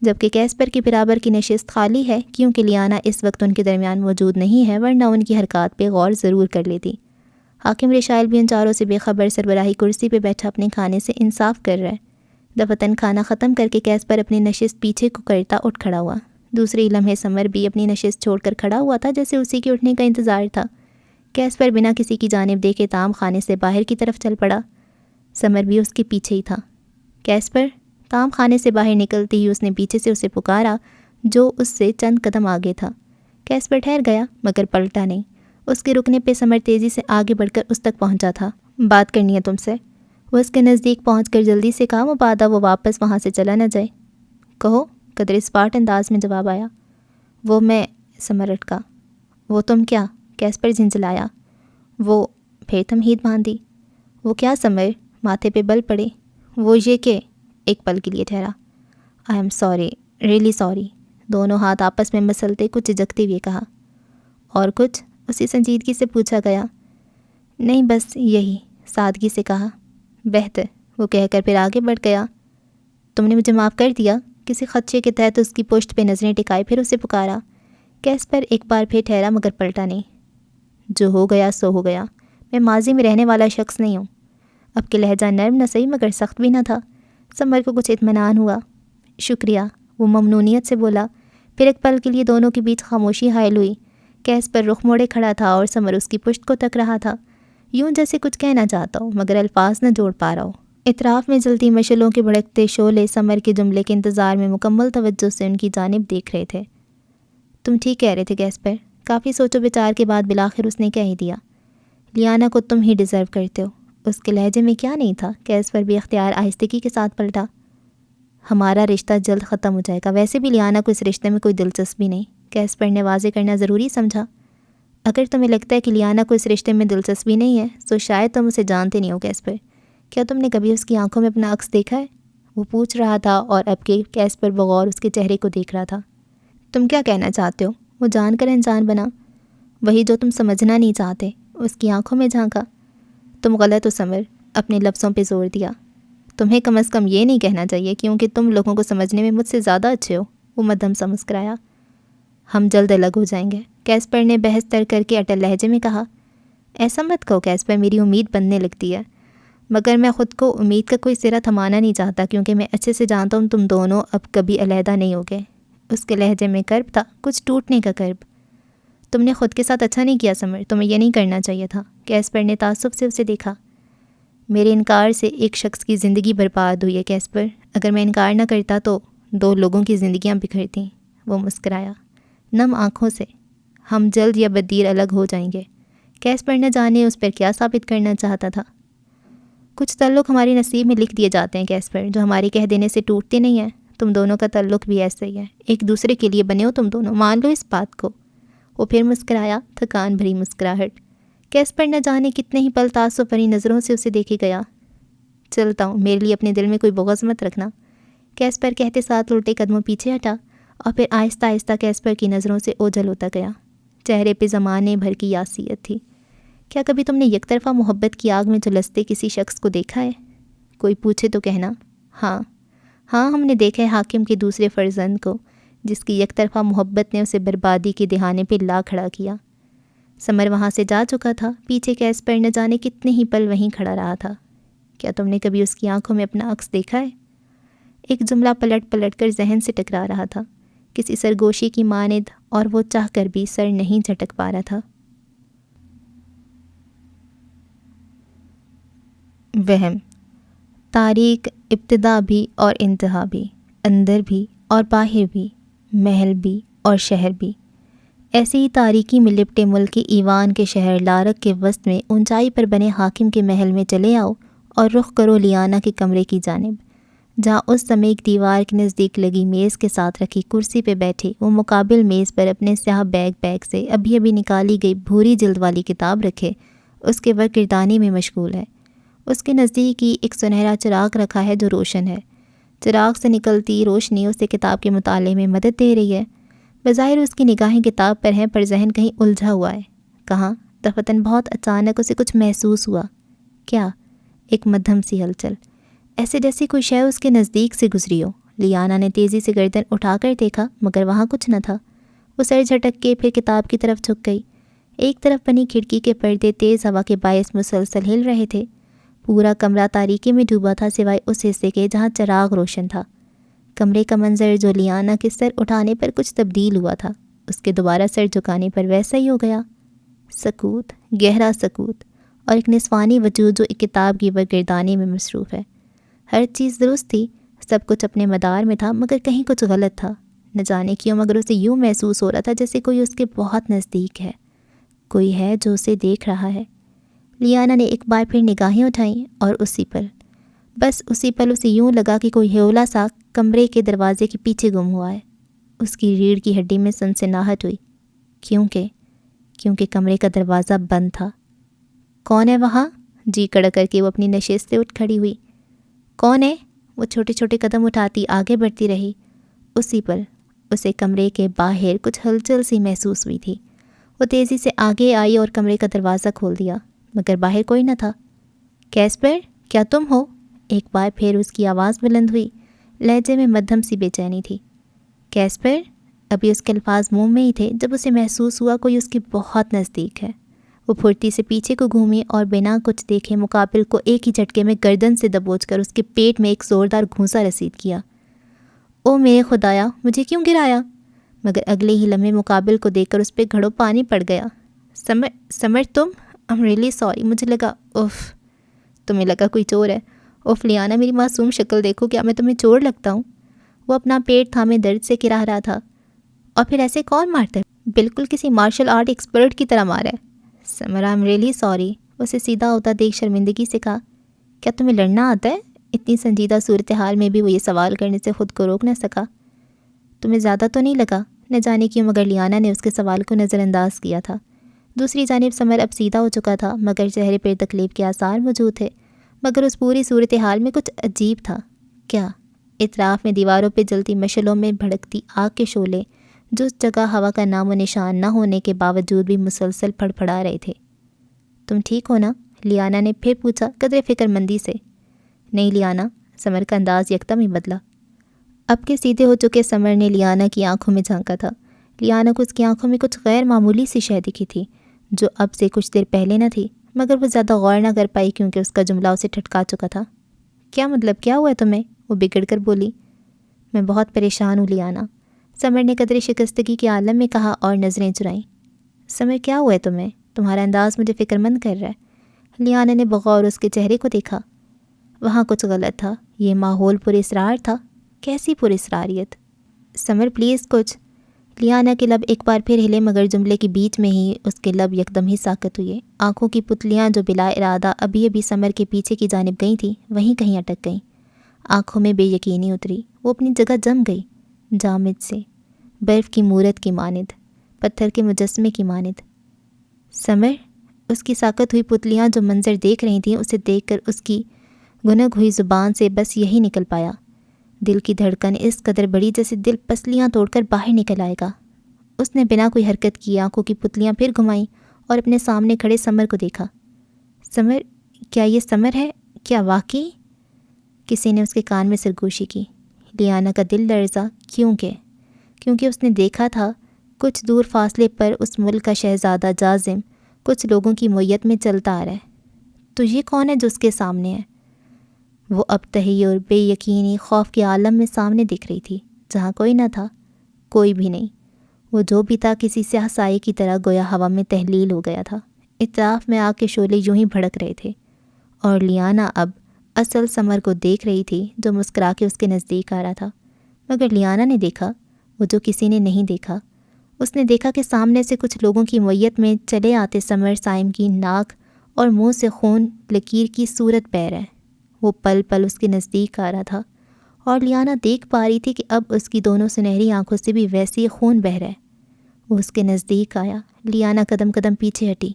جبکہ کیسپر کے برابر کی نشست خالی ہے کیونکہ لیانا اس وقت ان کے درمیان موجود نہیں ہے، ورنہ ان کی حرکات پہ غور ضرور کر لیتی۔ حاکم رشائل بھی ان چاروں سے بے خبر سربراہی کرسی پہ بیٹھا اپنے کھانے سے انصاف کر رہا ہے۔ دفتن کھانا ختم کر کے کیسپر اپنی نشست پیچھے کو کرتا اٹھ کھڑا ہوا۔ دوسری لمحے سمر بھی اپنی نشست چھوڑ کر کھڑا ہوا تھا، جیسے اسی کے اٹھنے کا انتظار تھا۔ کیسپر بنا کسی کی جانب دیکھے تام خانے سے باہر کی طرف چل پڑا۔ سمر بھی اس کے پیچھے ہی تھا۔ کیسپر! تام خانے سے باہر نکلتے ہی اس نے پیچھے سے اسے پکارا جو اس سے چند قدم آگے تھا۔ کیسپر ٹھہر گیا مگر پلٹا نہیں۔ اس کے رکنے پہ سمر تیزی سے آگے بڑھ کر اس تک پہنچا تھا۔ بات کرنی ہے تم سے۔ وہ اس کے نزدیک پہنچ کر جلدی سے کہا، مبادا وہ واپس وہاں سے چلا نہ جائے۔ کہو، قدر اسپاٹ انداز میں جواب آیا۔ وہ میں، سمر اٹکا۔ وہ تم کیا؟ کیسپر جھنجھلایا۔ وہ، پھر تمہید باندھی۔ وہ کیا سمر؟ ماتھے پہ بل پڑے۔ وہ یہ کہ، ایک پل کے لیے ٹھہرا۔ I am sorry, really sorry. دونوں ہاتھ آپس میں مسلتے کچھ جھجکتے ہوئے کہا۔ اور کچھ؟ اسی سنجیدگی سے پوچھا گیا۔ نہیں بس یہی، سادگی سے کہا۔ بہتر، وہ کہہ کر پھر آگے بڑھ گیا۔ تم نے مجھے معاف کر دیا؟ کسی خدشے کے تحت اس کی پشت پہ نظریں ٹکائے پھر اسے پکارا۔ کیسپر ایک بار پھر ٹھہرا مگر پلٹا نہیں۔ جو ہو گیا سو ہو گیا، میں ماضی میں رہنے والا شخص نہیں ہوں۔ اب کہ لہجہ نرم نہ صحیح مگر سخت بھی نہ تھا۔ سمر کو کچھ اطمینان ہوا۔ شکریہ، وہ ممنونیت سے بولا۔ پھر ایک پل کے لیے دونوں کے بیچ خاموشی حائل ہوئی۔ کیسپر رخ موڑے کھڑا تھا اور سمر اس کی پشت کو تک رہا تھا، یوں جیسے کچھ کہنا چاہتا ہو مگر الفاظ نہ جوڑ پا رہا ہو۔ اطراف میں جلتی مشعلوں کے بھڑکتے شعلے سمر کے جملے کے انتظار میں مکمل توجہ سے ان کی جانب دیکھ رہے تھے۔ تم ٹھیک کہہ رہے تھے کیسپر، کافی سوچ و بچار کے بعد بالآخر اس نے کہہ ہی دیا۔ لیانا کو تم ہی ڈیزرو کرتے ہو۔ اس کے لہجے میں کیا نہیں تھا؟ کیسپر بھی اختیار آہستگی کے ساتھ پلٹا۔ ہمارا رشتہ جلد ختم ہو جائے گا، ویسے بھی لیانا کو اس رشتے میں کوئی دلچسپی نہیں، کیسپر نے واضح کرنا ضروری سمجھا۔ اگر تمہیں لگتا ہے کہ لیانا کو اس رشتے میں دلچسپی نہیں ہے تو شاید تم اسے جانتے نہیں ہو کیسپر۔ کیا تم نے کبھی اس کی آنکھوں میں اپنا عکس دیکھا ہے؟ وہ پوچھ رہا تھا اور اب کہ کیسپر بغور اس کے چہرے کو دیکھ رہا تھا۔ تم کیا کہنا چاہتے ہو؟ وہ جان کر انجان بنا۔ وہی جو تم سمجھنا نہیں چاہتے۔ اس کی آنکھوں میں جھانکا۔ تم غلط ہو سمر، اپنے لفظوں پہ زور دیا۔ تمہیں کم از کم یہ نہیں کہنا چاہیے کیونکہ تم لوگوں کو سمجھنے میں مجھ سے زیادہ اچھے ہو۔ وہ مدھم سا مسکرایا۔ ہم جلد الگ ہو جائیں گے، کیسپر نے بحث تر کر کے اٹل لہجے میں کہا۔ ایسا مت کہو کیسپر، میری امید بننے لگتی ہے، مگر میں خود کو امید کا کوئی سرا تھمانا نہیں چاہتا کیونکہ میں اچھے سے جانتا ہوں تم دونوں اب کبھی علیحدہ نہیں ہوگے۔ اس کے لہجے میں کرب تھا، کچھ ٹوٹنے کا کرب۔ تم نے خود کے ساتھ اچھا نہیں کیا سمر، تمہیں یہ نہیں کرنا چاہیے تھا۔ کیسپر نے تعصب سے اسے دیکھا۔ میرے انکار سے ایک شخص کی زندگی برباد ہوئی ہے کیسپر، اگر میں انکار نہ کرتا تو 2 لوگوں کی زندگیاں بکھرتیں۔ وہ مسکرایا نم آنکھوں سے۔ ہم جلد یا بدیر الگ ہو جائیں گے۔ کیسپر نہ جانے اس پر کیا ثابت کرنا چاہتا تھا۔ کچھ تعلق ہمارے نصیب میں لکھ دیے جاتے ہیں کیسپر، جو ہمارے کہہ دینے سے ٹوٹتے نہیں ہیں۔ تم دونوں کا تعلق بھی ایسا ہی ہے، ایک دوسرے کے لیے بنے ہو تم دونوں، مان لو اس بات کو۔ وہ پھر مسکرایا، تھکان بھری مسکراہٹ۔ کیسپر نہ جانے کتنے ہی پل تعصب بھری نظروں سے اسے دیکھے گیا۔ چلتا ہوں، میرے لیے اپنے دل میں کوئی بغض مت رکھنا، کیسپر کہتے ساتھ الٹے قدموں پیچھے ہٹا اور پھر آہستہ آہستہ کیسپر کی نظروں سے اوجھل ہوتا گیا۔ چہرے پہ زمانے بھر کی یاسیت تھی۔ کیا کبھی تم نے یک طرفہ محبت کی آگ میں جھلستے کسی شخص کو دیکھا ہے؟ کوئی پوچھے تو کہنا ہاں ہاں، ہم نے دیکھا ہے حاکم کے دوسرے فرزند کو، جس کی یک طرفہ محبت نے اسے بربادی کے دہانے پہ لا کھڑا کیا۔ سمر وہاں سے جا چکا تھا، پیچھے کیسپر نہ جانے کتنے ہی پل وہیں کھڑا رہا تھا۔ کیا تم نے کبھی اس کی آنکھوں میں اپنا عکس دیکھا ہے؟ ایک جملہ پلٹ پلٹ کر ذہن سے ٹکرا رہا تھا، کسی سرگوشی کی مانند، اور وہ چاہ کر بھی سر نہیں جھٹک پا رہا تھا۔ وہم، تاریک ابتدا بھی اور انتہا بھی، اندر بھی اور باہر بھی، محل بھی اور شہر بھی۔ ایسے ہی تاریکی میں لپٹے ملک کے ایوان کے شہر لارک کے وسط میں اونچائی پر بنے حاکم کے محل میں چلے آؤ اور رخ کرو لیانا کے کمرے کی جانب، جہاں اس سمے ایک دیوار کے نزدیک لگی میز کے ساتھ رکھی کرسی پہ بیٹھے وہ مقابل میز پر اپنے سیاہ بیگ سے ابھی نکالی گئی بھوری جلد والی کتاب رکھے اس کے وقت گردانی میں مشغول ہے۔ اس کے نزدیک ہی ایک سنہرا چراغ رکھا ہے جو روشن ہے۔ چراغ سے نکلتی روشنی اسے کتاب کے مطالعے میں مدد دے رہی ہے۔ بظاہر اس کی نگاہیں کتاب پر ہیں، پر ذہن کہیں الجھا ہوا ہے۔ کہاں دفتن بہت اچانک اسے کچھ محسوس ہوا۔ کیا؟ ایک مدھم سی ہلچل، ایسے جیسی کوئی شے اس کے نزدیک سے گزری ہو۔ لیانا نے تیزی سے گردن اٹھا کر دیکھا، مگر وہاں کچھ نہ تھا۔ وہ سر جھٹک کے پھر کتاب کی طرف جھک گئی۔ ایک طرف بنی کھڑکی کے پردے تیز ہوا کے باعث مسلسل ہل رہے تھے۔ پورا کمرہ تاریکی میں ڈوبا تھا سوائے اس حصے کے جہاں چراغ روشن تھا۔ کمرے کا منظر جو لیانا کے سر اٹھانے پر کچھ تبدیل ہوا تھا، اس کے دوبارہ سر جھکانے پر ویسا ہی ہو گیا۔ سکوت، گہرا سکوت، اور ایک نسوانی وجود جو ایک کتاب کی گردانی میں مصروف ہے۔ ہر چیز درست تھی، سب کچھ اپنے مدار میں تھا، مگر کہیں کچھ غلط تھا۔ نہ جانے کیوں مگر اسے یوں محسوس ہو رہا تھا جیسے کوئی اس کے بہت نزدیک ہے، کوئی ہے جو اسے دیکھ رہا ہے۔ لیانا نے ایک بار پھر نگاہیں اٹھائیں اور اسی پل اسے یوں لگا کہ کوئی ہیولا سا کمرے کے دروازے کے پیچھے گم ہوا ہے۔ اس کی ریڑھ کی ہڈی میں سنسناہٹ ہوئی، کیونکہ کمرے کا دروازہ بند تھا۔ کون ہے وہاں؟ جی کڑک کر کے وہ اپنی نشست سے اٹھ کھڑی ہوئی۔ کون ہے؟ وہ چھوٹے چھوٹے قدم اٹھاتی آگے بڑھتی رہی۔ اسی پل اسے کمرے کے باہر کچھ ہلچل سی محسوس ہوئی تھی۔ وہ تیزی سے آگے آئی اور کمرے کا دروازہ کھول دیا، مگر باہر کوئی نہ تھا۔ کیسپر، کیا تم ہو؟ ایک بار پھر اس کی آواز بلند ہوئی، لہجے میں مدھم سی بے چینی تھی۔ کیسپر؟ ابھی اس کے الفاظ منہ میں ہی تھے جب اسے محسوس ہوا کوئی اس کے بہت نزدیک ہے۔ وہ پھرتی سے پیچھے کو گھومی اور بنا کچھ دیکھے مقابل کو ایک ہی جھٹکے میں گردن سے دبوچ کر اس کے پیٹ میں ایک زوردار گھونسا رسید کیا۔ او میرے خدایا، مجھے کیوں گرایا؟ مگر اگلے ہی لمحے مقابل کو دیکھ کر اس پہ گھڑوں پانی پڑ گیا۔ سمر تم؟ I'm really sorry، مجھے لگا تمہیں لگا کوئی چور ہے۔ لیانا، میری معصوم شکل دیکھو، کیا میں تمہیں چور لگتا ہوں؟ وہ اپنا پیٹ تھامے درد سے کرا رہا تھا۔ اور پھر ایسے کون مارتا ہے؟ بالکل کسی مارشل آرٹ ایکسپرٹ کی طرح مارا ہے۔ سمر I'm really sorry، اسے سیدھا ہوتا دیکھ شرمندگی سے کہا۔ کیا تمہیں لڑنا آتا ہے؟ اتنی سنجیدہ صورتحال میں بھی وہ یہ سوال کرنے سے خود کو روک نہ سکا۔ تمہیں زیادہ تو نہیں لگا؟ نہ جانے کیوں مگر لیانا نے اس کے سوال کو نظر انداز کیا تھا۔ دوسری جانب سمر اب سیدھا ہو چکا تھا، مگر چہرے پر تکلیف کے آثار موجود تھے۔ مگر اس پوری صورتحال میں کچھ عجیب تھا۔ کیا؟ اطراف میں دیواروں پہ جلتی مشعلوں میں بھڑکتی آگ کے شعلے جو اس جگہ ہوا کا نام و نشان نہ ہونے کے باوجود بھی مسلسل پھڑپھڑا رہے تھے۔ تم ٹھیک ہو نا؟ لیانا نے پھر پوچھا قدرے فکر مندی سے۔ نہیں لیانا، سمر کا انداز یکدم ہی بدلا۔ اب کے سیدھے ہو چکے سمر نے لیانا کی آنکھوں میں جھانکا تھا۔ لیانا کو اس کی آنکھوں میں کچھ غیر معمولی سی شے دکھی تھی جو اب سے کچھ دیر پہلے نہ تھی، مگر وہ زیادہ غور نہ کر پائی کیونکہ اس کا جملہ اسے ٹھٹکا چکا تھا۔ کیا مطلب؟ کیا ہوا ہے تمہیں؟ وہ بگڑ کر بولی۔ میں بہت پریشان ہوں لیانا، سمر نے قدرے شکستگی کے عالم میں کہا اور نظریں چرائیں۔ سمر کیا ہوا ہے تمہیں؟ تمہارا انداز مجھے فکر مند کر رہا ہے۔ لیانا نے بغور اس کے چہرے کو دیکھا۔ وہاں کچھ غلط تھا، یہ ماحول پر اسرار تھا۔ کیسی پر اسراریت؟ سمر پلیز کچھ۔ لیانا کے لب ایک بار پھر ہلے مگر جملے کے بیچ میں ہی اس کے لب یکدم ہی ساکت ہوئے۔ آنکھوں کی پتلیاں جو بلا ارادہ ابھی سمر کے پیچھے کی جانب گئی تھیں وہیں کہیں اٹک گئیں۔ آنکھوں میں بے یقینی اتری، وہ اپنی جگہ جم گئی، جامد سے، برف کی مورت کی مانند، پتھر کے مجسمے کی مانند۔ سمر؟ اس کی ساکت ہوئی پتلیاں جو منظر دیکھ رہی تھیں اسے دیکھ کر اس کی گنگ ہوئی زبان سے بس یہی نکل پایا۔ دل کی دھڑکن اس قدر بڑی جیسے دل پسلیاں توڑ کر باہر نکل آئے گا۔ اس نے بنا کوئی حرکت کی آنکھوں کی پتلیاں پھر گھمائیں اور اپنے سامنے کھڑے سمر کو دیکھا۔ سمر؟ کیا یہ سمر ہے؟ کیا واقعی؟ کسی نے اس کے کان میں سرگوشی کی۔ لیانا کا دل لرزا۔ کیونکہ اس نے دیکھا تھا کچھ دور فاصلے پر اس ملک کا شہزادہ جازم کچھ لوگوں کی معیت میں چلتا آ رہا ہے۔ تو یہ کون ہے جو اس کے سامنے ہے؟ وہ اب تحیر، بے یقینی، خوف کے عالم میں سامنے دکھ رہی تھی، جہاں کوئی نہ تھا، کوئی بھی نہیں۔ وہ جو بھی تھا کسی سیاہ سائے کی طرح گویا ہوا میں تحلیل ہو گیا تھا۔ اطراف میں آگ کے شعلے یوں ہی بھڑک رہے تھے، اور لیانا اب اصل سمر کو دیکھ رہی تھی جو مسکرا کے اس کے نزدیک آ رہا تھا۔ مگر لیانا نے دیکھا وہ جو کسی نے نہیں دیکھا۔ اس نے دیکھا کہ سامنے سے کچھ لوگوں کی معیت میں چلے آتے سمر سائم کی ناک اور منہ سے خون لکیر کی صورت بہہ رہا ہے۔ وہ پل پل اس کے نزدیک آ رہا تھا اور لیانا دیکھ پا رہی تھی کہ اب اس کی دونوں سنہری آنکھوں سے بھی ویسی خون بہہ رہا ہے۔ وہ اس کے نزدیک آیا، لیانا قدم قدم پیچھے ہٹی۔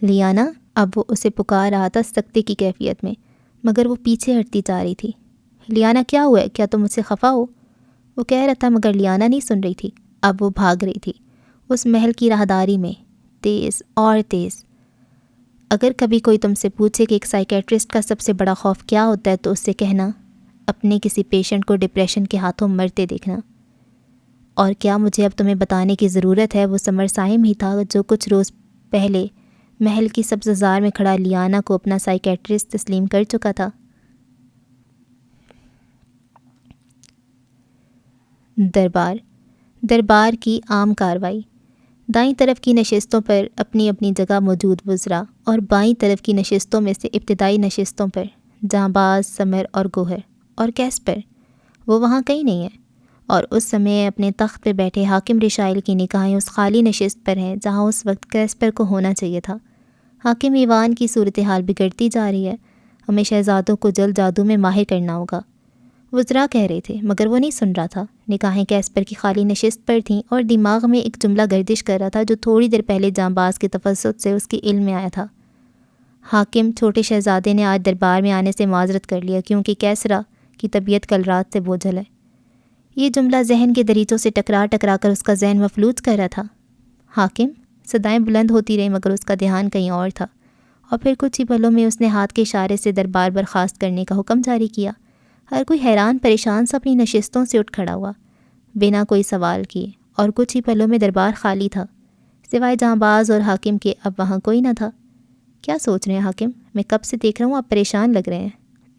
لیانا، اب وہ اسے پکار رہا تھا سکتے کی کیفیت میں، مگر وہ پیچھے ہٹتی جا رہی تھی۔ لیانا کیا ہوا ہے؟ کیا تم مجھ سے خفا ہو؟ وہ کہہ رہا تھا مگر لیانا نہیں سن رہی تھی۔ اب وہ بھاگ رہی تھی اس محل کی راہداری میں، تیز اور تیز۔ اگر کبھی کوئی تم سے پوچھے کہ ایک سائیکیٹرسٹ کا سب سے بڑا خوف کیا ہوتا ہے تو اس سے کہنا اپنے کسی پیشنٹ کو ڈپریشن کے ہاتھوں مرتے دیکھنا۔ اور کیا مجھے اب تمہیں بتانے کی ضرورت ہے، وہ سمر سائم ہی تھا جو کچھ روز پہلے محل کی سبززار میں کھڑا لیانا کو اپنا سائیکیٹرسٹ تسلیم کر چکا تھا۔ دربار کی عام کاروائی۔ دائیں طرف کی نشستوں پر اپنی اپنی جگہ موجود وزراء اور بائیں طرف کی نشستوں میں سے ابتدائی نشستوں پر جہاں باز، سمر اور گوہر اور کیسپر، وہ وہاں کہیں نہیں ہیں، اور اس سمے اپنے تخت پہ بیٹھے حاکم رشائل کی نگاہیں اس خالی نشست پر ہیں جہاں اس وقت کیسپر کو ہونا چاہیے تھا۔ حاکم ایوان کی صورتحال بگڑتی جا رہی ہے، ہمیں شہزادوں کو جلد جادو میں ماہر کرنا ہوگا، وزراء کہہ رہے تھے، مگر وہ نہیں سن رہا تھا۔ نگاہیں کیسپر کی خالی نشست پر تھیں اور دماغ میں ایک جملہ گردش کر رہا تھا جو تھوڑی دیر پہلے جانباز کے تفسد سے اس کے علم میں آیا تھا۔ حاکم، چھوٹے شہزادے نے آج دربار میں آنے سے معذرت کر لیا کیونکہ کیسرا کی طبیعت کل رات سے بوجھل ہے۔ یہ جملہ ذہن کے دریچوں سے ٹکرا ٹکرا کر اس کا ذہن مفلوج کر رہا تھا۔ حاکم، صدائیں بلند ہوتی رہیں مگر اس کا دھیان کہیں اور تھا، اور پھر کچھ ہی پلوں میں اس نے ہاتھ کے اشارے سے دربار برخاست کرنے کا حکم جاری کیا۔ ہر کوئی حیران پریشان سا اپنی نشستوں سے اٹھ کھڑا ہوا بنا کوئی سوال کیے، اور کچھ ہی پلوں میں دربار خالی تھا، سوائے جہاں باز اور حاکم کے اب وہاں کوئی نہ تھا۔ کیا سوچ رہے ہیں حاکم؟ میں کب سے دیکھ رہا ہوں آپ پریشان لگ رہے ہیں۔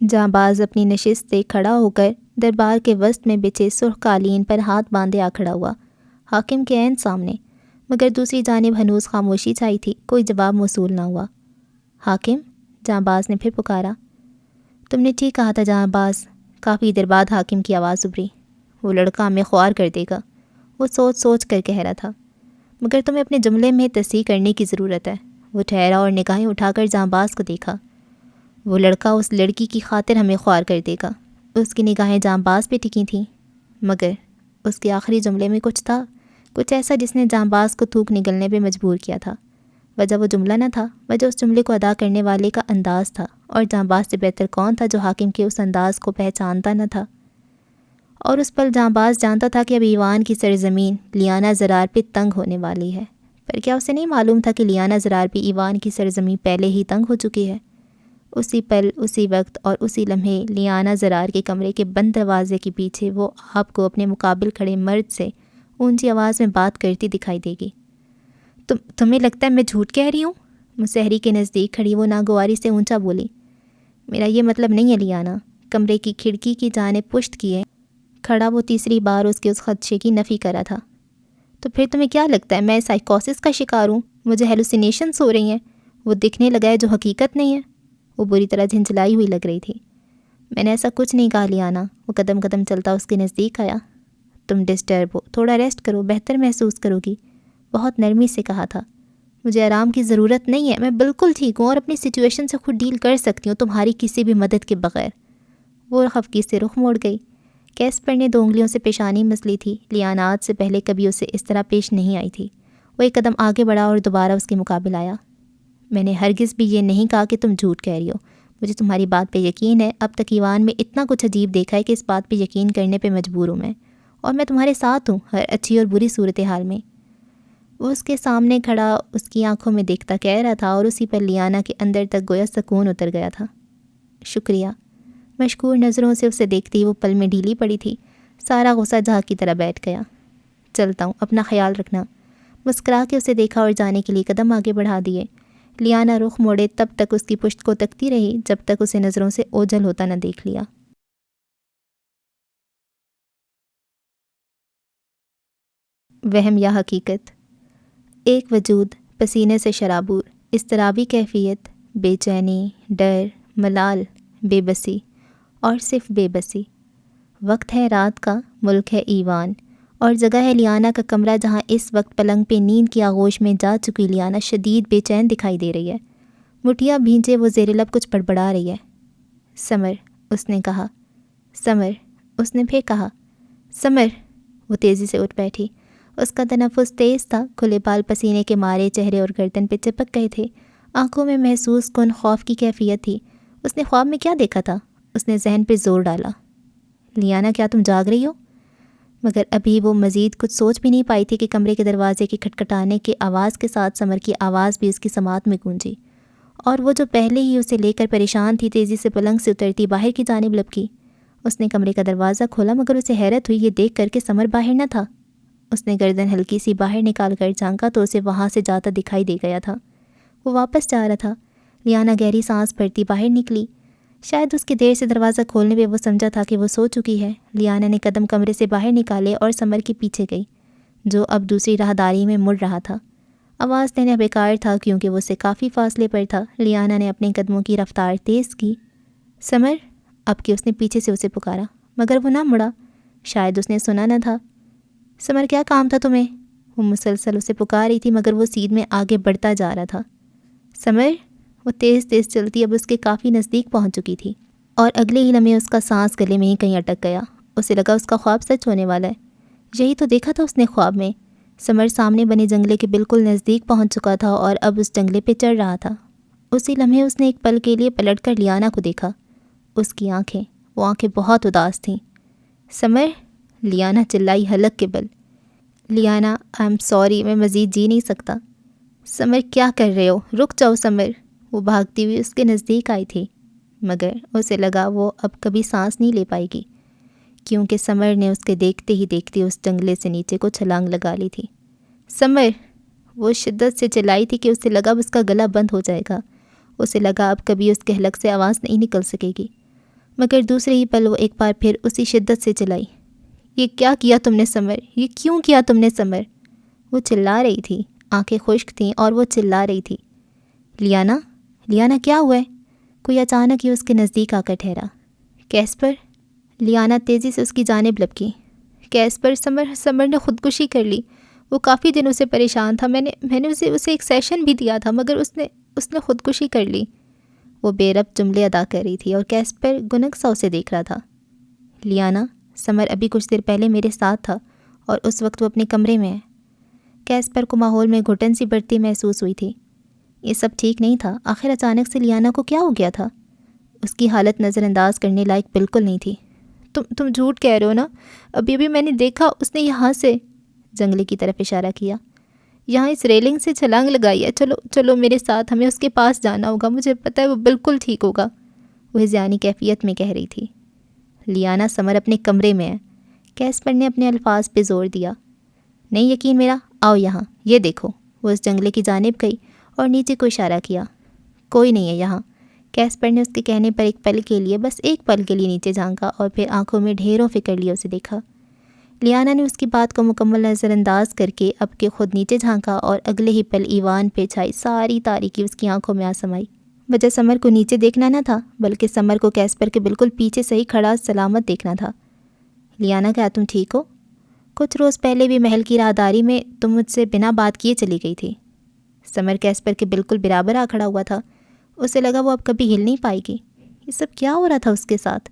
جہاں باز اپنی نشست سے کھڑا ہو کر دربار کے وسط میں بچھے سرخ قالین پر ہاتھ باندھے آ کھڑا ہوا، حاکم کے عین سامنے، مگر دوسری جانب ہنوز خاموشی چھائی تھی، کوئی جواب موصول نہ ہوا۔ حاکم، جہاں باز نے پھر پکارا۔ تم نے ٹھیک کہا تھا جہاں باز، کافی دیر بعد حاکم کی آواز ابھری۔ وہ لڑکا ہمیں خوار کر دے گا، وہ سوچ سوچ کر کہہ رہا تھا، مگر تمہیں اپنے جملے میں تصحیح کرنے کی ضرورت ہے۔ وہ ٹھہرا اور نگاہیں اٹھا کر جہاں باز کو دیکھا۔ وہ لڑکا اس لڑکی کی خاطر ہمیں خوار کر دے گا۔ اس کی نگاہیں جہاں باز پہ ٹکی تھیں، مگر اس کے آخری جملے میں کچھ تھا، کچھ ایسا جس نے جہاں باز کو تھوک نگلنے پہ مجبور کیا تھا۔ وجہ وہ جملہ نہ تھا، وجہ اس جملے کو ادا کرنے والے کا انداز تھا، اور جہاں باز سے بہتر کون تھا جو حاکم کے اس انداز کو پہچانتا نہ تھا۔ اور اس پل جہاں باز جانتا تھا کہ اب ایوان کی سرزمین لیانا زرار پہ تنگ ہونے والی ہے، پر کیا اسے نہیں معلوم تھا کہ لیانا زرار پہ ایوان کی سرزمین پہلے ہی تنگ ہو چکی ہے۔ اسی پل، اسی وقت اور اسی لمحے لیانا زرار کے کمرے کے بند دروازے کے پیچھے وہ آپ کو اپنے مقابل کھڑے مرد سے اونچی آواز میں بات کرتی دکھائی دے گی۔ تمہیں لگتا ہے میں جھوٹ کہہ رہی ہوں؟ مسحری کے نزدیک کھڑی وہ ناگواری سے اونچا بولی۔ میرا یہ مطلب نہیں ہے لیانا۔ کمرے کی کھڑکی کی جانب پشت کیے کھڑا وہ تیسری بار اس کے اس خدشے کی نفی کرا تھا۔ تو پھر تمہیں کیا لگتا ہے میں سائیکوسس کا شکار ہوں؟ مجھے ہیلوسینیشنز ہو رہی ہیں؟ وہ دکھنے لگا ہے جو حقیقت نہیں ہے؟ وہ بری طرح جھنجھلائی ہوئی لگ رہی تھی۔ میں نے ایسا کچھ نہیں کہا لیانا۔ وہ قدم قدم چلتا اس کے نزدیک آیا۔ تم ڈسٹرب ہو، تھوڑا ریسٹ کرو، بہتر محسوس کرو گی، بہت نرمی سے کہا تھا۔ مجھے آرام کی ضرورت نہیں ہے، میں بالکل ٹھیک ہوں اور اپنی سچویشن سے خود ڈیل کر سکتی ہوں تمہاری کسی بھی مدد کے بغیر۔ وہ خفگی سے رخ موڑ گئی۔ کیسپر نے 2 انگلیوں سے پیشانی مسلی تھی، لیانا آج سے پہلے کبھی اسے اس طرح پیش نہیں آئی تھی۔ وہ ایک قدم آگے بڑھا اور دوبارہ اس کے مقابل آیا۔ میں نے ہرگز بھی یہ نہیں کہا کہ تم جھوٹ کہہ رہی ہو، مجھے تمہاری بات پہ یقین ہے۔ اب تک ایوان میں اتنا کچھ عجیب دیکھا ہے کہ اس بات پہ یقین کرنے پہ مجبور ہوں میں، اور میں تمہارے ساتھ ہوں ہر اچھی اور بری صورتحال میں۔ وہ اس کے سامنے کھڑا اس کی آنکھوں میں دیکھتا کہہ رہا تھا، اور اسی پر لیانا کے اندر تک گویا سکون اتر گیا تھا۔ شکریہ۔ مشکور نظروں سے اسے دیکھتی وہ پل میں ڈھیلی پڑی تھی، سارا غصہ جھاگ کی طرح بیٹھ گیا۔ چلتا ہوں، اپنا خیال رکھنا۔ مسکرا کے اسے دیکھا اور جانے کے لیے قدم آگے بڑھا دیے۔ لیانا رخ موڑے تب تک اس کی پشت کو تکتی رہی جب تک اسے نظروں سے اوجھل ہوتا نہ دیکھ لیا۔ وہم یا حقیقت؟ ایک وجود پسینے سے شرابور، اضطرابی کیفیت، بے چینی، ڈر، ملال، بے بسی اور صرف بے بسی۔ وقت ہے رات کا، ملک ہے ایوان، اور جگہ ہے لیانا کا کمرہ جہاں اس وقت پلنگ پہ نیند کی آغوش میں جا چکی لیانا شدید بے چین دکھائی دے رہی ہے۔ مٹھیاں بھینچے وہ زیر لب کچھ بڑبڑا رہی ہے۔ سمر، اس نے کہا۔ سمر، اس نے پھر کہا۔ سمر، وہ تیزی سے اٹھ بیٹھی۔ اس کا تنفس تیز تھا، کھلے بال پسینے کے مارے چہرے اور گردن پہ چپک گئے تھے، آنکھوں میں محسوس کن خوف کی کیفیت تھی۔ اس نے خواب میں کیا دیکھا تھا؟ اس نے ذہن پہ زور ڈالا۔ لیانا، کیا تم جاگ رہی ہو؟ مگر ابھی وہ مزید کچھ سوچ بھی نہیں پائی تھی کہ کمرے کے دروازے کے کھٹکھٹانے کے آواز کے ساتھ سمر کی آواز بھی اس کی سماعت میں گونجی، اور وہ جو پہلے ہی اسے لے کر پریشان تھی تیزی سے پلنگ سے اترتی باہر کی جانب لپکی۔ اس نے کمرے کا دروازہ کھولا مگر اسے حیرت ہوئی یہ دیکھ کر کہ سمر باہر نہ تھا۔ اس نے گردن ہلکی سی باہر نکال کر جھانکا تو اسے وہاں سے جاتا دکھائی دے گیا تھا۔ وہ واپس جا رہا تھا۔ لیانا گہری سانس بھرتی باہر نکلی۔ شاید اس کے دیر سے دروازہ کھولنے پہ وہ سمجھا تھا کہ وہ سو چکی ہے۔ لیانا نے قدم کمرے سے باہر نکالے اور سمر کے پیچھے گئی، جو اب دوسری راہداری میں مڑ رہا تھا۔ آواز دینا بیکار تھا کیونکہ وہ اس سے کافی فاصلے پر تھا۔ لیانا نے اپنے قدموں کی رفتار تیز کی۔ سمر، اب کہ اس نے پیچھے سے اسے پکارا مگر وہ نہ مڑا، شاید اس نے سنا نہ تھا۔ سمر، کیا کام تھا تمہیں؟ وہ مسلسل اسے پکار رہی تھی مگر وہ سیدھ میں آگے بڑھتا جا رہا تھا۔ سمر، وہ تیز تیز چلتی اب اس کے کافی نزدیک پہنچ چکی تھی، اور اگلے ہی لمحے اس کا سانس گلے میں ہی کہیں اٹک گیا۔ اسے لگا اس کا خواب سچ ہونے والا ہے۔ یہی تو دیکھا تھا اس نے خواب میں۔ سمر سامنے بنے جنگلے کے بالکل نزدیک پہنچ چکا تھا اور اب اس جنگلے پہ چڑھ رہا تھا۔ اسی لمحے اس نے ایک پل کے لیے پلٹ کر لیانا کو دیکھا۔ اس کی آنکھیں، وہ آنکھیں بہت اداس تھیں۔ سمر، لیانا چلائی حلق کے بل۔ لیانا، آئی ایم سوری، میں مزید جی نہیں سکتا۔ سمر، کیا کر رہے ہو؟ رک جاؤ سمر۔ وہ بھاگتی ہوئی اس کے نزدیک آئی تھی مگر اسے لگا وہ اب کبھی سانس نہیں لے پائے گی، کیونکہ سمر نے اس کے دیکھتے ہی دیکھتے اس جنگلے سے نیچے کو چھلانگ لگا لی تھی۔ سمر، وہ شدت سے چلائی تھی کہ اسے لگا اب اس کا گلا بند ہو جائے گا۔ اسے لگا اب کبھی اس کے حلق سے آواز نہیں نکل سکے گی، مگر دوسرے ہی پل وہ ایک بار پھر اسی شدت سے چلائی۔ یہ کیا کیا تم نے سمر؟ یہ کیوں کیا تم نے سمر؟ وہ چلا رہی تھی، آنکھیں خشک تھیں اور وہ چلا رہی تھی۔ لیانا، لیانا، کیا ہوا ہے؟ کوئی اچانک ہی اس کے نزدیک آ کر ٹھہرا۔ کیسپر، لیانا تیزی سے اس کی جانب لپکی۔ کیسپر، سمر نے خودکشی کر لی۔ وہ کافی دنوں سے پریشان تھا، میں نے اسے ایک سیشن بھی دیا تھا مگر اس نے خودکشی کر لی۔ وہ بے ربط جملے ادا کر رہی تھی اور کیسپر گنگ سا اسے دیکھ رہا تھا۔ لیانا، سمر ابھی کچھ دیر پہلے میرے ساتھ تھا اور اس وقت وہ اپنے کمرے میں ہے۔ کیسپر کو ماحول میں گھٹن سی بڑھتی محسوس ہوئی تھی۔ یہ سب ٹھیک نہیں تھا۔ آخر اچانک سے لیانا کو کیا ہو گیا تھا؟ اس کی حالت نظر انداز کرنے لائق بالکل نہیں تھی۔ تم جھوٹ کہہ رہے ہو نا؟ ابھی میں نے دیکھا اس نے یہاں سے، جنگلے کی طرف اشارہ کیا، یہاں اس ریلنگ سے چھلانگ لگائی ہے۔ چلو میرے ساتھ، ہمیں اس کے پاس جانا ہوگا، مجھے پتہ ہے وہ بالکل ٹھیک ہوگا، وہ ذہنی کیفیت میں کہہ رہی تھی۔ لیانا، سمر اپنے کمرے میں ہے، کیسپر نے اپنے الفاظ پہ زور دیا۔ نہیں یقین میرا؟ آؤ یہاں، یہ دیکھو۔ وہ اس جنگلے کی جانب گئی اور نیچے کو اشارہ کیا۔ کوئی نہیں ہے یہاں۔ کیسپر نے اس کے کہنے پر ایک پل کے لیے، بس ایک پل کے لیے نیچے جھانکا اور پھر آنکھوں میں ڈھیروں فکر لیے اسے دیکھا۔ لیانا نے اس کی بات کو مکمل نظر انداز کر کے اب کے خود نیچے جھانکا اور اگلے ہی پل ایوان پہ چھائی ساری تاریکی اس کی آنکھوں میں آ سمائی۔ وجہ سمر کو نیچے دیکھنا نہ تھا بلکہ سمر کو کیسپر کے بالکل پیچھے صحیح کھڑا سلامت دیکھنا تھا۔ لیانا، کیا تم ٹھیک ہو؟ کچھ روز پہلے بھی محل کی راہداری میں تم مجھ سے بنا بات کیے چلی گئی تھی۔ سمر کیسپر کے بالکل برابر آ کھڑا ہوا تھا۔ اسے لگا وہ اب کبھی ہل نہیں پائے گی۔ یہ سب کیا ہو رہا تھا اس کے ساتھ؟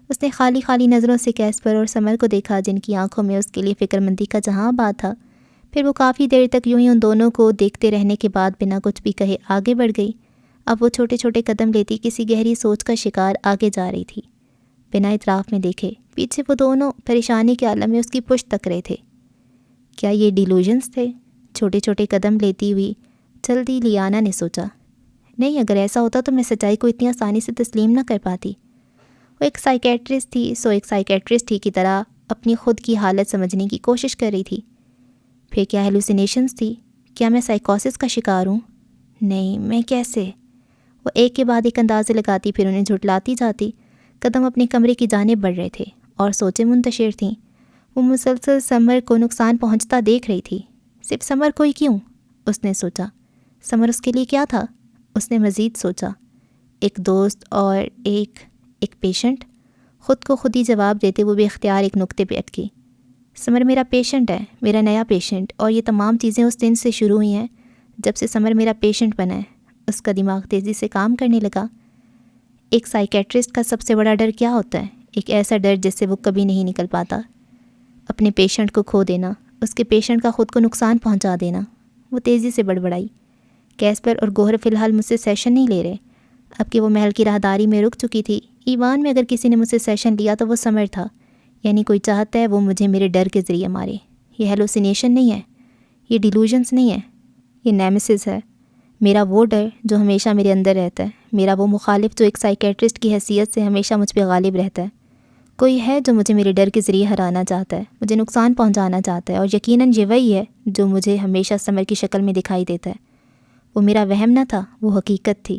اس نے خالی نظروں سے کیسپر اور سمر کو دیکھا جن کی آنکھوں میں اس کے لیے فکر مندی کا جہاں آباد تھا۔ پھر وہ کافی دیر تک یوں ہی ان دونوں کو دیکھتے رہنے کے بعد بنا کچھ بھی کہے آگے بڑھ گئی۔ اب وہ چھوٹے چھوٹے قدم لیتی کسی گہری سوچ کا شکار آگے جا رہی تھی، بنا اطراف میں دیکھے۔ پیچھے وہ دونوں پریشانی کے عالم میں اس کی پشت تک رہے تھے۔ کیا یہ ڈیلوژنس تھے؟ چھوٹے چھوٹے قدم لیتی ہوئی چلتی لیانا نے سوچا۔ نہیں، اگر ایسا ہوتا تو میں سچائی کو اتنی آسانی سے تسلیم نہ کر پاتی۔ وہ ایک سائیکیٹرسٹ ہی کی طرح اپنی خود کی حالت سمجھنے کی کوشش کر رہی تھی۔ پھر کیا ہیلوسینیشنز تھی؟ کیا میں سائیکوسس کا شکار ہوں؟ نہیں، میں کیسے؟ وہ ایک کے بعد ایک اندازے لگاتی پھر انہیں جھٹلاتی جاتی۔ قدم اپنے کمرے کی جانب بڑھ رہے تھے اور سوچیں منتشر تھیں۔ وہ مسلسل سمر کو نقصان پہنچتا دیکھ رہی تھی۔ صرف سمر کو ہی کیوں؟ اس نے سوچا۔ سمر اس کے لیے کیا تھا؟ اس نے مزید سوچا۔ ایک دوست اور ایک پیشنٹ؟ خود کو خود ہی جواب دیتے وہ بے اختیار ایک نقطے پہ اٹکی۔ سمر میرا پیشنٹ ہے، میرا نیا پیشنٹ، اور یہ تمام چیزیں اس دن سے شروع ہوئی ہیں جب سے سمر میرا پیشنٹ بنا ہے۔ اس کا دماغ تیزی سے کام کرنے لگا۔ ایک سائیکیٹرسٹ کا سب سے بڑا ڈر کیا ہوتا ہے؟ ایک ایسا ڈر جس سے وہ کبھی نہیں نکل پاتا، اپنے پیشنٹ کو کھو دینا، اس کے پیشنٹ کا خود کو نقصان پہنچا دینا۔ وہ تیزی سے بڑبڑائی، کیسپر اور گوہر فی الحال مجھ سے سیشن نہیں لے رہے، اب کہ وہ محل کی راہداری میں رک چکی تھی۔ ایوان میں اگر کسی نے مجھ سے سیشن لیا تو وہ سمر تھا، یعنی کوئی چاہتا ہے وہ مجھے میرے ڈر کے ذریعے مارے۔ یہ ہیلوسینیشن نہیں ہے، یہ ڈیلوژنس نہیں ہے، یہ نیمیسس ہے، میرا وہ ڈر جو ہمیشہ میرے اندر رہتا ہے، میرا وہ مخالف جو ایک سائیکیٹرسٹ کی حیثیت سے ہمیشہ مجھ پہ غالب رہتا ہے۔ کوئی ہے جو مجھے میرے ڈر کے ذریعے ہرانا چاہتا ہے، مجھے نقصان پہنچانا چاہتا ہے، اور یقیناً یہ وہی ہے جو مجھے ہمیشہ سمر کی شکل میں دکھائی دیتا ہے۔ وہ میرا وہم نہ تھا، وہ حقیقت تھی۔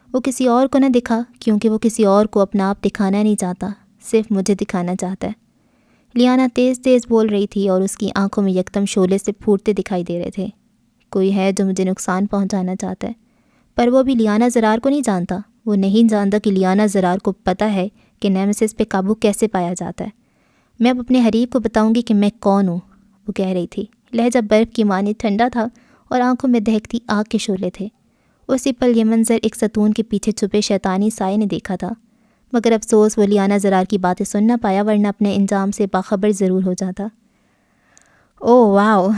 وہ کسی اور کو نہ دکھا کیونکہ وہ کسی اور کو اپنا آپ دکھانا نہیں چاہتا، صرف مجھے دکھانا چاہتا ہے۔ لیانا تیز تیز بول رہی تھی اور اس کی آنکھوں میں یکدم شعلے سے پھوٹتے دکھائی دے رہے تھے۔ کوئی ہے جو مجھے نقصان پہنچانا چاہتا ہے، پر وہ بھی لیانا زرار کو نہیں جانتا۔ وہ نہیں جانتا کہ لیانا زرار کو پتہ ہے کہ نیمیسس پہ قابو کیسے پایا جاتا ہے۔ میں اب اپنے حریف کو بتاؤں گی کہ میں کون ہوں، وہ کہہ رہی تھی۔ لہجہ برف کی مانند ٹھنڈا تھا اور آنکھوں میں دہکتی آگ کے شعلے تھے۔ اسی پل یہ منظر ایک ستون کے پیچھے چھپے شیطانی سائے نے دیکھا تھا، مگر افسوس وہ لیانا زرار کی باتیں سن نہ پایا، ورنہ اپنے انجام سے باخبر ضرور ہو جاتا۔ او واو،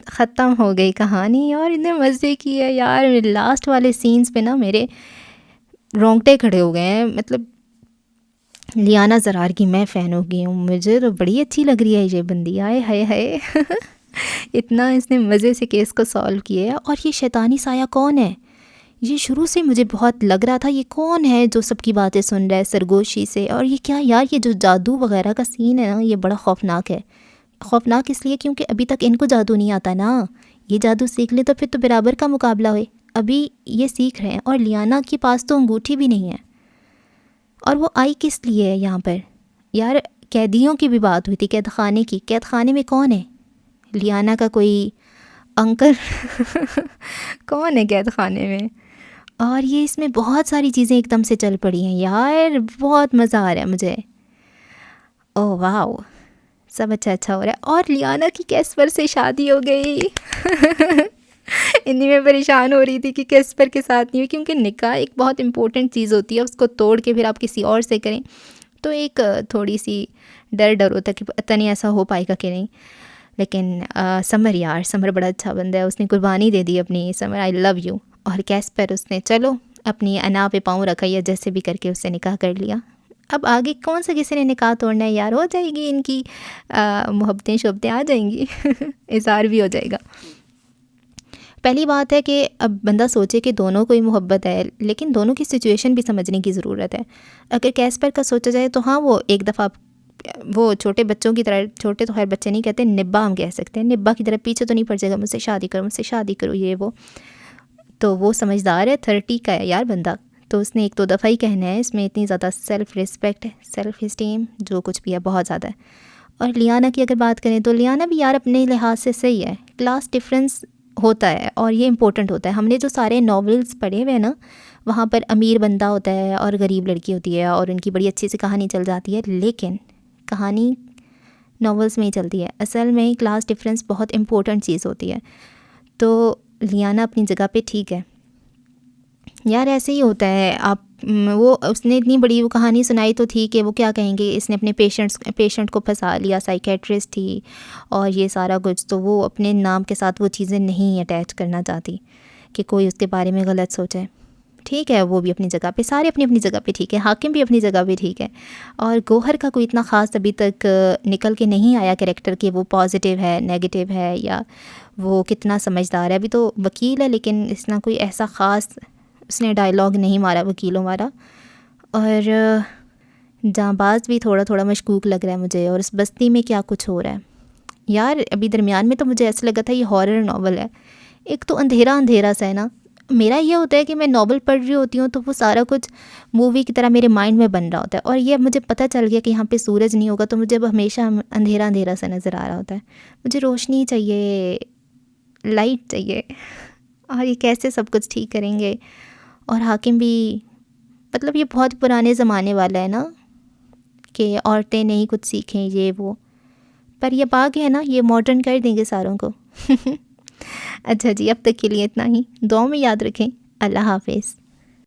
ختم ہو گئی کہانی، اور اتنے مزے کی ہے یار۔ لاسٹ والے سینز پہ نا میرے رونگٹے کھڑے ہو گئے ہیں۔ مطلب لیانا زرار کی میں فین ہو گئی ہوں، مجھے تو بڑی اچھی لگ رہی ہے یہ بندی، آئے ہائے ہائے اتنا اس نے مزے سے کیس کو سالو کیا ہے۔ اور یہ شیطانی سایہ کون ہے؟ یہ شروع سے مجھے بہت لگ رہا تھا یہ کون ہے جو سب کی باتیں سن رہا ہے سرگوشی سے، اور یہ کیا یار، یہ جو جادو وغیرہ کا سین ہے نا، یہ بڑا خوفناک ہے۔ خوفناک اس لیے کیونکہ ابھی تک ان کو جادو نہیں آتا نا، یہ جادو سیکھ لے تو پھر تو برابر کا مقابلہ ہوئے۔ ابھی یہ سیکھ رہے ہیں، اور لیانا کے پاس تو انگوٹھی بھی نہیں ہے۔ اور وہ آئی کس لیے ہے یہاں پر؟ یار قیدیوں کی بھی بات ہوئی تھی، قید خانے کی، قید خانے میں کون ہے؟ لیانا کا کوئی انکل کون ہے قید خانے میں؟ اور یہ اس میں بہت ساری چیزیں ایک دم سے چل پڑی ہیں یار، بہت مزہ آ رہا ہے مجھے۔ او واو، سب اچھا ہو رہا ہے۔ اور لیانا کی کیسپر سے شادی ہو گئی اتنی میں پریشان ہو رہی تھی کہ کیسپر کے ساتھ نہیں ہوئی، کیونکہ نکاح ایک بہت امپورٹنٹ چیز ہوتی ہے، اس کو توڑ کے پھر آپ کسی اور سے کریں تو ایک تھوڑی سی ڈر ہوتا ہے کہ پتہ نہیں ایسا ہو پائے گا کہ نہیں۔ لیکن سمر یار، سمر بڑا اچھا بندہ ہے، اس نے قربانی دے دی اپنی، سمر آئی لو یو۔ اور کیسپر اس نے چلو اپنی انا پہ پاؤں رکھا یا جیسے بھی کر کے اس سے نکاح کر لیا۔ اب آگے کون سا کسی نے نکاح توڑنا ہے یار، ہو جائے گی ان کی محبتیں شبتیں آ جائیں گی اظہار بھی ہو جائے گا۔ پہلی بات ہے کہ اب بندہ سوچے کہ دونوں کو ہی محبت ہے، لیکن دونوں کی سچویشن بھی سمجھنے کی ضرورت ہے۔ اگر کیسپر کا سوچا جائے تو ہاں، وہ ایک دفعہ وہ چھوٹے بچوں کی طرح، چھوٹے تو خیر بچے نہیں کہتے، نبا ہم کہہ سکتے ہیں، نبا کی طرح پیچھے تو نہیں پڑ جائے گا، مجھ سے شادی کرو، مجھ سے شادی کرو، یہ وہ۔ تو وہ سمجھدار ہے، 30 کا ہے یار بندہ، تو اس نے ایک دو دفعہ ہی کہنا ہے، اس میں اتنی زیادہ سیلف رسپیکٹ ہے، سیلف اسٹیم جو کچھ بھی ہے بہت زیادہ ہے۔ اور لیانا کی اگر بات کریں تو لیانا بھی یار اپنے لحاظ سے صحیح ہے، کلاس ڈفرینس ہوتا ہے اور یہ امپورٹنٹ ہوتا ہے۔ ہم نے جو سارے ناولز پڑھے ہوئے ہیں نا، وہاں پر امیر بندہ ہوتا ہے اور غریب لڑکی ہوتی ہے، اور ان کی بڑی اچھی سی کہانی چل جاتی ہے، لیکن کہانی ناولز میں ہی چلتی ہے، اصل میں کلاس ڈفرینس بہت امپورٹنٹ چیز ہوتی ہے۔ تو لیانا اپنی جگہ پہ ٹھیک ہے یار، ایسے ہی ہوتا ہے۔ آپ وہ اس نے اتنی بڑی وہ کہانی سنائی تو تھی کہ وہ کیا کہیں گے، اس نے اپنے پیشنٹ کو پھنسا لیا، سائیکیٹرسٹ تھی اور یہ سارا کچھ، تو وہ اپنے نام کے ساتھ وہ چیزیں نہیں اٹیچ کرنا چاہتی کہ کوئی اس کے بارے میں غلط سوچے۔ ٹھیک ہے، وہ بھی اپنی جگہ پہ، سارے اپنی اپنی جگہ پہ ٹھیک ہے، حاکم بھی اپنی جگہ پہ ٹھیک ہے۔ اور گوہر کا کوئی اتنا خاص ابھی تک نکل کے نہیں آیا کریکٹر کہ وہ پازیٹیو ہے، نیگیٹیو ہے، یا وہ کتنا سمجھدار ہے۔ ابھی تو وکیل ہے، لیکن اس نے کوئی ایسا خاص اس نے ڈائلاگ نہیں مارا وکیلوں والا۔ اور جہاں باز بھی تھوڑا تھوڑا مشکوک لگ رہا ہے مجھے، اور اس بستی میں کیا کچھ ہو رہا ہے یار۔ ابھی درمیان میں تو مجھے ایسا لگا تھا یہ ہارر ناول ہے، ایک تو اندھیرا اندھیرا سا ہے نا۔ میرا یہ ہوتا ہے کہ میں ناول پڑھ رہی ہوتی ہوں تو وہ سارا کچھ مووی کی طرح میرے مائنڈ میں بن رہا ہوتا ہے، اور یہ اب مجھے پتہ چل گیا کہ یہاں پہ سورج نہیں ہوگا، تو مجھے اب ہمیشہ اندھیرا اندھیرا سا نظر آ رہا ہوتا ہے۔ مجھے روشنی چاہیے، لائٹ چاہیے، اور یہ کیسے سب کچھ ٹھیک کریں گے۔ اور حاکم بھی، مطلب یہ بہت پرانے زمانے والا ہے نا کہ عورتیں نہیں کچھ سیکھیں یہ وہ، پر یہ باغ ہے نا، یہ ماڈرن کر دیں گے ساروں کو اچھا جی، اب تک کے لیے اتنا ہی، دعاؤں میں یاد رکھیں، اللہ حافظ۔